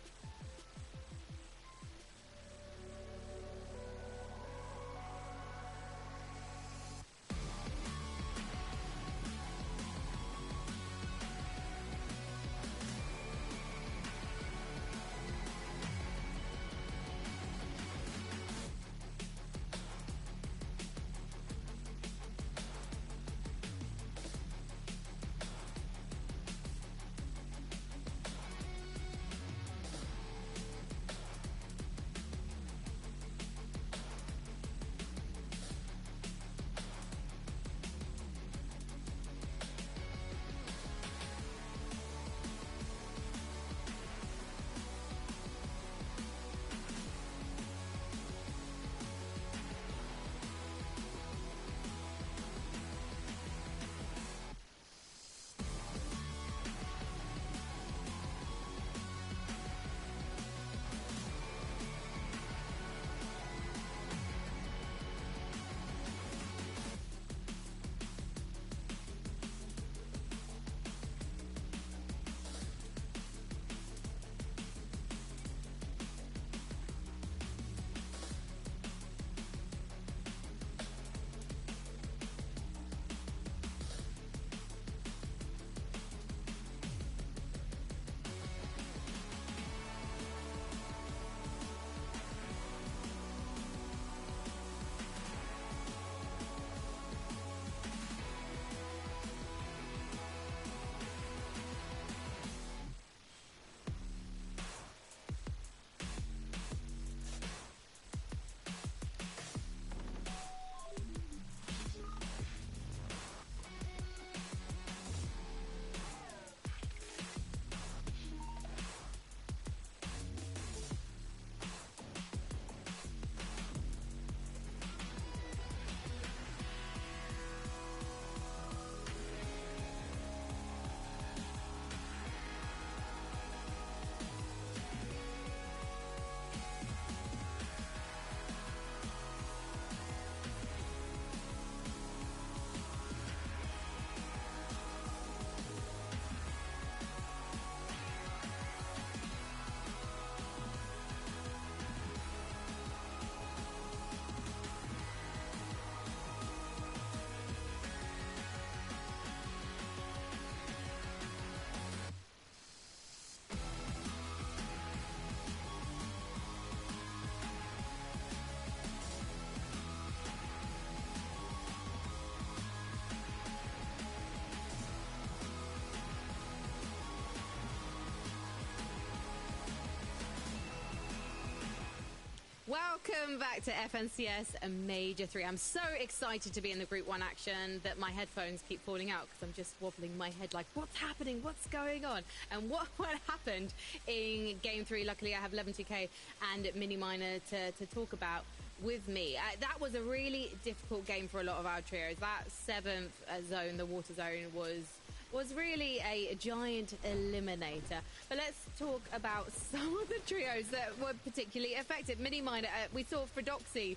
Welcome back to FNCS Major 3. I'm so excited to be in the Group 1 action that my headphones keep falling out because I'm just wobbling my head like, what's happening? What's going on? And what happened in Game 3? Luckily, I have 11TK and Miniminer to talk about with me. That was a really difficult game for a lot of our trios. That 7th zone, the water zone, was really a giant eliminator. But let's talk about some of the trios that were particularly affected. Miniminer, we saw Fredoxy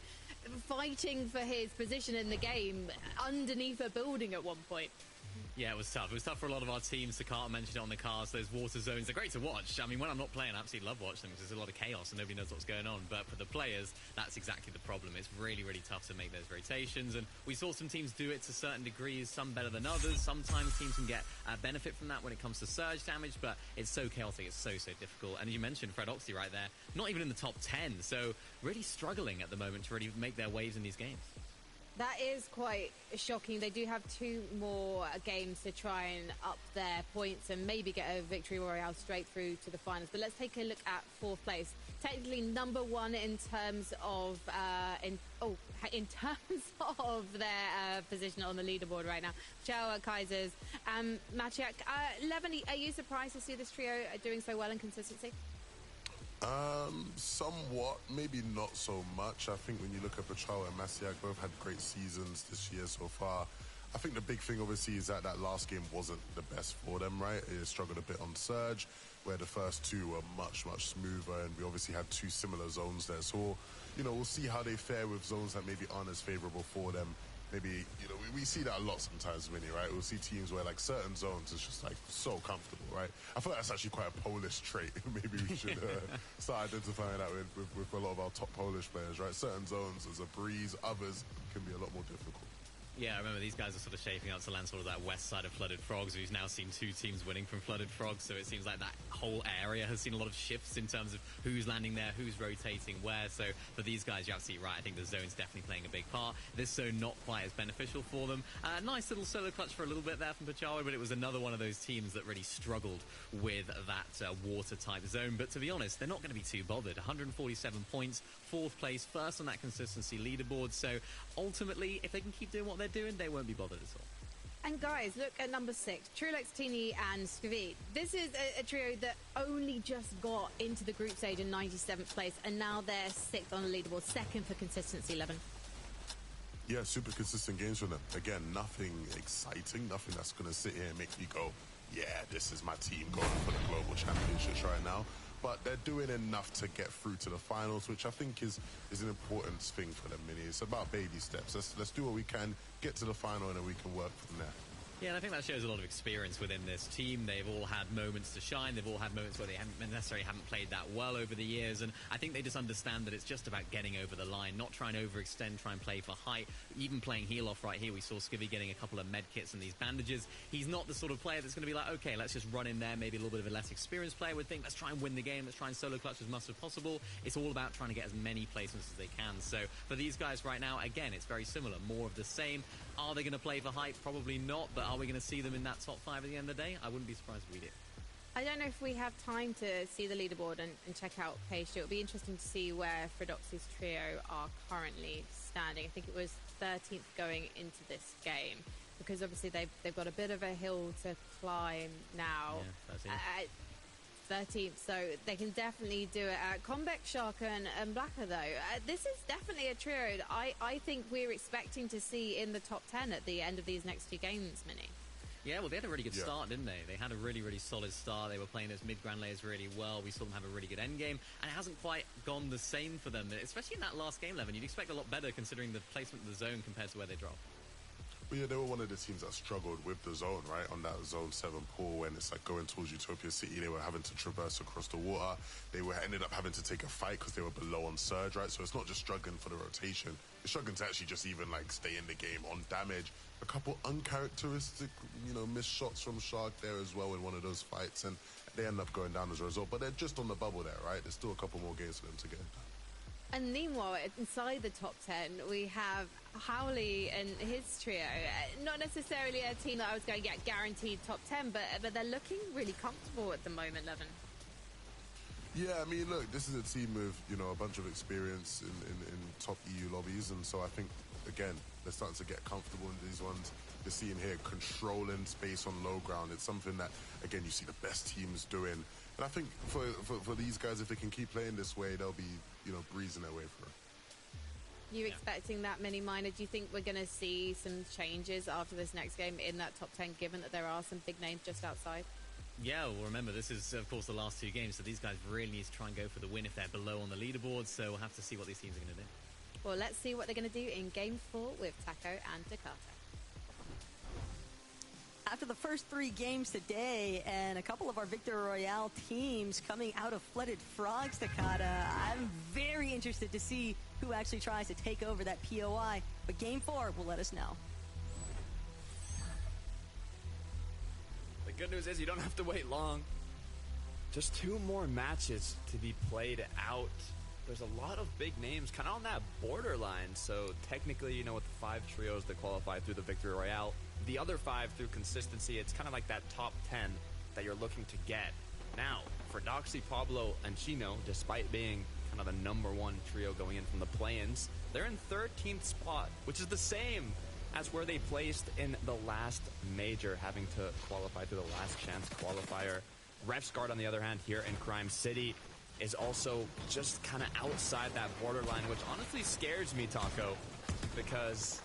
fighting for his position in the game underneath a building at one point. Yeah, it was tough. It was tough for a lot of our teams. Sakata mentioned it on the cars. Those water zones, they're great to watch. I mean, when I'm not playing, I absolutely love watching them because there's a lot of chaos and nobody knows what's going on. But for the players, that's exactly the problem. It's really, really tough to make those rotations. And we saw some teams do it to certain degrees, some better than others. Sometimes teams can get benefit from that when it comes to surge damage, but it's so chaotic. It's so difficult. And as you mentioned, Fredoxy right there, not even in the top 10. So really struggling at the moment to really make their waves in these games. That is quite shocking. They do have 2 more games to try and up their points and maybe get a victory royale straight through to the finals. But let's take a look at 4th place. Technically number 1 in terms of in terms of their position on the leaderboard right now. Ciao, Kaisers, Maciek. Levin, are you surprised to see this trio doing so well in consistency? Somewhat, maybe not so much. I think when you look at Pachao and Maciek, both had great seasons this year so far. I think the big thing obviously is that last game wasn't the best for them, right? It struggled a bit on Surge, where the first 2 were much smoother, and we obviously had 2 similar zones there. So, we'll see how they fare with zones that maybe aren't as favorable for them. Maybe, we see that a lot sometimes, Winnie, right? We'll see teams where, like, certain zones is just, like, so comfortable, right? I feel like that's actually quite a Polish trait. Maybe we should start identifying that with a lot of our top Polish players, right? Certain zones is a breeze, others can be a lot more difficult. Yeah, I remember these guys are sort of shaping up to land sort of that west side of Flooded Frogs. We've now seen 2 teams winning from Flooded Frogs, so it seems like that whole area has seen a lot of shifts in terms of who's landing there, who's rotating where. So for these guys, you're absolutely right. I think the zone's definitely playing a big part. This zone not quite as beneficial for them. Nice little solo clutch for a little bit there from Pachao, but it was another one of those teams that really struggled with that water-type zone. But to be honest, they're not going to be too bothered. 147 points, 4th place, first on that consistency leaderboard. So ultimately, if they can keep doing what they're doing, they won't be bothered at all. And guys, look at number 6, Trulex, Tini and Skvit. This is a trio that only just got into the group stage in 97th place, and now they're 6th on the leaderboard, 2nd for consistency, 11. Yeah, super consistent games for them. Again, nothing exciting, nothing that's going to sit here and make me go, yeah, this is my team going for the global championships right now. But they're doing enough to get through to the finals, which I think is an important thing for them, Mini. It's about baby steps. Let's do what we can, get to the final, and then we can work from there. Yeah, and I think that shows a lot of experience within this team. They've all had moments to shine. They've all had moments where they haven't played that well over the years. And I think they just understand that it's just about getting over the line, not trying to overextend, try and play for height. Even playing heel off right here, we saw Skivvy getting a couple of med kits and these bandages. He's not the sort of player that's going to be like, okay, let's just run in there. Maybe a little bit of a less experienced player would think, let's try and win the game. Let's try and solo clutch as much as possible. It's all about trying to get as many placements as they can. So for these guys right now, again, it's very similar. More of the same. Are they going to play for height? Probably not. But are we going to see them in that top 5 at the end of the day? I wouldn't be surprised if we did. I don't know if we have time to see the leaderboard and check out page 2. It'll be interesting to see where Fredoxy's trio are currently standing. I think it was 13th going into this game, because obviously they've got a bit of a hill to climb now. Yeah, 13th, so they can definitely do it. Combeck, Shark and Blacker, though, this is definitely a trio that I think we're expecting to see in the top 10 at the end of these next 2 games, Minnie. Yeah, well, they had a really good start, didn't they? They had a really, really solid start. They were playing those mid-ground layers really well. We saw them have a really good end game, and it hasn't quite gone the same for them, especially in that last game, Levin. You'd expect a lot better considering the placement of the zone compared to where they dropped. But yeah, they were one of the teams that struggled with the zone, right? On that zone 7 pool, when it's like going towards Utopia City, they were having to traverse across the water. They ended up having to take a fight because they were below on surge, right? So it's not just struggling for the rotation. They're struggling to actually just even like stay in the game on damage. A couple uncharacteristic, missed shots from Shark there as well in one of those fights, and they end up going down as a result. But they're just on the bubble there, right? There's still a couple more games for them to get done. And meanwhile, inside the top 10, we have Howley and his trio. Not necessarily a team that I was going to get guaranteed top 10, but they're looking really comfortable at the moment, Levin. Yeah, I mean, look, this is a team with, you know, a bunch of experience in top EU lobbies, and so I think, again, they're starting to get comfortable in these ones. You're seeing here controlling space on low ground. It's something that, again, you see the best teams doing. And I think for these guys, if they can keep playing this way, they'll be, you know, breezing their way through. You expecting that many minor? Do you think we're going to see some changes after this next game in that top 10, given that there are some big names just outside? Yeah, well, remember, this is, of course, the last 2 games, so these guys really need to try and go for the win if they're below on the leaderboard, so we'll have to see what these teams are going to do. Well, let's see what they're going to do in Game 4 with Taco and Takata. After the first 3 games today and a couple of our Victory Royale teams coming out of Flooded Frogs, Takata, I'm very interested to see who actually tries to take over that POI, but Game 4 will let us know. The good news is you don't have to wait long. Just 2 more matches to be played out. There's a lot of big names kind of on that borderline. So technically, you know, with the 5 trios that qualify through the Victory Royale, the other 5 through consistency, it's kind of like that top 10 that you're looking to get. Now, for Doxy, Pablo, and Chino, despite being kind of the #1 trio going in from the play-ins, they're in 13th spot, which is the same as where they placed in the last major, having to qualify through the last chance qualifier. Refsguard, on the other hand, here in Crime City, is also just kind of outside that borderline, which honestly scares me, Taco, because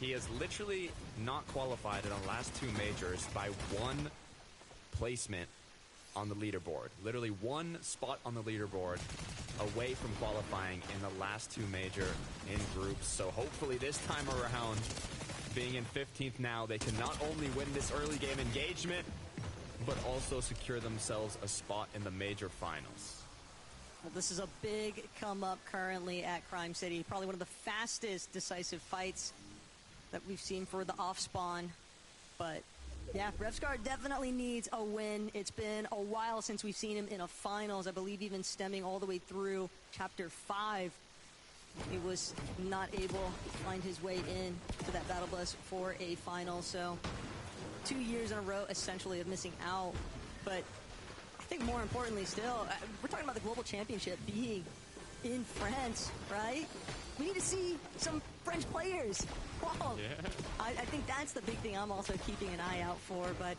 he has literally not qualified in the last 2 majors by 1 placement on the leaderboard. Literally 1 spot on the leaderboard away from qualifying in the last 2 major in groups. So hopefully this time around, being in 15th now, they can not only win this early game engagement, but also secure themselves a spot in the major finals. Well, this is a big come up currently at Crime City. Probably one of the fastest decisive fights that we've seen for the off spawn. But yeah, Refsguard definitely needs a win. It's been a while since we've seen him in a finals. I believe even stemming all the way through Chapter 5. He was not able to find his way in to that Battle Bus for a final. So 2 years in a row essentially of missing out. But I think more importantly still, we're talking about the Global Championship being in France, right? We need to see some French players. Wow. Yeah. I think that's the big thing I'm also keeping an eye out for, but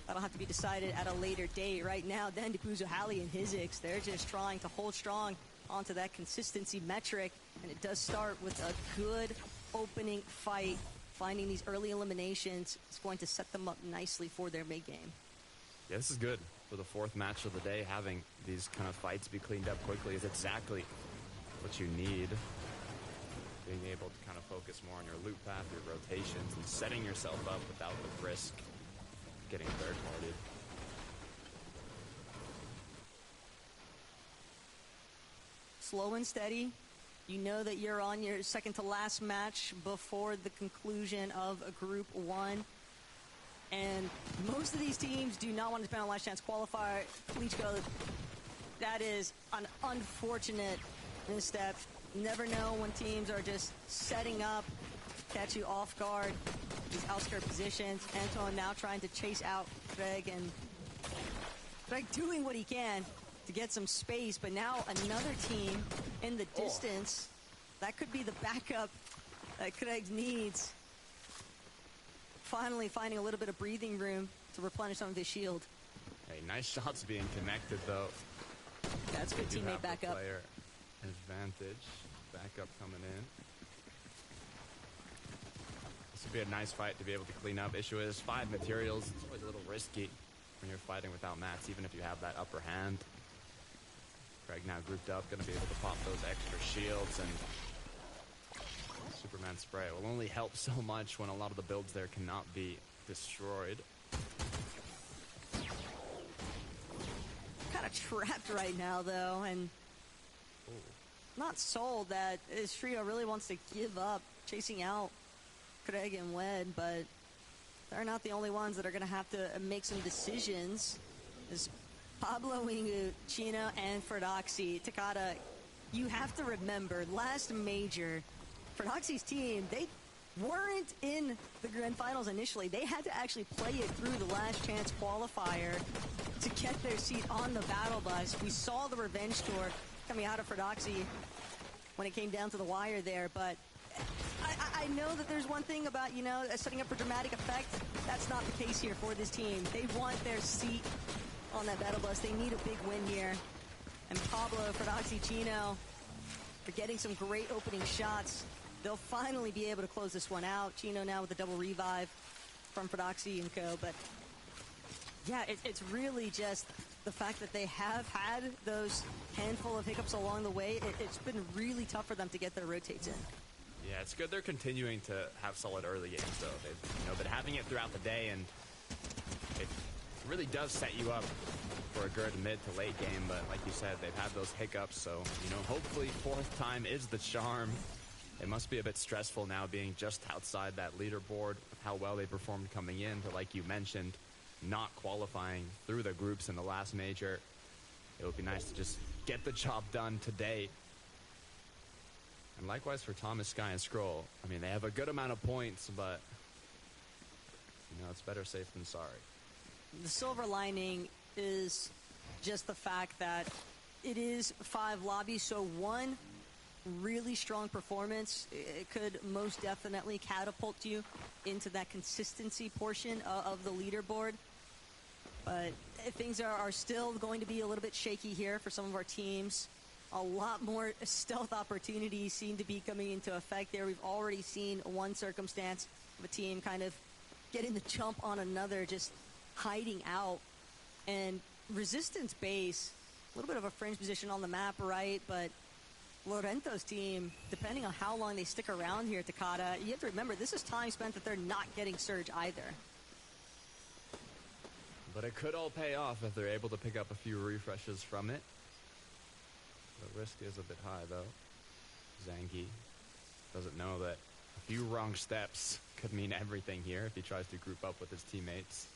that'll have to be decided at a later date. Right now, then Depuzo, Halley, and Hizix, they're just trying to hold strong onto that consistency metric, and it does start with a good opening fight. Finding these early eliminations is going to set them up nicely for their mid game. Yeah, this is good. For the 4th match of the day, having these kind of fights be cleaned up quickly is exactly what you need. Being able to kind of focus more on your loop path, your rotations, and setting yourself up without the risk of getting third-parted. Slow and steady. You know that you're on your second to last match before the conclusion of Group 1. And most of these teams do not want to spend on last chance qualifier. Klitschko, that is an unfortunate misstep. Never know when teams are just setting up, catch you off guard. These outskirt positions. Anton now trying to chase out Greg, and Greg doing what he can to get some space, but now another team in the distance. That could be the backup that Craig needs. Finally finding a little bit of breathing room to replenish some of his shield. Hey, nice shots being connected, though. That's good teammate backup. Player advantage. Backup coming in. This would be a nice fight to be able to clean up. Issue is 5 materials. It's always a little risky when you're fighting without mats, even if you have that upper hand. Craig now grouped up, going to be able to pop those extra shields, and Superman spray will only help so much when a lot of the builds there cannot be destroyed. Kind of trapped right now, though, and not sold that this trio really wants to give up chasing out Craig and Wed, but they're not the only ones that are going to have to make some decisions. As Pablo, Wingu, Chino, and Ferdoxy, Takata, you have to remember, last major, Ferdoxy's team, they weren't in the grand finals initially. They had to actually play it through the last chance qualifier to get their seat on the battle bus. We saw the revenge tour coming out of Frodoxy when it came down to the wire there, but I know that there's one thing about, you know, setting up for dramatic effect. That's not the case here for this team. They want their seat on that battle bus. They need a big win here. And Pablo, Frodoxy, Chino, for getting some great opening shots. They'll finally be able to close this one out. Chino now with a double revive from Frodoxy and co. But yeah, it's really just the fact that they have had those handful of hiccups along the way. It's been really tough for them to get their rotates in. Yeah, it's good they're continuing to have solid early games, though. They've been having it throughout the day, and it really does set you up for a good mid to late game. But like you said, they've had those hiccups, so, hopefully fourth time is the charm. It must be a bit stressful now being just outside that leaderboard with how well they performed coming in to, like you mentioned, not qualifying through the groups in the last major. It would be nice to just get the job done today. And likewise for Thomas, Sky, and Scroll. I mean, they have a good amount of points, but, it's better safe than sorry. The silver lining is just the fact that it is 5 lobbies, so one really strong performance, it could most definitely catapult you into that consistency portion of the leaderboard. But things are still going to be a little bit shaky here for some of our teams. A lot more stealth opportunities seem to be coming into effect there. We've already seen one circumstance of a team kind of getting the jump on another, just hiding out. And Resistance base, a little bit of a fringe position on the map, right? But Lorento's team, depending on how long they stick around here at Takata, you have to remember this is time spent that they're not getting Surge either. But it could all pay off if they're able to pick up a few refreshes from it. The risk is a bit high, though. Zangi doesn't know that a few wrong steps could mean everything here if he tries to group up with his teammates.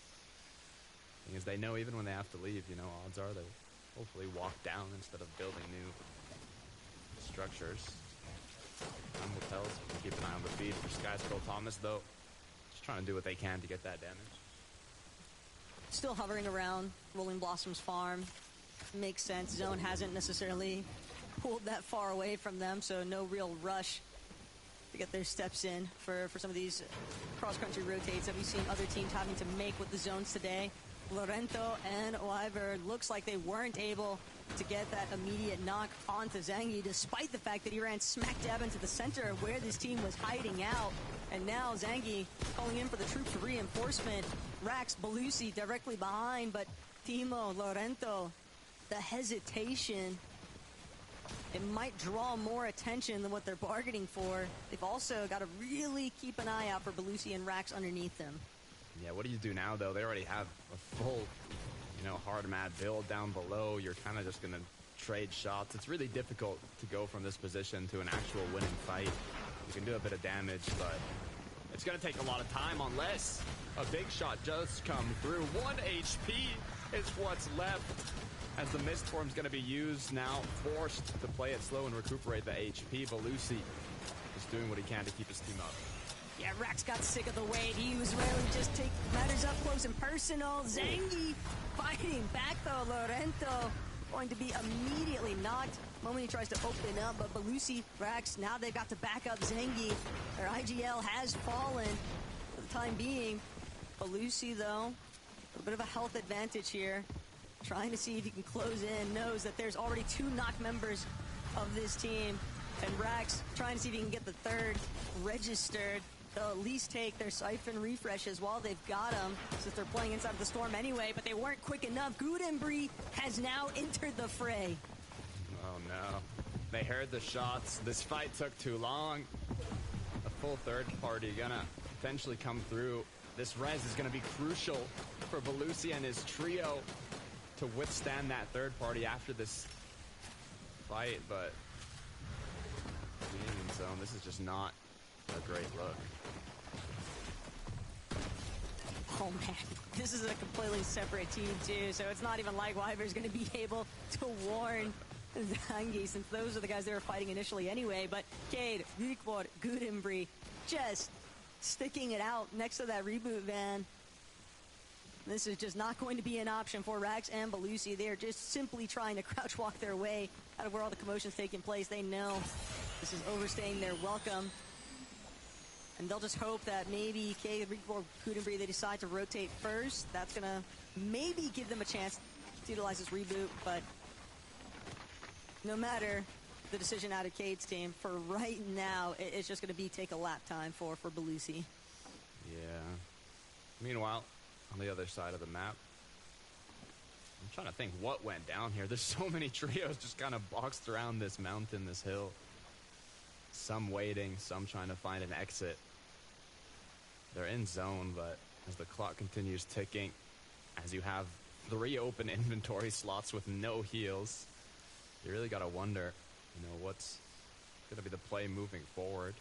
Thing is, they know even when they have to leave, odds are they hopefully walk down instead of building new structures. Time will tell, so we can keep an eye on the feed for Sky, Scroll, Thomas, though. Just trying to do what they can to get that damage. Still hovering around Rolling Blossoms farm. Makes sense. Zone hasn't necessarily pulled that far away from them, so no real rush to get their steps in for some of these cross-country rotates that we've seen other teams having to make with the zones today. Lorento and Wyvern looks like they weren't able to get that immediate knock onto Zangi, despite the fact that he ran smack dab into the center of where this team was hiding out. And now Zangi calling in for the troops reinforcement. Rax, Belusi directly behind, but Timo, Lorento, the hesitation, it might draw more attention than what they're bargaining for. They've also got to really keep an eye out for Belusi and Rax underneath them. Yeah, what do you do now, though? They already have a full, hard mad build down below. You're kind of just going to trade shots. It's really difficult to go from this position to an actual winning fight. You can do a bit of damage, but it's going to take a lot of time unless a big shot does come through. 1 HP is what's left as the Mist Form's going to be used now, forced to play it slow and recuperate the HP. Belusi is doing what he can to keep his team up. Yeah, Rax got sick of the wait. He was ready to just take matters up close and personal. Zangi fighting back, though. Lorento going to be immediately knocked the moment he tries to open up. But Belusi, Rax, now they've got to back up Zangi. Their IGL has fallen for the time being. Belusi, though, a bit of a health advantage here. Trying to see if he can close in. Knows that there's already 2 knock members of this team. And Rax trying to see if he can get the third registered. They'll at least take their Siphon refreshes while they've got them, since they're playing inside of the storm anyway, but they weren't quick enough. Gudembry has now entered the fray. Oh no. They heard the shots. This fight took too long. A full third party gonna potentially come through. This res is gonna be crucial for Belusi and his trio to withstand that third party after this fight, but being in zone, this is just not a great look. Oh man, this is a completely separate team too, so it's not even like Wyvern's going to be able to warn Zangi, since those are the guys they were fighting initially anyway. But Cade, Vikvor, Gudembry just sticking it out next to that reboot van. This is just not going to be an option for Rax and Belusi. They're just simply trying to crouch walk their way out of where all the commotion's taking place. They know this is overstaying their welcome. And they'll just hope that maybe K or Kudenbri, they decide to rotate first. That's going to maybe give them a chance to utilize this reboot. But no matter the decision out of Cade's team, for right now, it's just going to be take a lap time for Belusi. Yeah. Meanwhile, on the other side of the map, I'm trying to think what went down here. There's so many trios just kind of boxed around this mountain, this hill. Some waiting, some trying to find an exit. They're in zone, but as the clock continues ticking, as you have 3 open inventory slots with no heals, you really got to wonder, you know, what's going to be the play moving forward.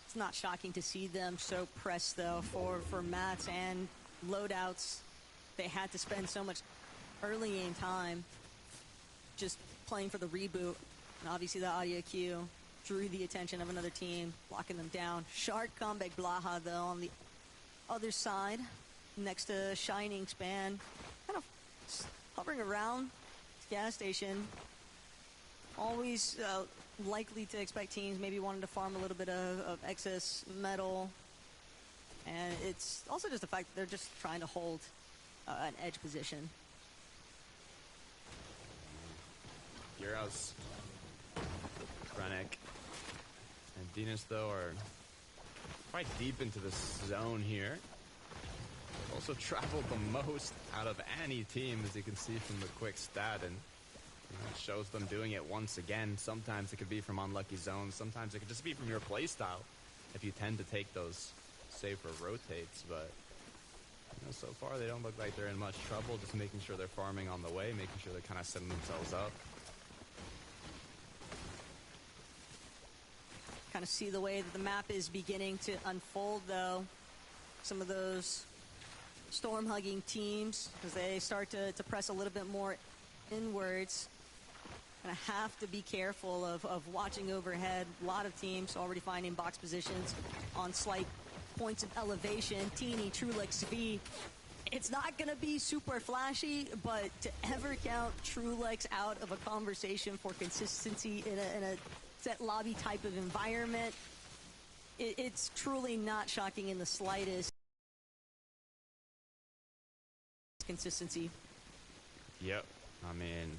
It's not shocking to see them so pressed, though, for mats and loadouts. They had to spend so much early game time just playing for the reboot. And obviously the audio cue drew the attention of another team, locking them down. Shark Comeback Blaha, though, on the other side, next to Shining Span, kind of hovering around the gas station. Always likely to expect teams maybe wanting to farm a little bit of excess metal. And it's also just the fact that they're just trying to hold an edge position. Euros, Krennic, and Dinas, though, are quite deep into the zone here. They've also traveled the most out of any team, as you can see from the quick stat, and it shows them doing it once again. Sometimes it could be from unlucky zones. Sometimes it could just be from your play style if you tend to take those safer rotates. But you know, so far they don't look like they're in much trouble. Just making sure they're farming on the way, making sure they're kind of setting themselves up. Kind of see the way that the map is beginning to unfold, though. Some of those storm-hugging teams, as they start to press a little bit more inwards. Gonna have to be careful of watching overhead. A lot of teams already finding box positions on slight points of elevation. Teeny, Trulix, V. It's not gonna be super flashy, but to ever count Trulix out of a conversation for consistency in a set lobby type of environment, it's truly not shocking in the slightest. Consistency. Yep. I mean,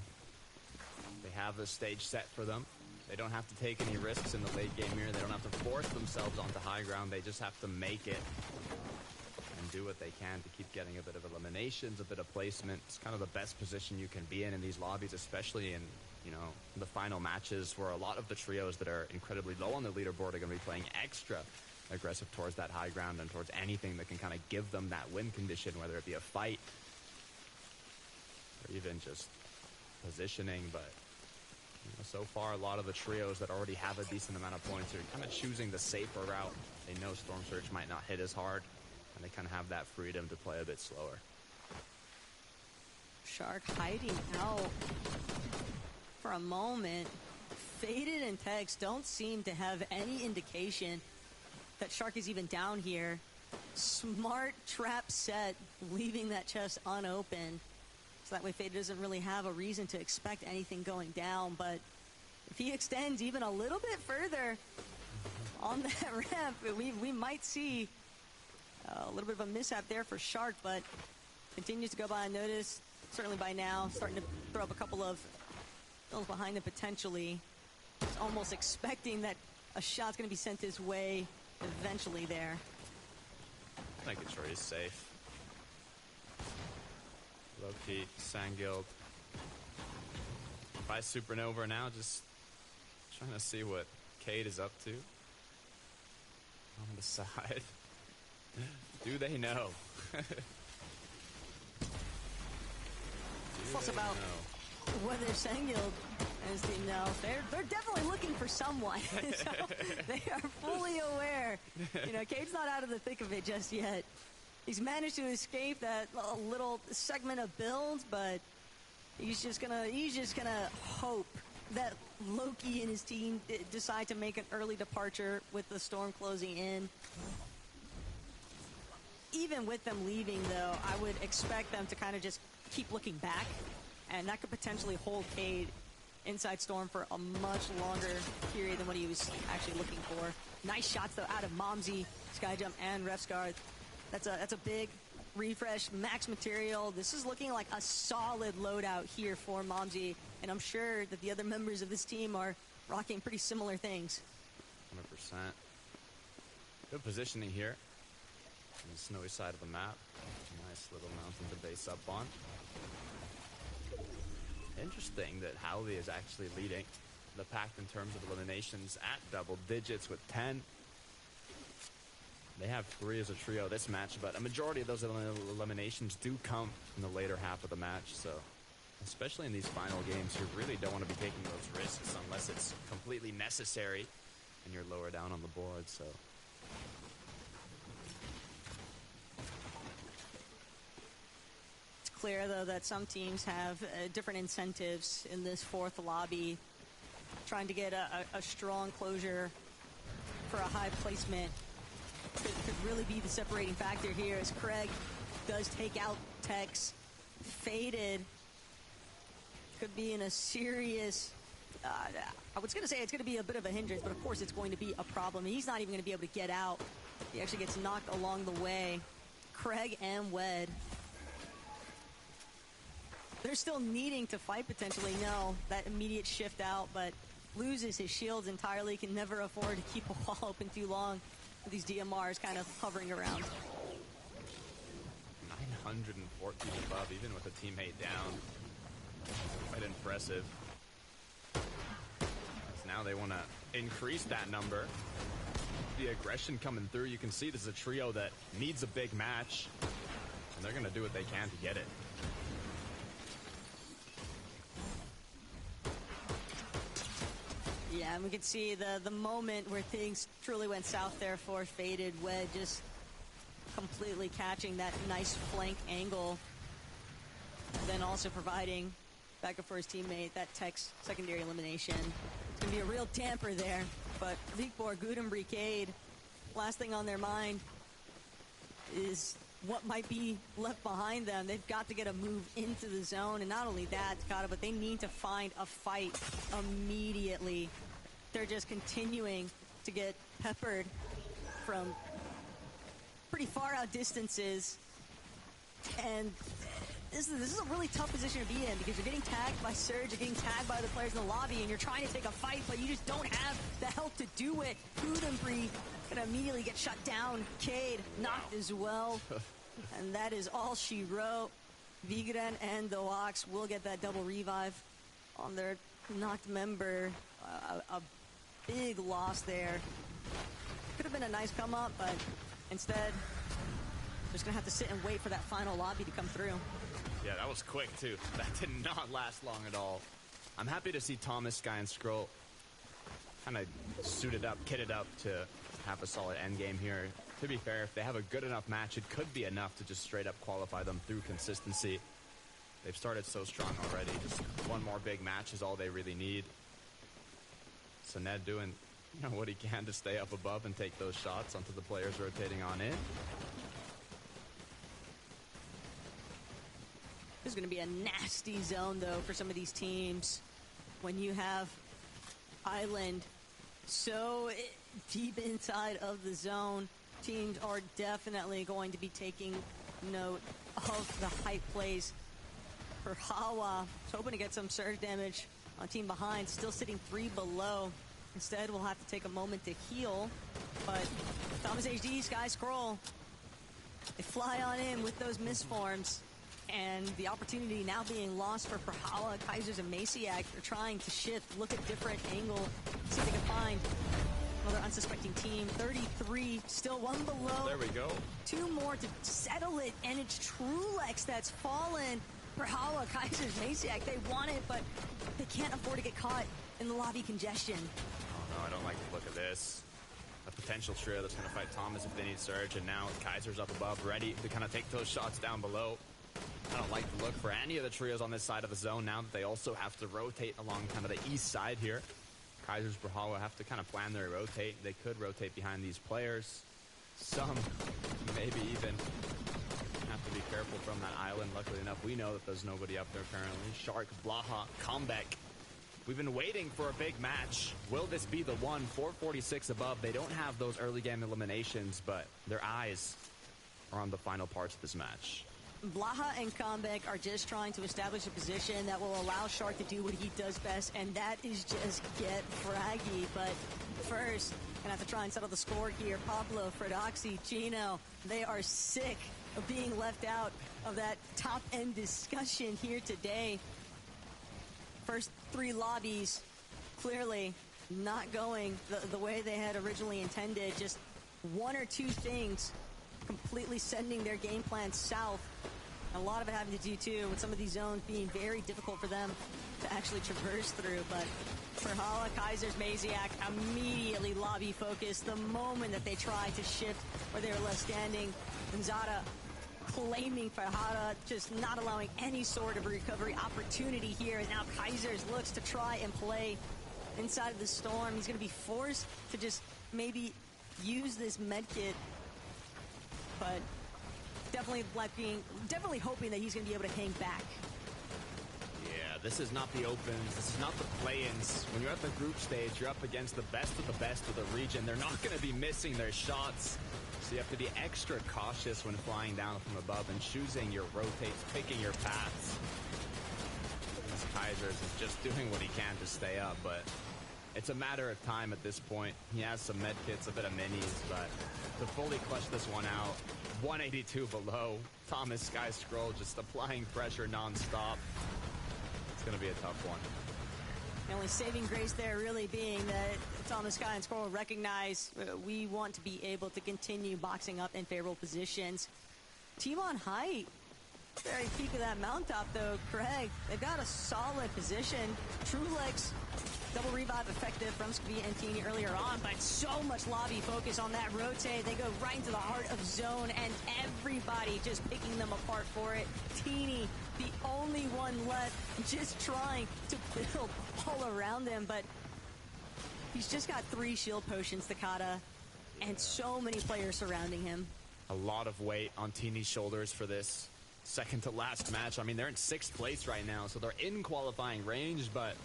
they have the stage set for them. They don't have to take any risks in the late game here. They don't have to force themselves onto high ground. They just have to make it and do what they can to keep getting a bit of eliminations, a bit of placement. It's kind of the best position you can be in these lobbies, especially in, you know, the final matches where a lot of the trios that are incredibly low on the leaderboard are going to be playing extra aggressive towards that high ground and towards anything that can kind of give them that win condition, whether it be a fight or even just positioning. But you know, so far a lot of the trios that already have a decent amount of points are kind of choosing the safer route. They know Storm Surge might not hit as hard, and they kind of have that freedom to play a bit slower. Shark hiding out for a moment. Faded and Tex don't seem to have any indication that Shark is even down here. Smart trap set, leaving that chest unopened. So that way Faded doesn't really have a reason to expect anything going down. But if he extends even a little bit further on that ramp, we might see a little bit of a mishap there for Shark, but continues to go by unnoticed. Certainly by now, starting to throw up a couple of fills behind him potentially. Just almost expecting that a shot's going to be sent his way eventually there. Making sure he's safe. Low-key, Sandguild by Supernova now, just trying to see what Cade is up to on the side. Do they know? Plus about whether Sandguild and his team knows. They're definitely looking for someone. So they are fully aware. You know, Cade's not out of the thick of it just yet. He's managed to escape that little segment of build, but he's just gonna hope that Loki and his team decide to make an early departure with the storm closing in. even with them leaving, though, I would expect them to kind of just keep looking back, and that could potentially hold Cade inside Storm for a much longer period than what he was actually looking for. Nice shots, though, out of Momsy, Skyjump, and Refscar. That's a big refresh, max material. This is looking like a solid loadout here for Momsy, and I'm sure that the other members of this team are rocking pretty similar things. 100%. Good positioning here on the snowy side of the map. Nice little mountain to base up on. Interesting that Howley is actually leading the pack in terms of eliminations at double digits with 10. They have 3 as a trio this match, but a majority of those eliminations do come in the later half of the match. So, especially in these final games, you really don't want to be taking those risks unless it's completely necessary and you're lower down on the board. So, clear, though, that some teams have different incentives in this fourth lobby. Trying to get a strong closure for a high placement could really be the separating factor here, as Craig does take out Tex. Faded could be in a serious... I was going to say it's going to be a bit of a hindrance, but of course it's going to be a problem. He's not even going to be able to get out. He actually gets knocked along the way. Craig and Wed, they're still needing to fight potentially. No, that immediate shift out, but loses his shields entirely, can never afford to keep a wall open too long with these DMRs kind of hovering around. 914 above, even with a teammate down. Quite impressive. As now they want to increase that number. The aggression coming through. You can see this is a trio that needs a big match, and they're going to do what they can to get it. Yeah, and we can see the moment where things truly went south there for Faded. Wed just completely catching that nice flank angle, and then also providing backup for his teammate, that Tex secondary elimination. It's going to be a real damper there, but Leekborg, Gudem, Cade, last thing on their mind is what might be left behind them. They've got to get a move into the zone, and not only that, Takata, but they need to find a fight immediately. They're just continuing to get peppered from pretty far out distances, and this is a really tough position to be in, because you're getting tagged by Surge, you're getting tagged by the players in the lobby, and you're trying to take a fight, but you just don't have the health to do it. Gudem gonna immediately get shut down. Cade knocked as well. And that is all she wrote. Vigren and the Ox will get that double revive on their knocked member. A big loss there. Could have been a nice come up, but instead, just gonna have to sit and wait for that final lobby to come through. Yeah, that was quick too. That did not last long at all. I'm happy to see Thomas, Sky, and Skrull kind of suited up, kitted up to have a solid end game here. To be fair, if they have a good enough match, it could be enough to just straight up qualify them through consistency. They've started so strong already. Just one more big match is all they really need. So Ned doing what he can to stay up above and take those shots onto the players rotating on in. This is going to be a nasty zone, though, for some of these teams. When you have Island so deep inside of the zone, teams are definitely going to be taking note of the hype plays. For Hawa, hoping to get some surge damage on team behind, still sitting 3 below. Instead, we'll have to take a moment to heal. But Thomas HD, Sky, Skrull, they fly on in with those misforms. And the opportunity now being lost for Prahala, Kaisers, and Maciak. They're trying to shift, look at different angle, see if they can find another unsuspecting team. 33, still 1 below. There we go. 2 more to settle it, and it's Trulex that's fallen. Prahala, Kaisers, Maciak, they want it, but they can't afford to get caught in the lobby congestion. Oh no, I don't like the look of this. A potential trio that's going to fight Thomas if they need surge, and now Kaiser's up above, ready to kind of take those shots down below. I don't like the look for any of the trios on this side of the zone now that they also have to rotate along kind of the east side here. Kaiser's Brawlhalla have to kind of plan their rotate. They could rotate behind these players. Some maybe even have to be careful from that island. Luckily enough, we know that there's nobody up there currently. Shark, Blaha, Comeback. We've been waiting for a big match. Will this be the one? 446 above. They don't have those early game eliminations, but their eyes are on the final parts of this match. Blaha and Comeback are just trying to establish a position that will allow Shark to do what he does best, and that is just get fraggy. But first, gonna have to try and settle the score here. Pablo, Fredoxy, Gino, they are sick of being left out of that top-end discussion here today. First 3 lobbies clearly not going the way they had originally intended. Just 1 or 2 things completely sending their game plan south. And a lot of it having to do, too, with some of these zones being very difficult for them to actually traverse through. But for Hala, Kaiser's, Maziak immediately lobby focused the moment that they tried to shift where they were left standing. And Zada claiming Farhada, just not allowing any sort of recovery opportunity here. And now Kaisers looks to try and play inside of the storm. He's going to be forced to just maybe use this medkit, but definitely hoping that he's going to be able to hang back. Yeah, this is not the opens. This is not the play-ins. When you're at the group stage, you're up against the best of the region. They're not going to be missing their shots. So you have to be extra cautious when flying down from above and choosing your rotates, picking your paths. This Kaisers is just doing what he can to stay up, but it's a matter of time at this point. He has some med kits, a bit of minis, but to fully clutch this one out, 182 below. Thomas Sky Scroll just applying pressure non-stop. It's going to be a tough one. The only saving grace there really being that Thomas Sky and Squirrel recognize we want to be able to continue boxing up in favorable positions. Team on height, very peak of that mountaintop though, Craig. They've got a solid position. True Legs, double revive effective from Skavia and Teeny earlier on, but so much lobby focus on that rotate. They go right into the heart of zone, and everybody just picking them apart for it. Teeny, the only one left, just trying to build all around them, but he's just got 3 shield potions, Takada, and so many players surrounding him. A lot of weight on Teeny's shoulders for this second to last match. I mean, they're in 6th place right now, so they're in qualifying range, but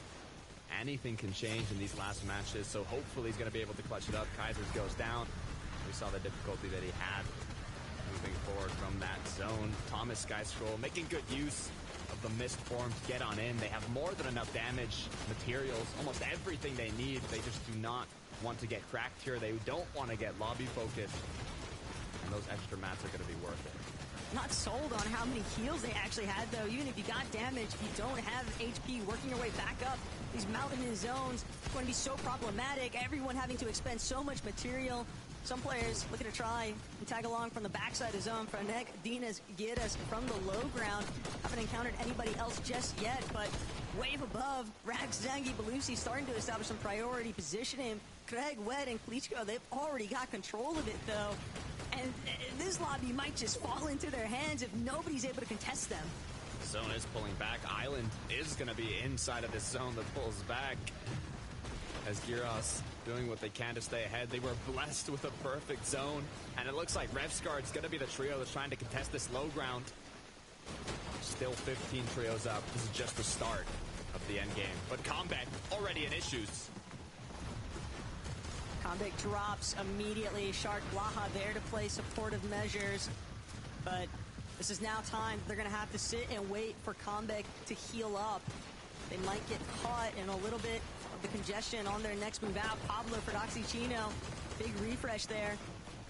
anything can change in these last matches, so hopefully he's going to be able to clutch it up. Kaisers goes down. We saw the difficulty that he had moving forward from that zone. Thomas Sky Scroll making good use of the mist form to get on in. They have more than enough damage, materials, almost everything they need. They just do not want to get cracked here. They don't want to get lobby focused, and those extra mats are going to be worth it. Not sold on how many heals they actually had, though. Even if you got damage, if you don't have HP working your way back up, these mountainous zones are going to be so problematic. Everyone having to expend so much material. Some players looking to try and tag along from the backside of zone. Franek, Dinas, Giedas from the low ground. Haven't encountered anybody else just yet, but wave above, Rax, Zangi, Belusi starting to establish some priority positioning. Craig, Wed, and Klitschko, they've already got control of it, though. And this lobby might just fall into their hands if nobody's able to contest them. Zone is pulling back. Island is going to be inside of this zone that pulls back. As Gyros doing what they can to stay ahead. They were blessed with a perfect zone. And it looks like Revsguard's going to be the trio that's trying to contest this low ground. Still 15 trios up. This is just the start of the end game. But Combat already in issues. Combat drops immediately. Shark, Blaha there to play supportive measures. But this is now time. They're going to have to sit and wait for Combat to heal up. They might get caught in a little bit of the congestion on their next move out. Pablo for Chino. Big refresh there.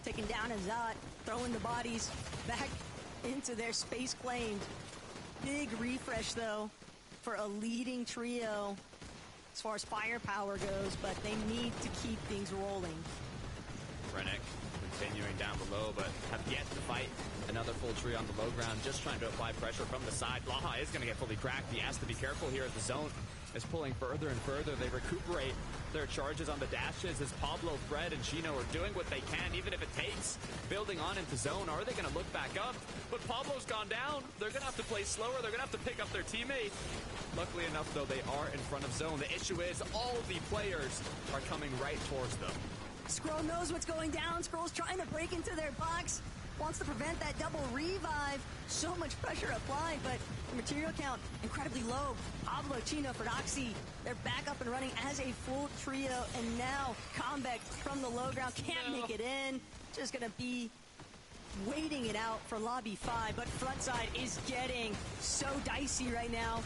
Taking down Azat. Throwing the bodies back into their space claimed. Big refresh, though, for a leading trio as far as firepower goes, but they need to keep things rolling. Rennick continuing down below, but have yet to fight another full trio on the low ground, just trying to apply pressure from the side. Blaha is going to get fully cracked. He has to be careful here as the zone is pulling further and further. They recuperate their charges on the dashes as Pablo, Fred, and Chino are doing what they can, even if it takes building on into zone. Are they going to look back up? But Pablo's gone down. They're going to have to play slower. They're going to have to pick up their teammate. Luckily enough, though, they are in front of zone. The issue is all the players are coming right towards them. Skrull knows what's going down. Skrull's trying to break into their box. Wants to prevent that double revive. So much pressure applied, but the material count incredibly low. Pablo, Chino, Ferdoxy, they're back up and running as a full trio. And now Combeck from the low ground can't make it in. Just gonna be waiting it out for lobby 5, but frontside is getting so dicey right now.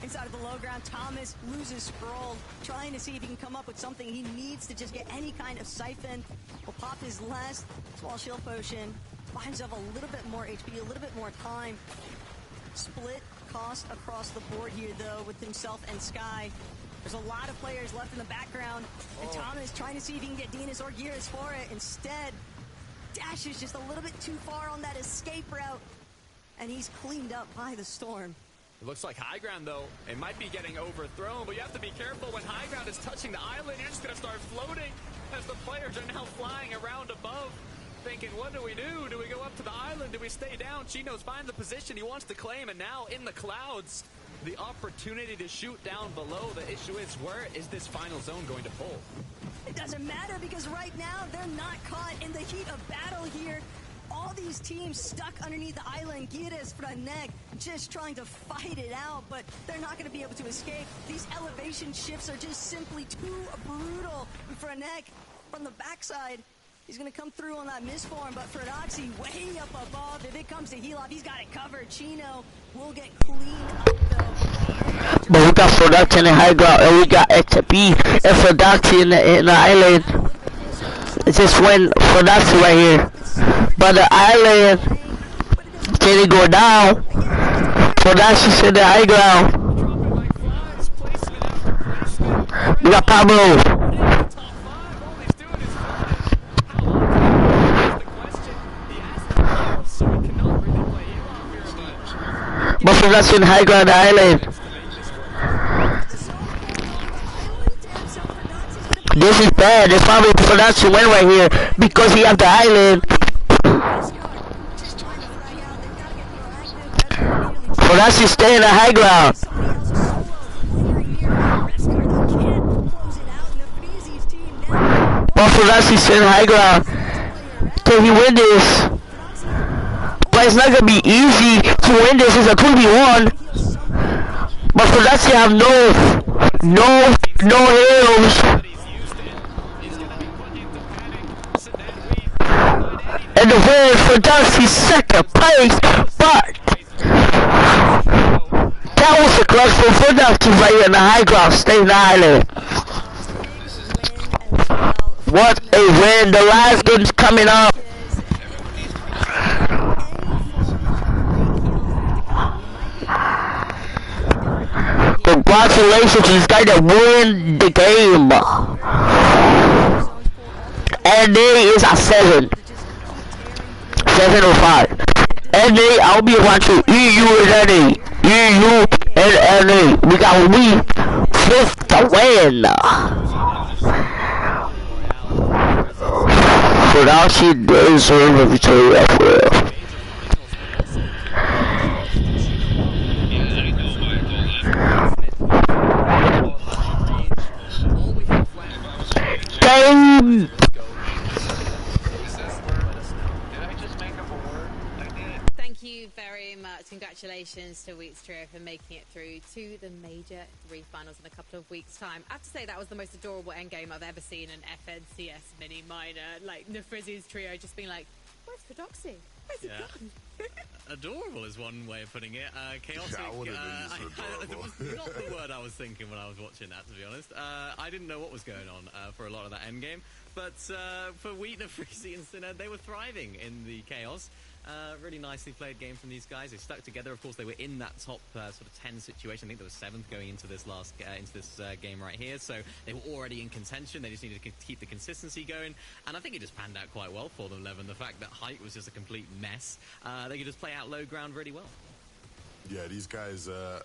Inside of the low ground, Thomas loses Skrull, trying to see if he can come up with something. He needs to just get any kind of siphon. Will pop his last small shield potion, buy himself a little bit more HP, a little bit more time. Split cost across the board here, though, with himself and Sky. There's a lot of players left in the background, and Thomas trying to see if he can get Dinas or Geras for it. Instead, Dash is just a little bit too far on that escape route, and he's cleaned up by the storm. It looks like high ground, though. It might be getting overthrown, but you have to be careful when high ground is touching the island. You're just going to start floating as the players are now flying around above, thinking, what do we do? Do we go up to the island? Do we stay down? Chino's finds the position he wants to claim, and now in the clouds, the opportunity to shoot down below. The issue is, where is this final zone going to pull? It doesn't matter because right now they're not caught in the heat of battle here. All these teams stuck underneath the island. Geras, Franek, just trying to fight it out, but they're not going to be able to escape. These elevation shifts are just simply too brutal. Franek from the backside, he's going to come through on that misform, but Ferdoxy way up above. If it comes to heal off, he's got it covered. Chino will get cleaned up, though. But we got Ferdoxy in the high ground, and we got XP and Ferdoxy in the island. It's just when Ferdoxy right here. But the island, can it go down? Ferdoxy's in the high ground. We got Pablo. But Ferdoxy in the high ground, the island. This is bad. There's probably Ferdoxy win right here because he has the island. Ferdoxy stay in the high ground. But Ferdoxy stay in the high ground. Can he win this? But it's not gonna be easy to win this. It's a 2v1. But Ferdoxy have no heroes. And the win for Ferdoxy's second place, but that was a clutch for Ferdoxy right here in the high ground, stay in the island. What a win, the last game's coming up. Congratulations to this guy that won the game. And there is a 7. 705. NA, I'll be watching EU and NA. EU and NA. We got we 5th to win. Ferdoxy deserves a victory as well. Game. Thank you very much. Congratulations to Wheats Trio for making it through to the Major 3 finals in a couple of weeks' time. I have to say that was the most adorable endgame I've ever seen in FNCS mini minor. Like Nefrizzi's trio just being like, where's Ferdoxy? Where's it gone? Adorable is one way of putting it. Chaotic. Yeah, I wouldn't have used adorable. It was not the word I was thinking when I was watching that, to be honest. I didn't know what was going on for a lot of that endgame. But for Wheat, Nefrizzi and Sinner, they were thriving in the chaos. Really nicely played game from these guys. They stuck together. Of course, they were in that top sort of 10 situation. I think they were 7th going into this last game right here. So they were already in contention. They just needed to keep the consistency going. And I think it just panned out quite well for them, Levin. The fact that height was just a complete mess. They could just play out low ground really well. Yeah, these guys, an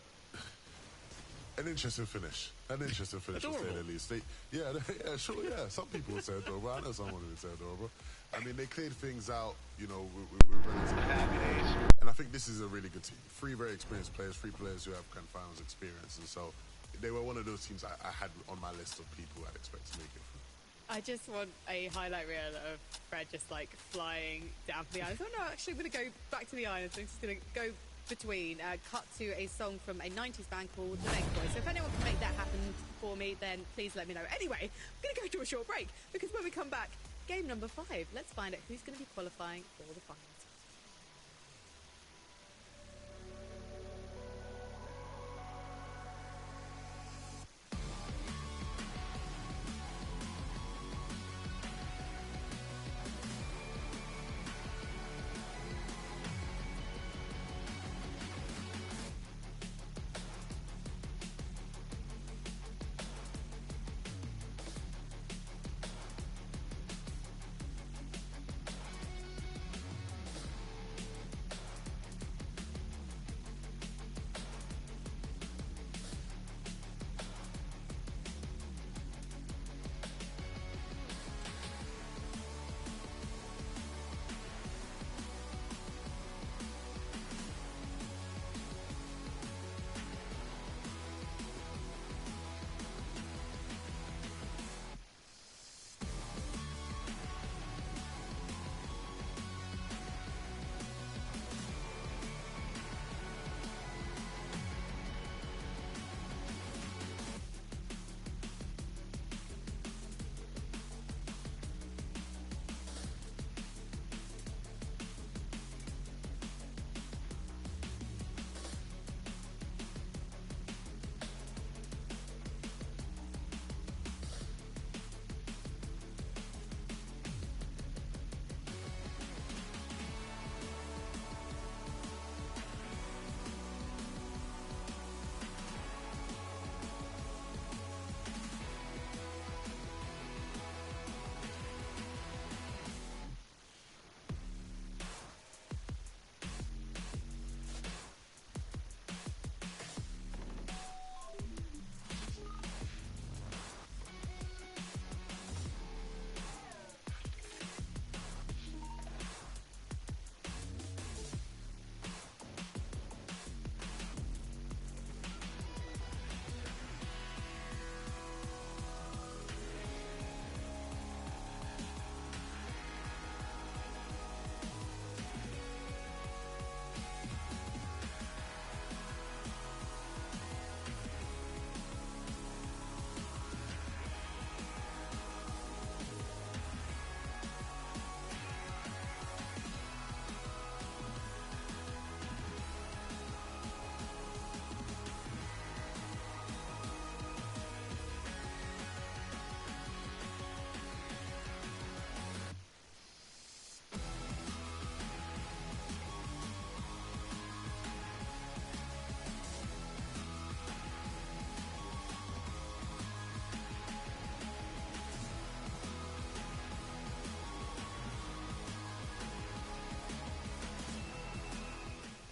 interesting finish. An interesting finish, to say the least. Yeah, sure, yeah. Some people would say adorable. I know someone would say adorable. I mean, they cleared things out, you know, with relatively. And I think this is a really good team. 3 very experienced players, 3 players who have kind of finals experience. And so they were one of those teams I had on my list of people I'd expect to make it. I just want a highlight reel of Fred just like flying down from the islands. Oh no, actually I'm going to go back to the islands. I'm just going to go between, cut to a song from a 90s band called The Make Boys. So if anyone can make that happen for me, then please let me know. Anyway, I'm going to go to a short break because when we come back, game number 5, let's find out who's going to be qualifying for the finals.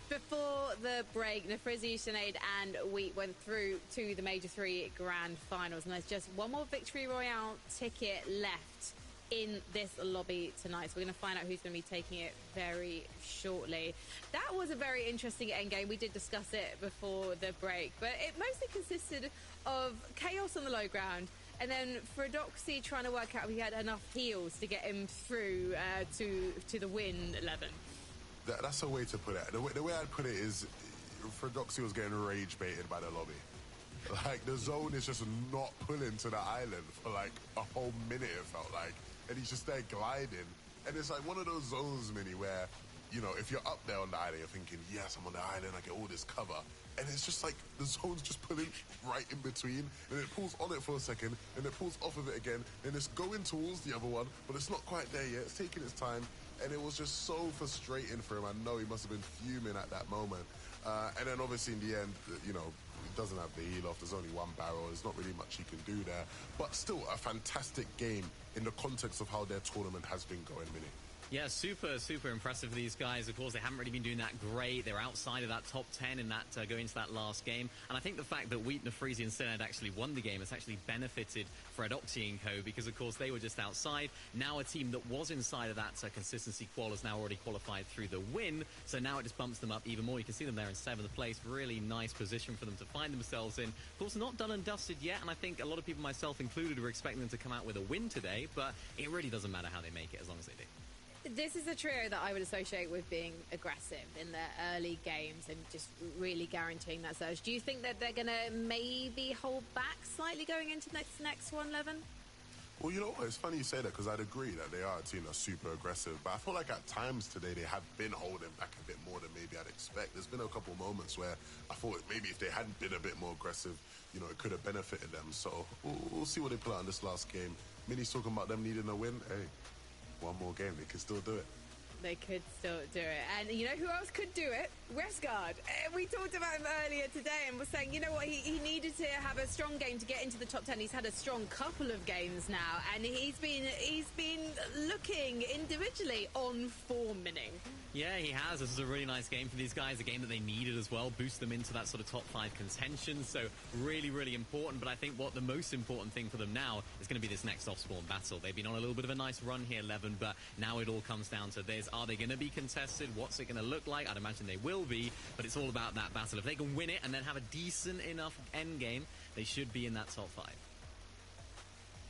Before the break, Nafrizi, Sinead and Wheat went through to the Major 3 Grand Finals, and there's just one more Victory Royale ticket left in this lobby tonight. So we're going to find out who's going to be taking it very shortly. That was a very interesting endgame. We did discuss it before the break, but it mostly consisted of chaos on the low ground, and then Fredoxy trying to work out if he had enough heals to get him through to the win 11. That's a way to put it. The way I'd put it is Fredoxy was getting rage baited by the lobby. Like, the zone is just not pulling to the island for like a whole minute, it felt like. And he's just there gliding. And it's like one of those zones, Mini, where, you know, if you're up there on the island, you're thinking, yes, I'm on the island, I get all this cover. And it's just like the zone's just pulling right in between. And it pulls on it for a second, and it pulls off of it again. And it's going towards the other one, but it's not quite there yet. It's taking its time. And it was just so frustrating for him. I know he must have been fuming at that moment. And then obviously in the end, you know, he doesn't have the heal off. There's only one barrel. There's not really much he can do there. But still a fantastic game in the context of how their tournament has been going, Mini. Yeah, super impressive for these guys. Of course, they haven't really been doing that great. They're outside of that top 10 in that going into that last game. And I think the fact that Wheat, Nefrizi, and Sinad actually won the game has actually benefited Fredoxy and Co. because, of course, they were just outside. Now a team that was inside of that consistency qual has now already qualified through the win. So now it just bumps them up even more. You can see them there in 7th place. Really nice position for them to find themselves in. Of course, not done and dusted yet. And I think a lot of people, myself included, were expecting them to come out with a win today. But it really doesn't matter how they make it as long as they do. This is a trio that I would associate with being aggressive in the early games and just really guaranteeing that surge. Do you think that they're going to maybe hold back slightly going into next one, Levin? Well, you know what? It's funny you say that because I'd agree that they are a team that's super aggressive. But I feel like at times today they have been holding back a bit more than maybe I'd expect. There's been a couple moments where I thought maybe if they hadn't been a bit more aggressive, you know, it could have benefited them. So we'll see what they pull out in this last game. Minnie's talking about them needing a win. Hey. One more game, they can still do it. They could still do it. And you know who else could do it? Westgard. We talked about him earlier today and was saying, you know what, he needed to have a strong game to get into the top 10. He's had a strong couple of games now, and he's been looking individually on forming. Yeah, he has. This is a really nice game for these guys, a game that they needed as well, boost them into that sort of top 5 contention. So really important. But I think what the most important thing for them now is going to be this next off-spawn battle. They've been on a little bit of a nice run here, Levin, but now it all comes down to this. Are they going to be contested? What's it going to look like? I'd imagine they will be, but it's all about that battle. If they can win it and then have a decent enough end game, they should be in that top 5.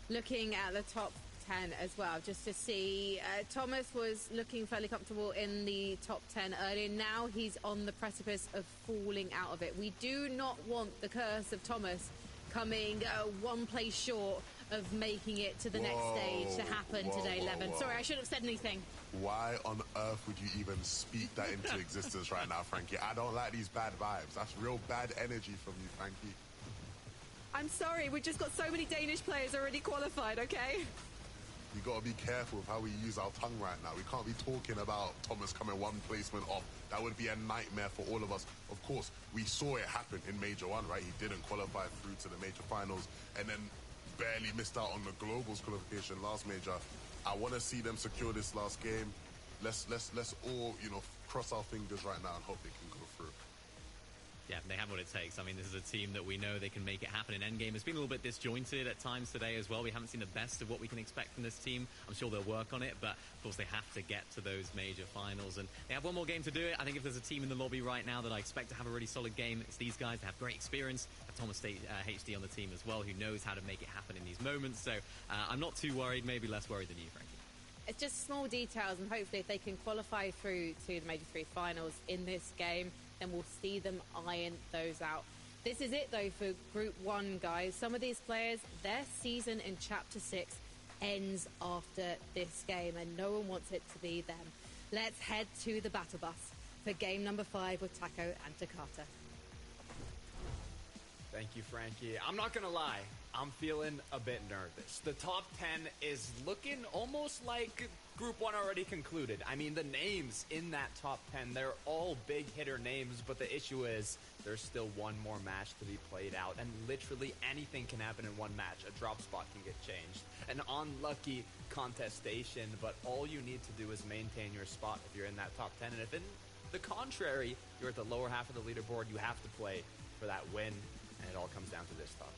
Looking at the top 10 as well, just to see, Thomas was looking fairly comfortable in the top 10 earlier. Now he's on the precipice of falling out of it. We do not want the curse of Thomas coming one place short of making it to the next stage to happen today, Levin. Sorry, I shouldn't have said anything. Why on earth would you even speak that into existence right now, Frankie? I don't like these bad vibes. That's real bad energy from you, Frankie. I'm sorry, we've just got so many Danish players already qualified, okay? You got to be careful with how we use our tongue right now. We can't be talking about Thomas coming one placement off. That would be a nightmare for all of us. Of course, we saw it happen in Major 1, right? He didn't qualify through to the major finals and then barely missed out on the Globals qualification last major. I want to see them secure this last game. Let's all, you know, cross our fingers right now and hope they can go through. Yeah, they have what it takes. I mean, this is a team that we know they can make it happen in endgame. It's been a little bit disjointed at times today as well. We haven't seen the best of what we can expect from this team. I'm sure they'll work on it, but of course they have to get to those major finals. And they have one more game to do it. I think if there's a team in the lobby right now that I expect to have a really solid game, it's these guys. They have great experience. Thomas State HD on the team as well, who knows how to make it happen in these moments. So I'm not too worried, maybe less worried than you, Frankie. It's just small details, and hopefully if they can qualify through to the Major 3 finals in this game, then we'll see them iron those out. This is it, though, for Group 1, guys. Some of these players, their season in Chapter 6 ends after this game, and no one wants it to be them. Let's head to the battle bus for game number 5 with Taco and Takata. Thank you, Frankie. I'm not going to lie. I'm feeling a bit nervous. The top 10 is looking almost like Group 1 already concluded. I mean, the names in that top 10, they're all big hitter names, but the issue is there's still one more match to be played out, and literally anything can happen in one match. A drop spot can get changed, an unlucky contestation, but all you need to do is maintain your spot if you're in that top 10, and if in the contrary, you're at the lower half of the leaderboard, you have to play for that win, and it all comes down to this topic.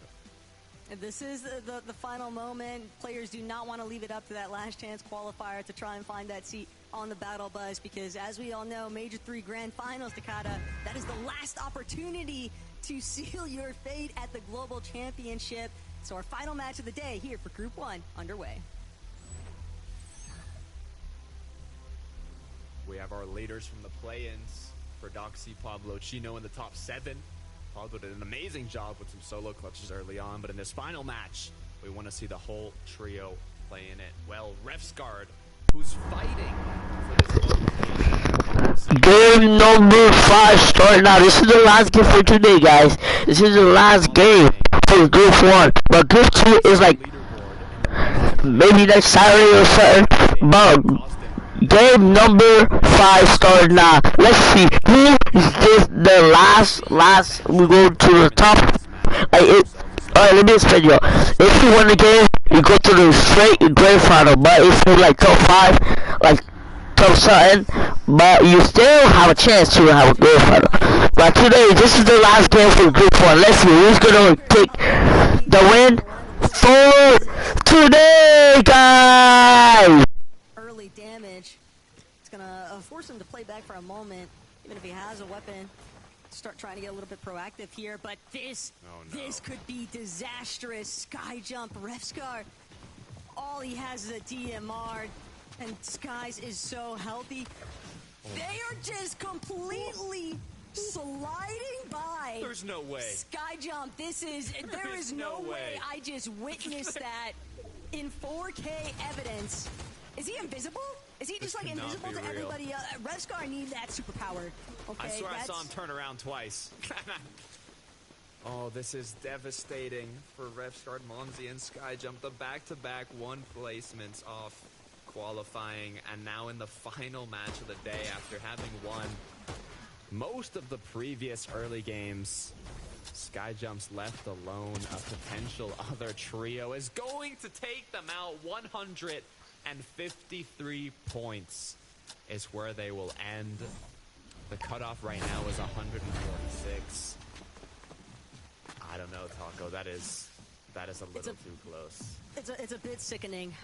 This is the final moment. Players do not want to leave it up to that last chance qualifier to try and find that seat on the battle bus, because as we all know, Major 3 Grand Finals, Takata, that is the last opportunity to seal your fate at the Global Championship. So our final match of the day here for Group 1 underway. We have our leaders from the play-ins. Fredoxy, Pablo, Chino in the top 7. Pablo did an amazing job with some solo clutches early on, but in this final match, we want to see the whole trio playing it. Well, Refsgard, who's fighting for this game number 5 starting now. This is the last game for today, guys. This is the last game for Group 1, but Group 2 is like maybe next Saturday or something. But game number 5 started now. Let's see who is this. The last we go to the top. Alright, let me explain y'all. If you win the game, you go to the straight grand final. But if you like top 5, like tough something, but you still have a chance to have a good final. But today, this is the last game for Group 1. Let's see who's gonna take the win for today, guys. Early damage. It's gonna force him to play back for a moment, even if he has a weapon. Start trying to get a little bit proactive here, but this could be disastrous. Sky jump, Refscar. All he has is a DMR, and Skies is so healthy. They are just completely sliding by. There's no way. Sky jump, there is no way I just witnessed that in 4K evidence. Is he invisible? Is he just like invisible to everybody else? Refscar needs that superpower. Okay, I swear I saw him turn around twice. Oh, this is devastating for Refscar, Monzi, and Skyjump. The back-to-back one placements off qualifying, and now in the final match of the day after having won most of the previous early games. Skyjump's left alone. A potential other trio is going to take them out. 153 points is where they will end. The cutoff right now is 146. I don't know, Taco. That is a little too close. It's a bit sickening.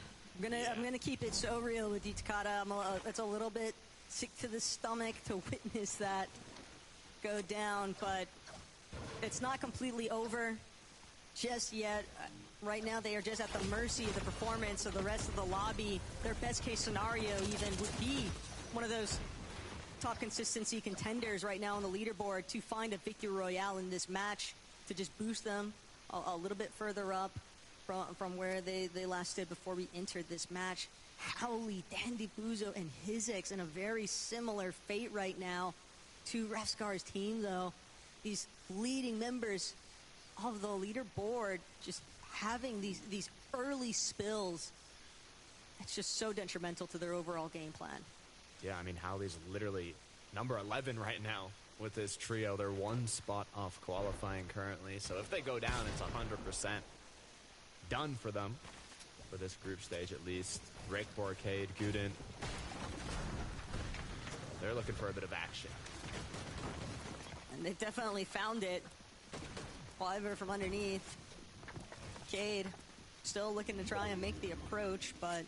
I'm gonna keep it so real with you, Takada. It's a little bit sick to the stomach to witness that go down, but it's not completely over just yet. Right now, they are just at the mercy of the performance of the rest of the lobby. Their best case scenario even would be one of those top consistency contenders right now on the leaderboard to find a victory royale in this match to just boost them a little bit further up from where they last stood before we entered this match. Howley, Dandy Buzo, and Hizix in a very similar fate right now to Refscar's team, though. These leading members of the leaderboard just having these early spills. It's just so detrimental to their overall game plan. Yeah, I mean, Howley's literally number 11 right now with this trio. They're one spot off qualifying currently, so if they go down, it's 100% done for them, for this group stage at least. Rick, Borcade, Guden, they're looking for a bit of action. And they've definitely found it. Wyver from underneath. Cade still looking to try and make the approach, but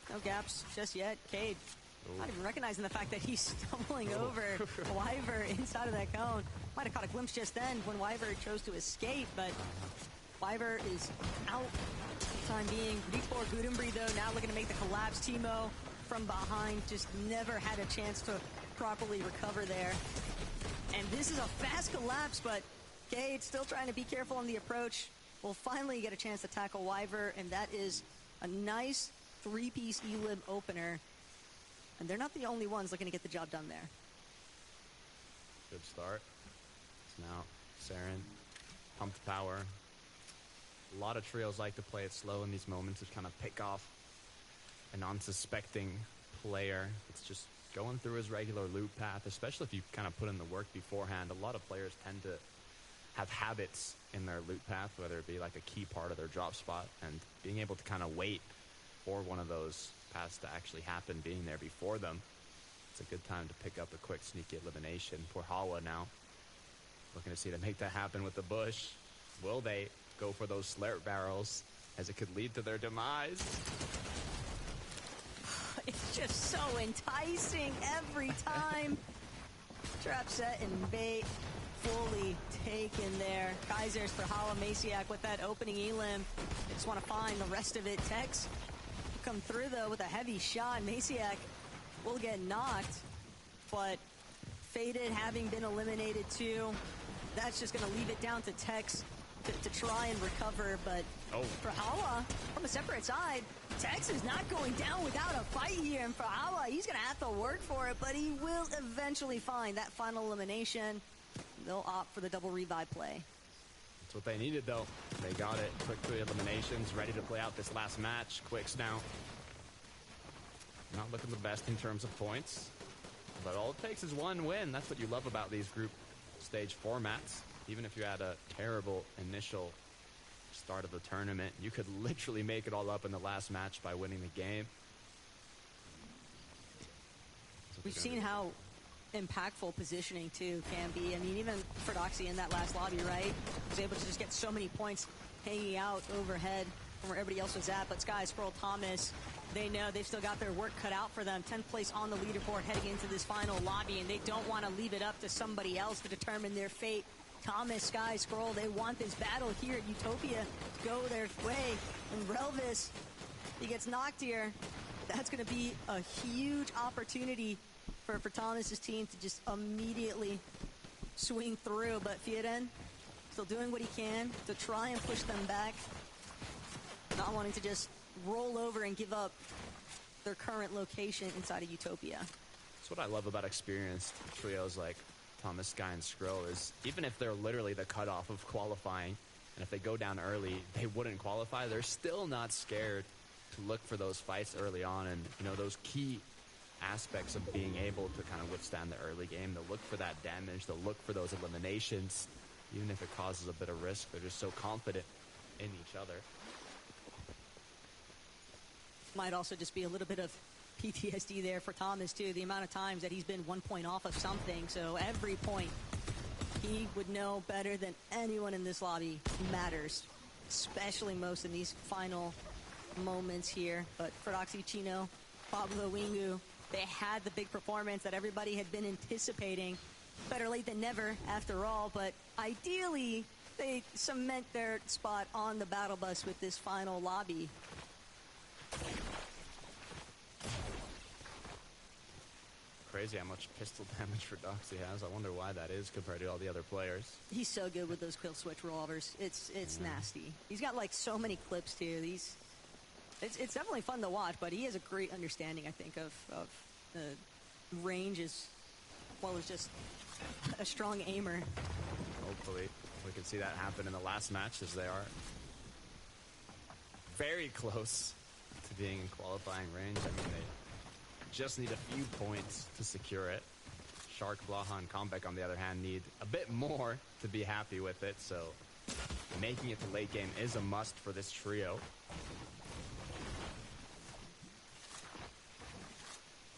no gaps just yet. Cade not even recognizing the fact that he's stumbling over Wyver inside of that cone. Might have caught a glimpse just then when Wyver chose to escape, but Wyver is out for the time being. Before Gudenbri, though, now looking to make the collapse. Timo from behind just never had a chance to properly recover there. And this is a fast collapse, but Cade still trying to be careful on the approach. Will finally get a chance to tackle Wyver, and that is a nice three-piece elim opener. And they're not the only ones looking to get the job done there. Good start. Now, Saren, pumped power. A lot of trios like to play it slow in these moments to kind of pick off an unsuspecting player. It's just going through his regular loop path, especially if you kind of put in the work beforehand. A lot of players tend to have habits in their loop path, whether it be like a key part of their drop spot, and being able to kind of wait for one of those paths to actually happen, being there before them. It's a good time to pick up a quick sneaky elimination. Poor Hawa now looking to see to make that happen with the bush. Will they go for those slurp barrels, as it could lead to their demise? It's just so enticing every time. Trap set and bait fully taken there. Kaisers for Hala Masiak with that opening elim. They just want to find the rest of it. Tex will come through though with a heavy shot. Masiak will get knocked, but Faded having been eliminated too. That's just going to leave it down to Tex to try and recover, but for Hala, from a separate side, Tex is not going down without a fight here, and for Hala, he's going to have to work for it, but he will eventually find that final elimination. They'll opt for the double revive play. That's what they needed, though. They got it. Quick 3 eliminations, ready to play out this last match. Quicks now not looking the best in terms of points, but all it takes is one win. That's what you love about these group stage formats. Even if you had a terrible initial start of the tournament, you could literally make it all up in the last match by winning the game. We've seen how impactful positioning too can be. I mean, even Ferdoxy in that last lobby, right, was able to just get so many points hanging out overhead from where everybody else was at. But Sky, Squirrel, Thomas, they know they've still got their work cut out for them. 10th place on the leaderboard heading into this final lobby, and they don't want to leave it up to somebody else to determine their fate. Thomas, Sky, Squirrel, they want this battle here at Utopia to go their way. And Relvis, he gets knocked here. That's going to be a huge opportunity for Thomas's team to just immediately swing through. But Fieren still doing what he can to try and push them back, not wanting to just roll over and give up their current location inside of Utopia. That's what I love about experienced trios like Thomas, Sky, and Skrill is even if they're literally the cutoff of qualifying, and if they go down early, they wouldn't qualify, they're still not scared to look for those fights early on, and those key aspects of being able to kind of withstand the early game. They'll look for that damage. They'll look for those eliminations. Even if it causes a bit of risk, they're just so confident in each other. Might also just be a little bit of PTSD there for Thomas, too. The amount of times that he's been 1 point off of something. So every point he would know better than anyone in this lobby matters, especially most in these final moments here. But Ferdoxy, Chino, Pablo Wingu, they had the big performance that everybody had been anticipating. Better late than never, after all, but ideally, they cement their spot on the battle bus with this final lobby. Crazy how much pistol damage Ferdoxy has. I wonder why that is compared to all the other players. He's so good with those kill switch revolvers. It's nasty. He's got like so many clips too. It's definitely fun to watch, but he has a great understanding, I think, of the range as well as just a strong aimer. Hopefully we can see that happen in the last match, as they are very close to being in qualifying range. I mean, they just need a few points to secure it. Shark, Blaha, and Comeback, on the other hand, need a bit more to be happy with it, so making it to late game is a must for this trio.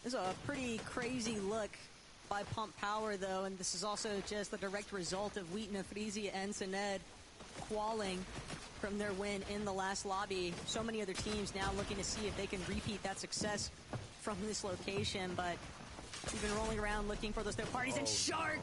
This is a pretty crazy look by Pump Power, though, and this is also just the direct result of Wheat, Nafrizi, and Sened qualling from their win in the last lobby. So many other teams now looking to see if they can repeat that success from this location, but we've been rolling around looking for those third parties, and Shark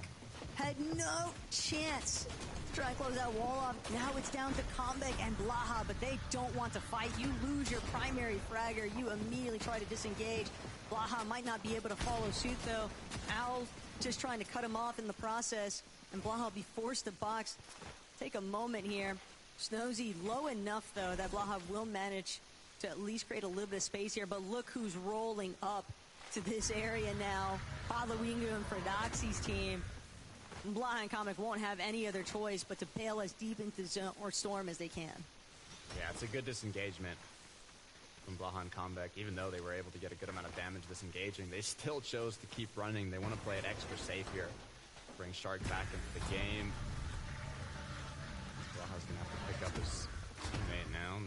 had no chance to try and close that wall off. Now it's down to Comeback and Blaha, but they don't want to fight. You lose your primary fragger, you immediately try to disengage. Blaha might not be able to follow suit, though. Al just trying to cut him off in the process, and Blaha will be forced to box. Take a moment here. Snozy low enough, though, that Blaha will manage to at least create a little bit of space here, but look who's rolling up to this area now. Pablo Wingu and Ferdoxy's team. Blaha and Comic won't have any other choice but to bail as deep into zone or storm as they can. Yeah, it's a good disengagement from Blaha and Comeback. Even though they were able to get a good amount of damage disengaging, they still chose to keep running. They want to play it extra safe here. Bring Shark back into the game. Blaha's going to have to pick up his teammate now.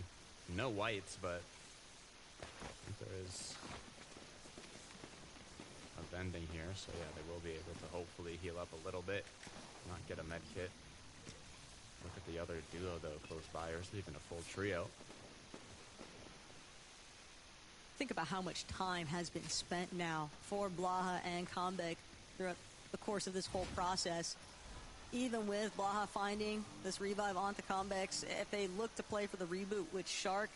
No whites, but I think there is a vending here. So yeah, they will be able to hopefully heal up a little bit, not get a med kit. Look at the other duo, though, close by, or even a full trio. Think about how much time has been spent now for Blaha and Comeback throughout the course of this whole process. Even with Blaha finding this revive onto Comebacks, if they look to play for the reboot with Shark,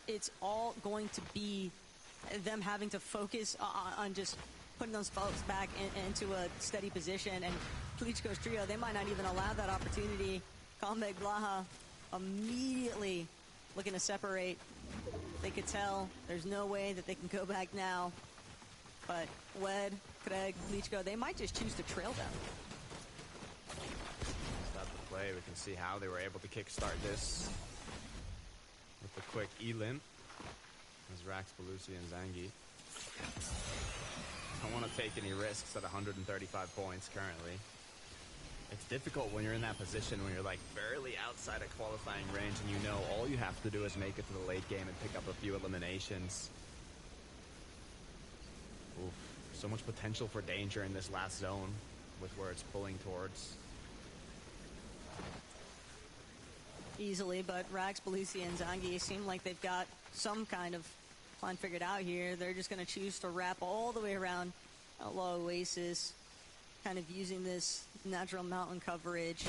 it's all going to be them having to focus on just putting those folks back into a steady position. And Klitschko's trio, they might not even allow that opportunity. Comeback, Blaha immediately looking to separate. They could tell there's no way that they can go back now. But Wed, Craig, Klitschko, they might just choose to trail them. Stop the play. We can see how they were able to kickstart this with the quick E-Lin. As Rax, Belusi, and Zangi. Don't want to take any risks at 135 points currently. It's difficult when you're in that position when you're like barely outside of qualifying range and you know all you have to do is make it to the late game and pick up a few eliminations. Oof, So much potential for danger in this last zone with where it's pulling towards. Easily, but Rax, Belusi, and Zangi seem like they've got some kind of plan figured out here. They're just going to choose to wrap all the way around Outlaw Oasis, kind of using this natural mountain coverage.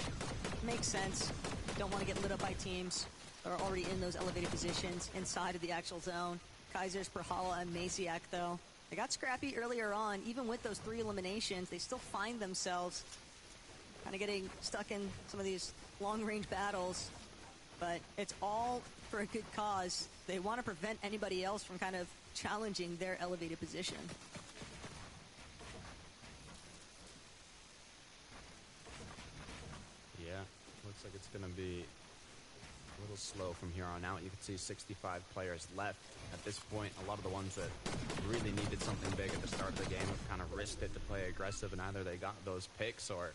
Makes sense. Don't want to get lit up by teams that are already in those elevated positions inside of the actual zone. Kaisers, Prahala, and Maciak, though, they got scrappy earlier on. Even with those 3 eliminations, they still find themselves kind of getting stuck in some of these long-range battles. But it's all for a good cause. They want to prevent anybody else from kind of challenging their elevated position. Yeah, looks like it's going to be a little slow from here on out. You can see 65 players left. At this point, a lot of the ones that really needed something big at the start of the game have kind of risked it to play aggressive, and either they got those picks or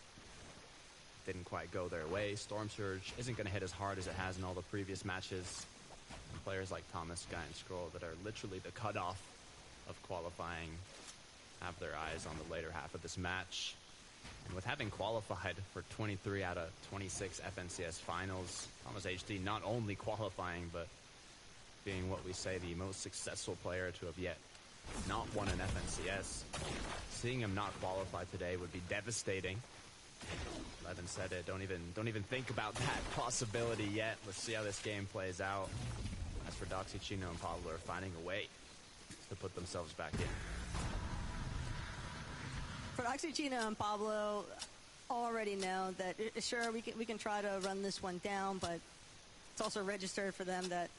didn't quite go their way. Storm Surge isn't going to hit as hard as it has in all the previous matches. And players like Thomas, Guy, and Scroll that are literally the cutoff of qualifying have their eyes on the later half of this match. And with having qualified for 23 out of 26 FNCS finals, Thomas HD not only qualifying, but being what we say the most successful player to have yet not won an FNCS. Seeing him not qualify today would be devastating. Levin said it. Don't even think about that possibility yet. Let's see how this game plays out. As for Doxy, Chino, and Pablo are finding a way to put themselves back in. For Doxy, Chino, and Pablo, already know that sure we can try to run this one down, but it's also registered for them that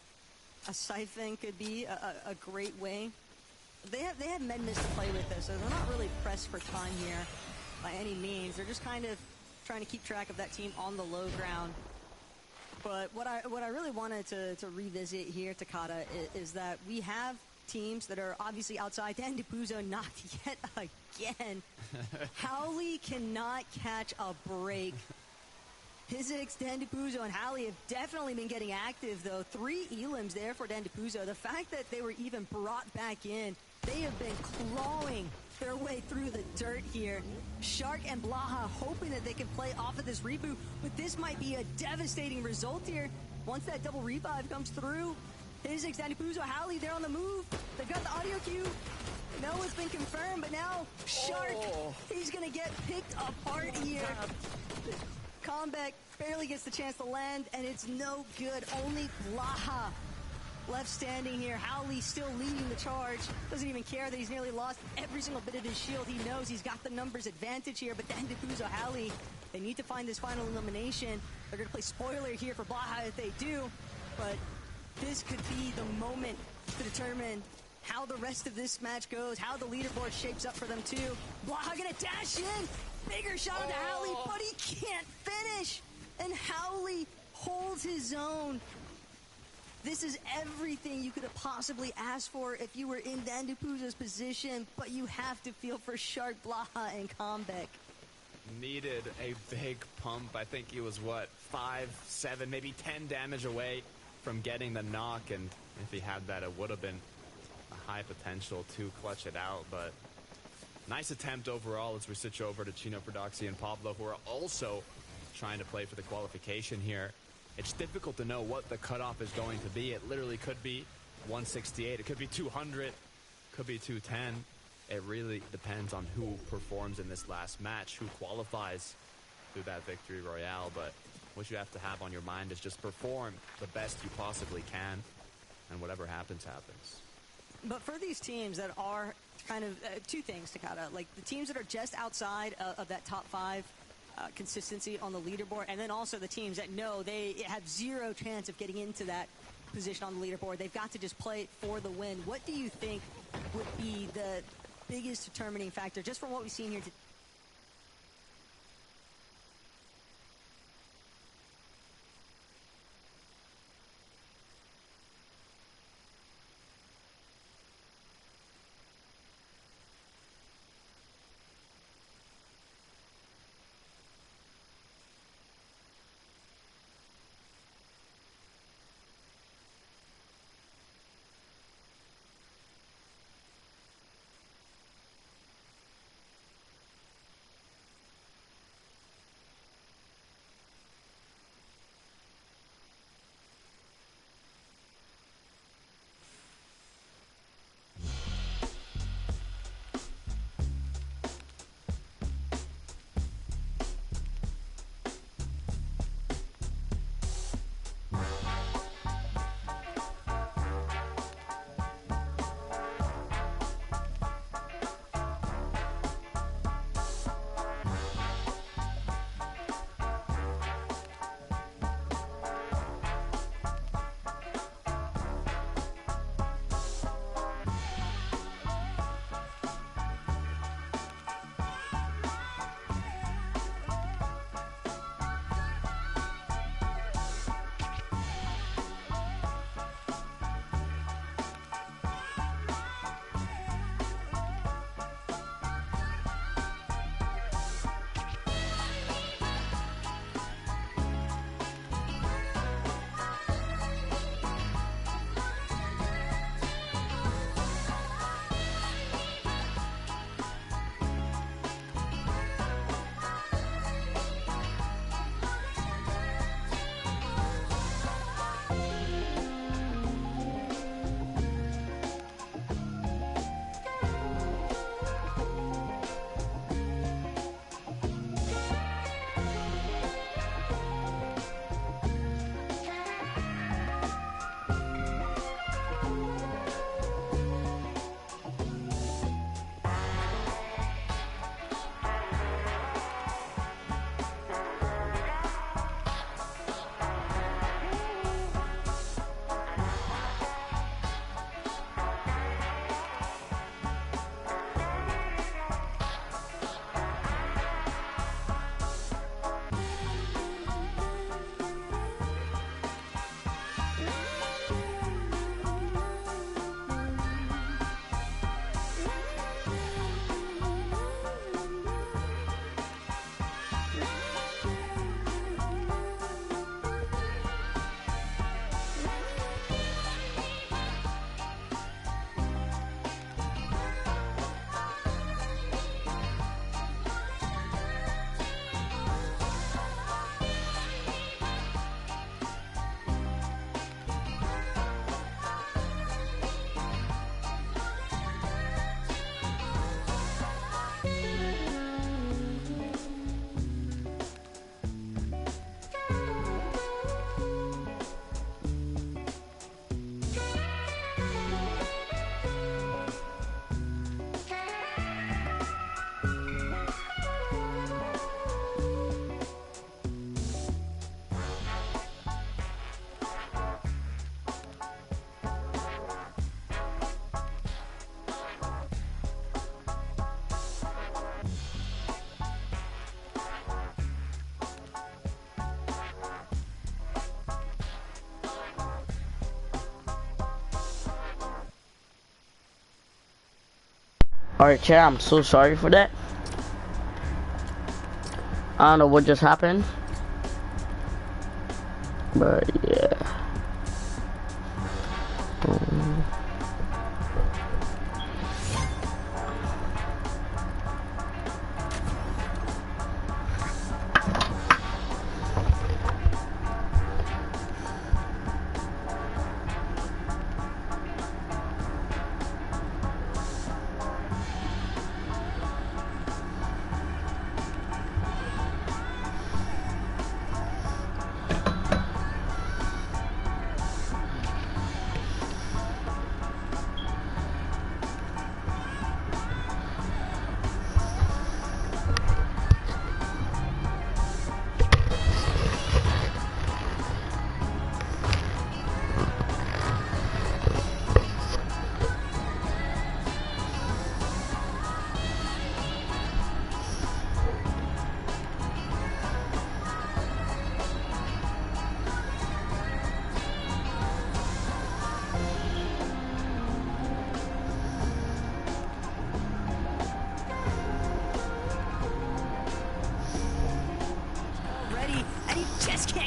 a siphon could be a great way. They have Medmus to play with this, so they're not really pressed for time here by any means. They're just kind of trying to keep track of that team on the low ground. But what I really wanted to revisit here, Takada, is that we have teams that are obviously outside. Dan DiPuzzo knocked yet again. Howley cannot catch a break. Physics, Dan DiPuzzo, and Howley have definitely been getting active, though. 3 elims there for Dan DiPuzzo. The fact that they were even brought back in, they have been clawing their way through the dirt here. Shark and Blaha hoping that they can play off of this reboot, but this might be a devastating result here. Once that double revive comes through, Physics, Dan DiPuzzo, Howley, they're on the move. They've got the audio cue. No, it's been confirmed, but now Shark, he's gonna get picked apart here. Combeck barely gets the chance to land, and it's no good. Only Blaha left standing here. Howley still leading the charge. Doesn't even care that he's nearly lost every single bit of his shield. He knows he's got the numbers advantage here, but then DiPuzzo, Howley, they need to find this final elimination. They're going to play spoiler here for Blaha if they do, but this could be the moment to determine how the rest of this match goes, how the leaderboard shapes up for them too. Blaha going to dash in. Bigger shot to Howley, but he can't finish. And Howley holds his own. This is everything you could have possibly asked for if you were in Dan DiPuzzo's position, but you have to feel for Shark, Blaha, and Combeck. Needed a big pump. I think he was, 5, 7, maybe 10 damage away from getting the knock, and if he had that, it would have been a high potential to clutch it out, but nice attempt overall as we switch over to Chino, Doxy, and Pablo, who are also trying to play for the qualification here. It's difficult to know what the cutoff is going to be. It literally could be 168. It could be 200. Could be 210. It really depends on who performs in this last match, who qualifies through that victory royale. But what you have to have on your mind is just perform the best you possibly can, and whatever happens, happens. But for these teams that are kind of two things, Takada, like the teams that are just outside of that top 5 consistency on the leaderboard, and then also the teams that know they have zero chance of getting into that position on the leaderboard. They've got to just play it for the win. What do you think would be the biggest determining factor, just from what we've seen here today? Alright, chat, I'm so sorry for that. I don't know what just happened. But yeah.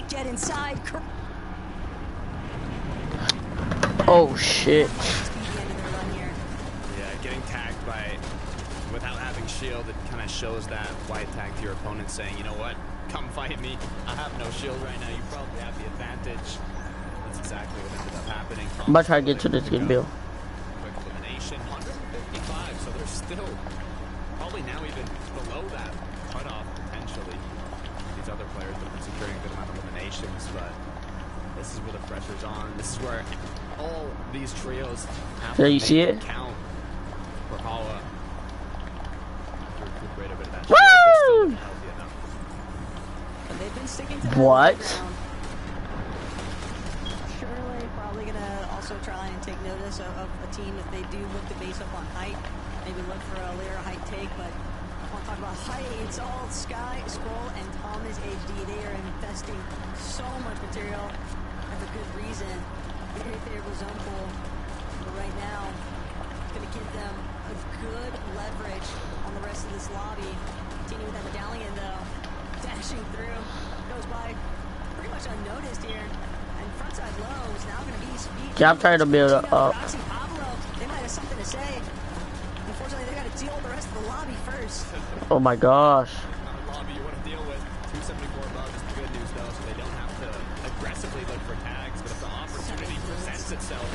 Get inside. Oh shit. Yeah, getting tagged by without having shield, it kind of shows that white tag to your opponent saying, you know what, come fight me. I have no shield right now. You probably have the advantage. That's exactly what ended up happening. I'm about to try to get to this game, Bill. Quick elimination, 155, so they're still probably now even below that cutoff potentially. These other players have been securing a good amount of eliminations, but this is where the pressure's on. This is where all these trios have There, to you make see it it? count for Hala to recuperate a bit of that Woo! shield, but still not healthy enough. But they've been sticking to that What? ground. Surely probably gonna also try and take notice of a team if they do look to base up on height. Maybe look for a later height take, but I want to talk about height. It's all Sky, Scroll, and Thomas HD. They are investing so much material and for good reason. Very favorable zone pool, but right now it's going to give them a good leverage on the rest of this lobby. Continue with that medallion though, dashing through, goes by pretty much unnoticed here. And frontside low is now going to be speed. Yeah, I'm trying to build it up. Pablo, they might have something to say. Unfortunately, they got to deal with the rest of the lobby first. Oh my gosh. Not a lobby you want to deal with. 274 above is the good news though, so they don't have to aggressively look for tags, but if the opportunity presents itself,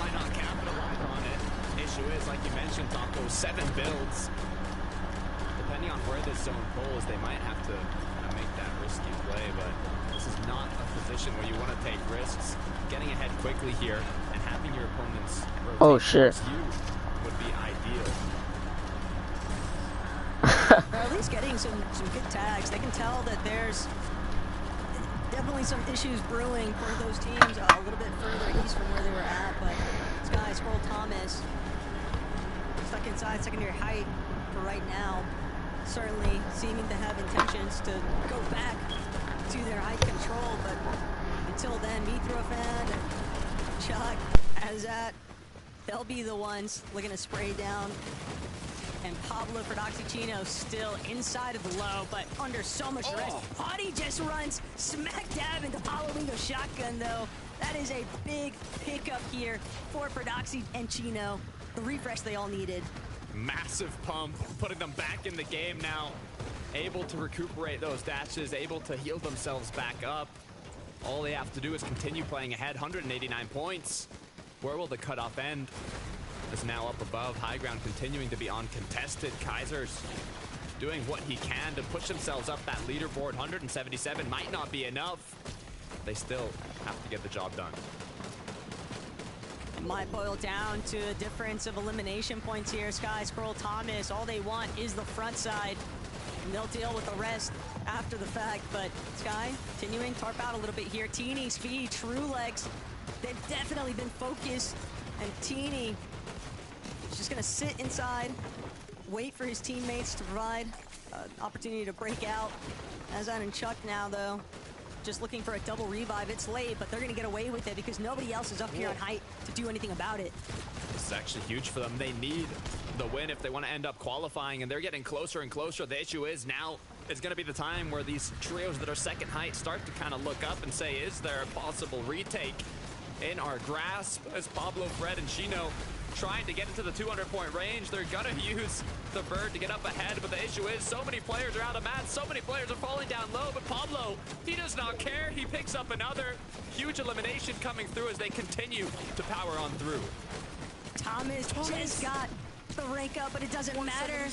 why not capitalize on it? Issue is, like you mentioned, Taco, 7 builds. Depending on where this zone pulls, they might have to kind of make that risky play, but this is not a position where you want to take risks. Getting ahead quickly here and having your opponents rotate Oh shit. towards you would be ideal. Or at least getting some good tags. They can tell that there's definitely some issues brewing for those teams a little bit further east from where they were at, but Sky, Scroll, Thomas stuck inside secondary height for right now, certainly seeming to have intentions to go back to their height control, but until then, Mithrofan and Chuck, Azat, they'll be the ones looking to spray down. And Pablo Chino still inside of the low, but under so much risk. Hottie just runs smack dab into Pablo Lingo's shotgun, though. That is a big pickup here for Prodoxy and Chino. The refresh they all needed. Massive pump, putting them back in the game now. Able to recuperate those dashes, able to heal themselves back up. All they have to do is continue playing ahead. 189 points. Where will the cutoff end? Is now up above. High ground continuing to be uncontested. Kaiser's doing what he can to push themselves up that leaderboard. 177 might not be enough. They still have to get the job done. It might boil down to a difference of elimination points here. Sky, Scroll, Thomas, all they want is the front side. And they'll deal with the rest after the fact. But Sky continuing to tarp out a little bit here. Teeny, Speed, True Legs, they've definitely been focused. And Teeny is just gonna sit inside, wait for his teammates to provide opportunity to break out. Azat and Chuck now, though, just looking for a double revive. It's late, but they're gonna get away with it because nobody else is up here on height to do anything about it. This is actually huge for them. They need the win if they want to end up qualifying, and they're getting closer and closer. The issue is now it's going to be the time where these trios that are second height start to kind of look up and say, is there a possible retake in our grasp? As Pablo, Fred, and Chino trying to get into the 200-point range, they're going to use the bird to get up ahead, but the issue is so many players are out of mats, so many players are falling down low, but Pablo, he does not care. He picks up another huge elimination coming through as they continue to power on through. Thomas just got the rank up, but it doesn't matter.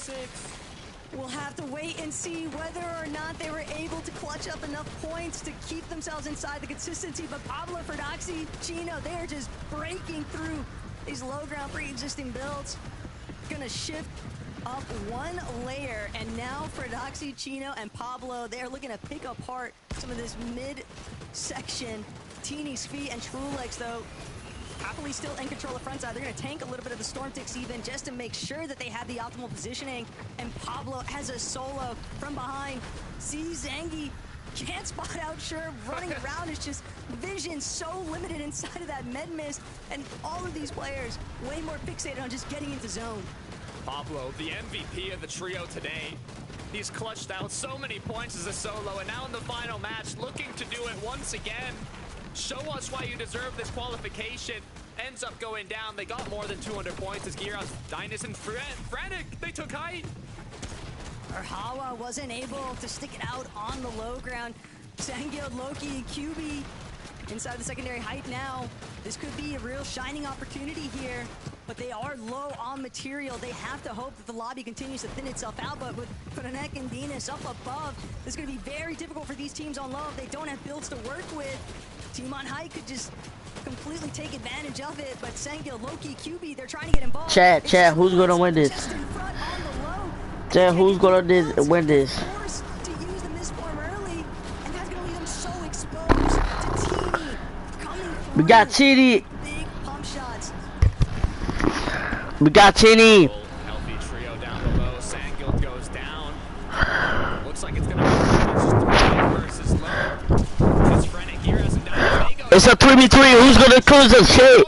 We'll have to wait and see whether or not they were able to clutch up enough points to keep themselves inside the consistency, but Pablo, Ferdoxy, Chino, they are just breaking through these low ground pre-existing builds. Gonna shift up one layer, and now Ferdoxy, Chino, and Pablo, they're looking to pick apart some of this mid-section. Teeny's feet and Trulex, though, happily still in control of front side. They're gonna tank a little bit of the Stormticks even just to make sure that they have the optimal positioning. And Pablo has a solo from behind. Sees Zangi, can't spot out Sure, running around is just vision so limited inside of that med mist, and all of these players way more fixated on just getting into zone. Pablo, the MVP of the trio today. He's clutched out so many points as a solo, and now in the final match, looking to do it once again. Show us why you deserve this qualification. Ends up going down. They got more than 200 points as Giros, Dynus, and Frantic, they took height. Hawa wasn't able to stick it out on the low ground. Sangild, Loki, QB inside the secondary height now. This could be a real shining opportunity here, but they are low on material. They have to hope that the lobby continues to thin itself out, but with Frenek and Venus up above, it's going to be very difficult for these teams on low if they don't have builds to work with. Team on high could just completely take advantage of it, but Sangild, Loki, QB, they're trying to get involved. Chat, who's going to win this? Chat, who's going to win this? We got Chidi. We got Chidi. Healthy trio down below. Sangild goes down. Looks like it's gonna be versus low. It's Frenek, Giros, and Dynus. It's a 3v3. Who's gonna close this shit?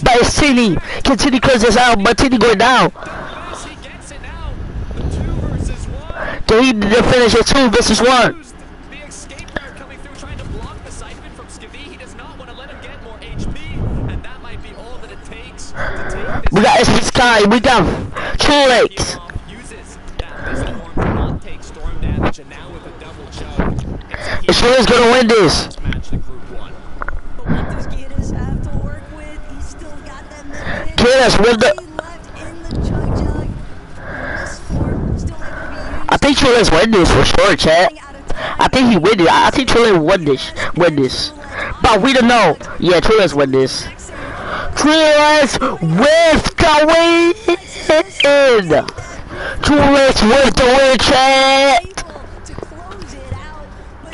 But it's Chidi. Can Chidi close this out? But Chidi going down. He gets it now. The 2 versus 1. So he did finish it 2 versus 1. The escape route coming through, trying to block the siphon from Skivy. He does not want to let him get more HP, and that might be all that it takes to take this. We got SP Sky. We got Trulex. Uses that mist form to not take storm damage, and now with a double chug, It's Trulex gonna win this. match the group 1. But what does Giras have to work with? He's still got that mid Giras with the. left in the chug. This form still able to be used. I think Trulex win this for sure, chat. I think he win it. I think Trulex win this. But we don't know. Yeah, Trulex win this. Trulex with the win. Trulex with the win, chat. Able to close it out, but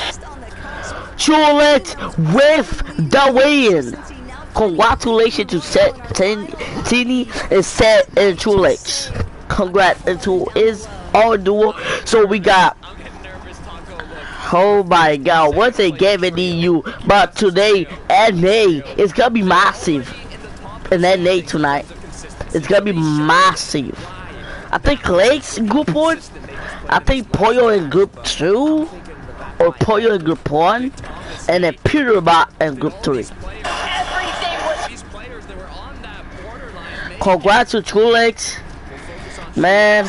just on the cusp. Trulex with the win. Congratulations to Tini and Set and Trulex. Congrats into his all duel. So we got. I'm getting nervous, Taco. Look, Oh my god, what they gave it to you. But today, NA is gonna be massive. In NA tonight. It's gonna be massive. I think Lake's group 1. I think Poyo in group 2. Or Poyo in group 1. And then Peterbot in group 3. these players that were on that borderline, maybe Congrats to Trulex. Man.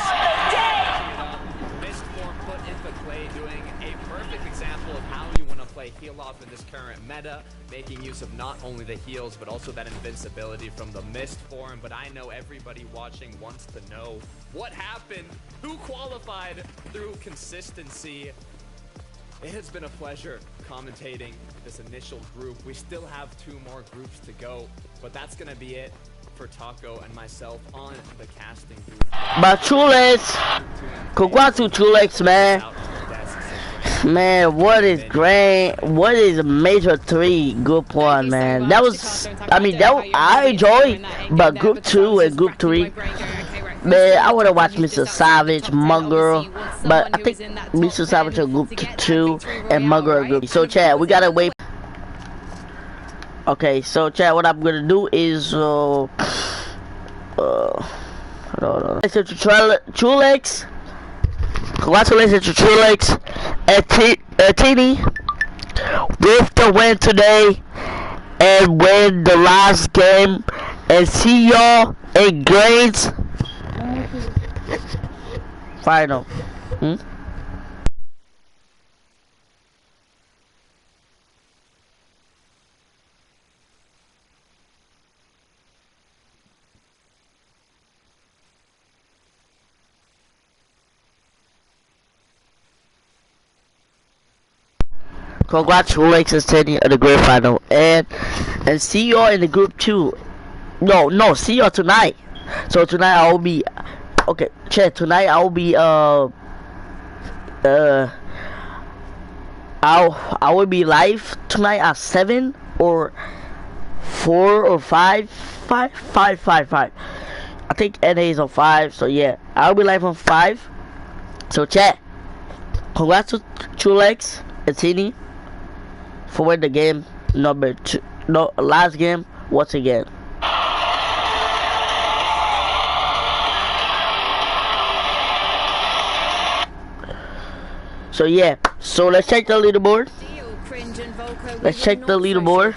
missed form put into play, doing a perfect example of how you want to play heal off in this current meta, making use of not only the heals but also that invincibility from the mist form. But I know everybody watching wants to know what happened, who qualified through consistency. It has been a pleasure commentating this initial group. We still have 2 more groups to go, but that's gonna be it for Taco and myself on the casting group. But Trulex. Congrats to Trulex, man. Man, what is great? What is Major 3 Group 1, man? That was, I mean, I enjoyed, but Group 2 and Group 3, man, I would have watched Mr. Savage, Mugger, but I think Mr. Savage are Group 2 and Mugger are Group. So, Chad, we gotta wait. Okay, so chat, what I'm gonna do is hold on. Chulex. Congratulations to Chulex and Tini with the win today and win the last game, and see y'all in grades final. Congratulations, Teddy, in the grand final, and see y'all in the group 2. No, see y'all tonight. So tonight I will be chat. Tonight I will be I will be live tonight at 7 or 4 or 5. I think NA is on 5. So yeah, I'll be live on 5. So chat. Congrats to Chulex and Tini for winning the game number 2. No, last game once again. So yeah, so let's check the leaderboard. Let's check the leaderboard.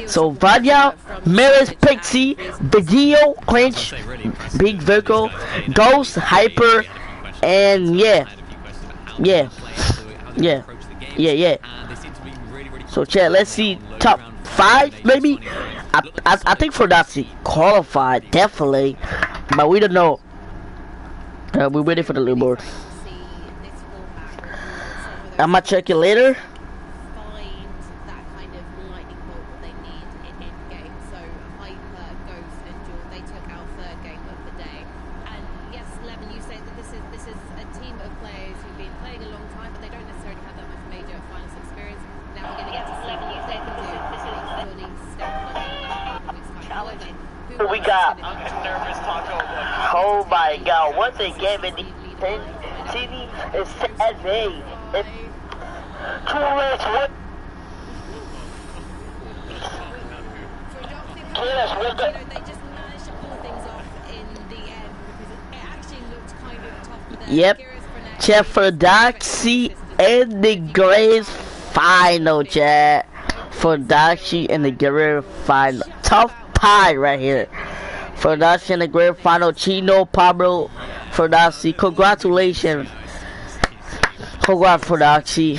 So Vanya, Maris, Pixie, Video, Cringe, Big Virgo, Ghost, Hyper, and yeah. So chat, let's see top 5 maybe. I think for Nazi qualified definitely, but we don't know. We're waiting for the leaderboard. I'm gonna check it later. We got, oh my god, what they gave in the TV is 7. It's 2 race, what? Yes, what the? They just managed to pull things off in the end because it actually looked kind of tough for them. Yep, chat for Doxy and the Graves final, chat. For Doxy and the Graves final. Tough pie right here. For Doxy and the grand final, Chino, Pablo, for Doxy. Congratulations. Congrats for Doxy.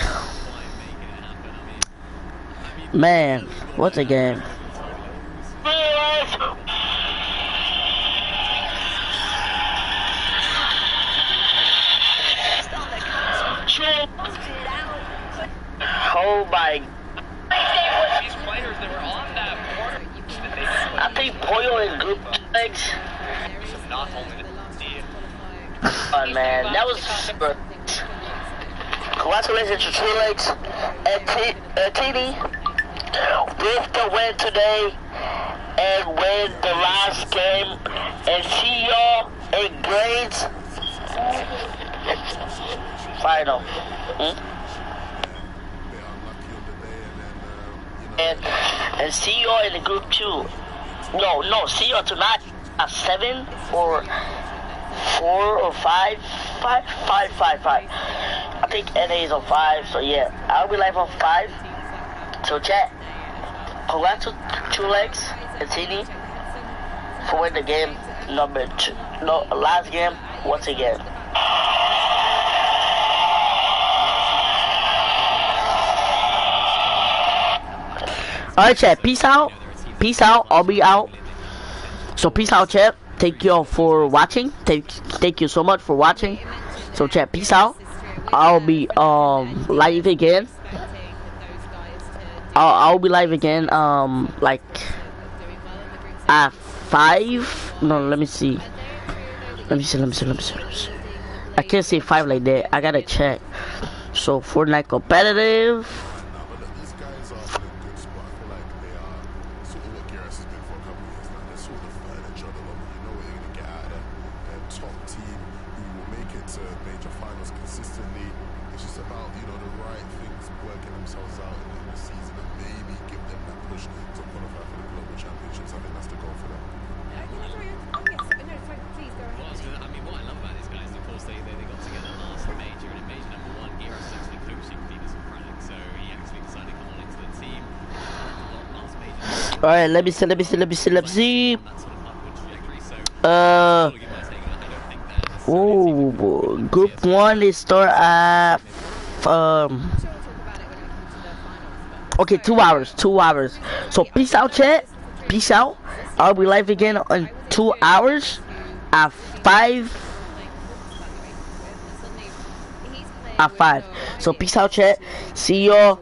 Man, what a game. Oh my. These players that were on that board. I think Poyo and group legs. Oh man, that was super. Congratulations to True Legs and TD with the win today and win the last game, and see y'all in grades final. And see y'all in the group 2. No, see y'all tonight at 7 or 4 or 5. 5. I think NA is on 5, so yeah, I'll be live on 5. So chat, congrats to True Legs and Tini for winning the game number 2. No, last game once again. Alright chat, peace out. I'll be out. So peace out chat. Thank you all for watching. Thank you so much for watching. So chat, peace out. I'll be live again. I'll be live again like at 5. No, let me see. I can't say 5 like that. I gotta check. So Fortnite competitive. it's just about, you know, the right things working themselves out in the season and maybe give them that push to qualify for the global championships. I think that's the goal for them. I mean, what I love about these guys, of course, they got together last major, and in major number 1, Giros actually coaching Venus and Krennic, so he actually decided to come on into the team. Last major. All right, let me see. Group 1, they start at okay, 2 hours. So peace out, chat. Peace out. I'll be live again in 2 hours at 5. At 5. So peace out, chat. See y'all.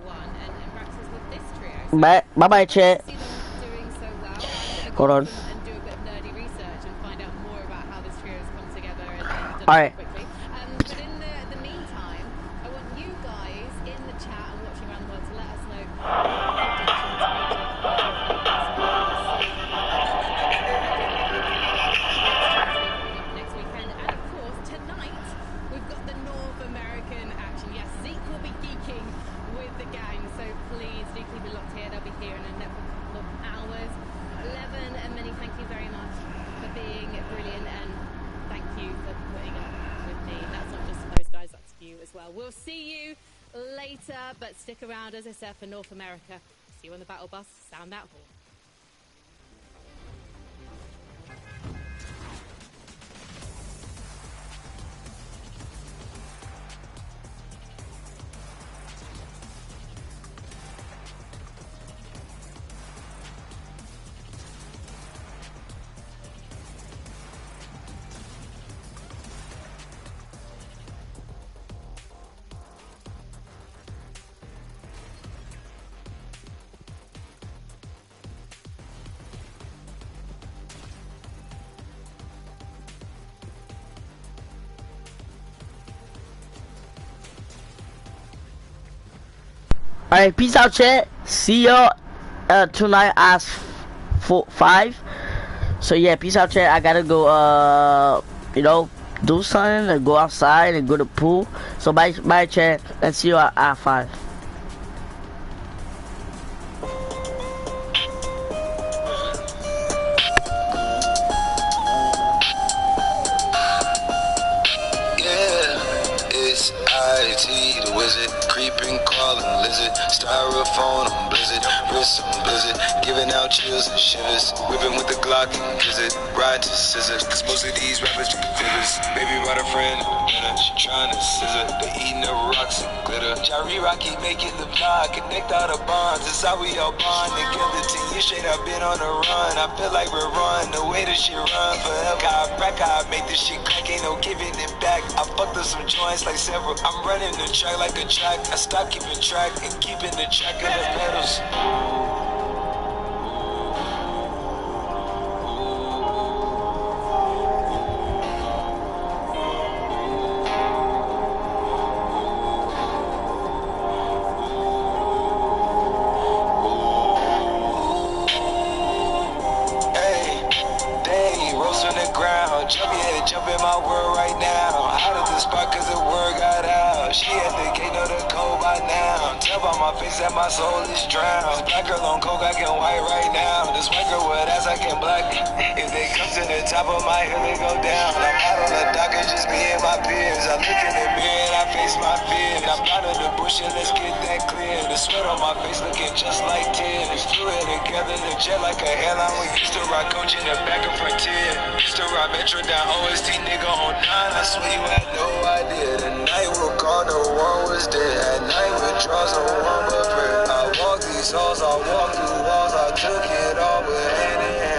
Bye, chat. Hold on. All right. But in the meantime, I want you guys in the chat and watching around the world to let us know. Next weekend, and of course tonight we've got the North American action. Yes, Zeke will be geeking with the gang, so please do keep it locked here. They'll be here in a couple of hours. 11 and many, thank you very much for being brilliant, and thank you for putting up with me. That's not just those guys, that's you as well. We'll see you later, but stick around, as I said, for North America. See you on the battle bus. Sound that horn. Alright, peace out, chat. See y'all tonight at 5. So yeah, peace out, chat. I gotta go you know, do something and go outside and go to the pool. So bye chat, and see you at 5. Styrofoam on blizzard, wrist on blizzard, giving out chills and shivers, whipping with the Glock and visit, ride to scissors, cause most of these rappers do figures, baby brought a friend, she trying to scissor, they eating the rocks and glitter, Jari Rocky making the vlog, connect all the bonds, it's how we all bond together, 10 years straight I've been on the run, I feel like we're run, the way this shit run forever, I make this shit crack, ain't no giving it back, I fucked up some joints like several, I'm running the track like a track, I stopped keeping track and keeping the track of the pedals. Jump in my world right now. Out of the spot cause the word got out. She at the gate, know the code by now. Tell by my face that my soul is drowned. This black girl on coke, I can white right now. This white girl with ass, I can black. If they come to the top of my hill, they go down. I'm out on the dock, it's just me and my peers. I look in the mirror and I face my fears. I'm out of the bush and let's get that clear. The sweat on my face looking just like tears. Flew it together, the jet like a airline. We used to rock coach in the back of Frontier. Used to rock Metro down OST, nigga on 9. I swear you had no idea. The night will call, no one was there. At night withdrawals, no one but prayer. I walked these halls, I walked through walls. I took it all with hand in hand.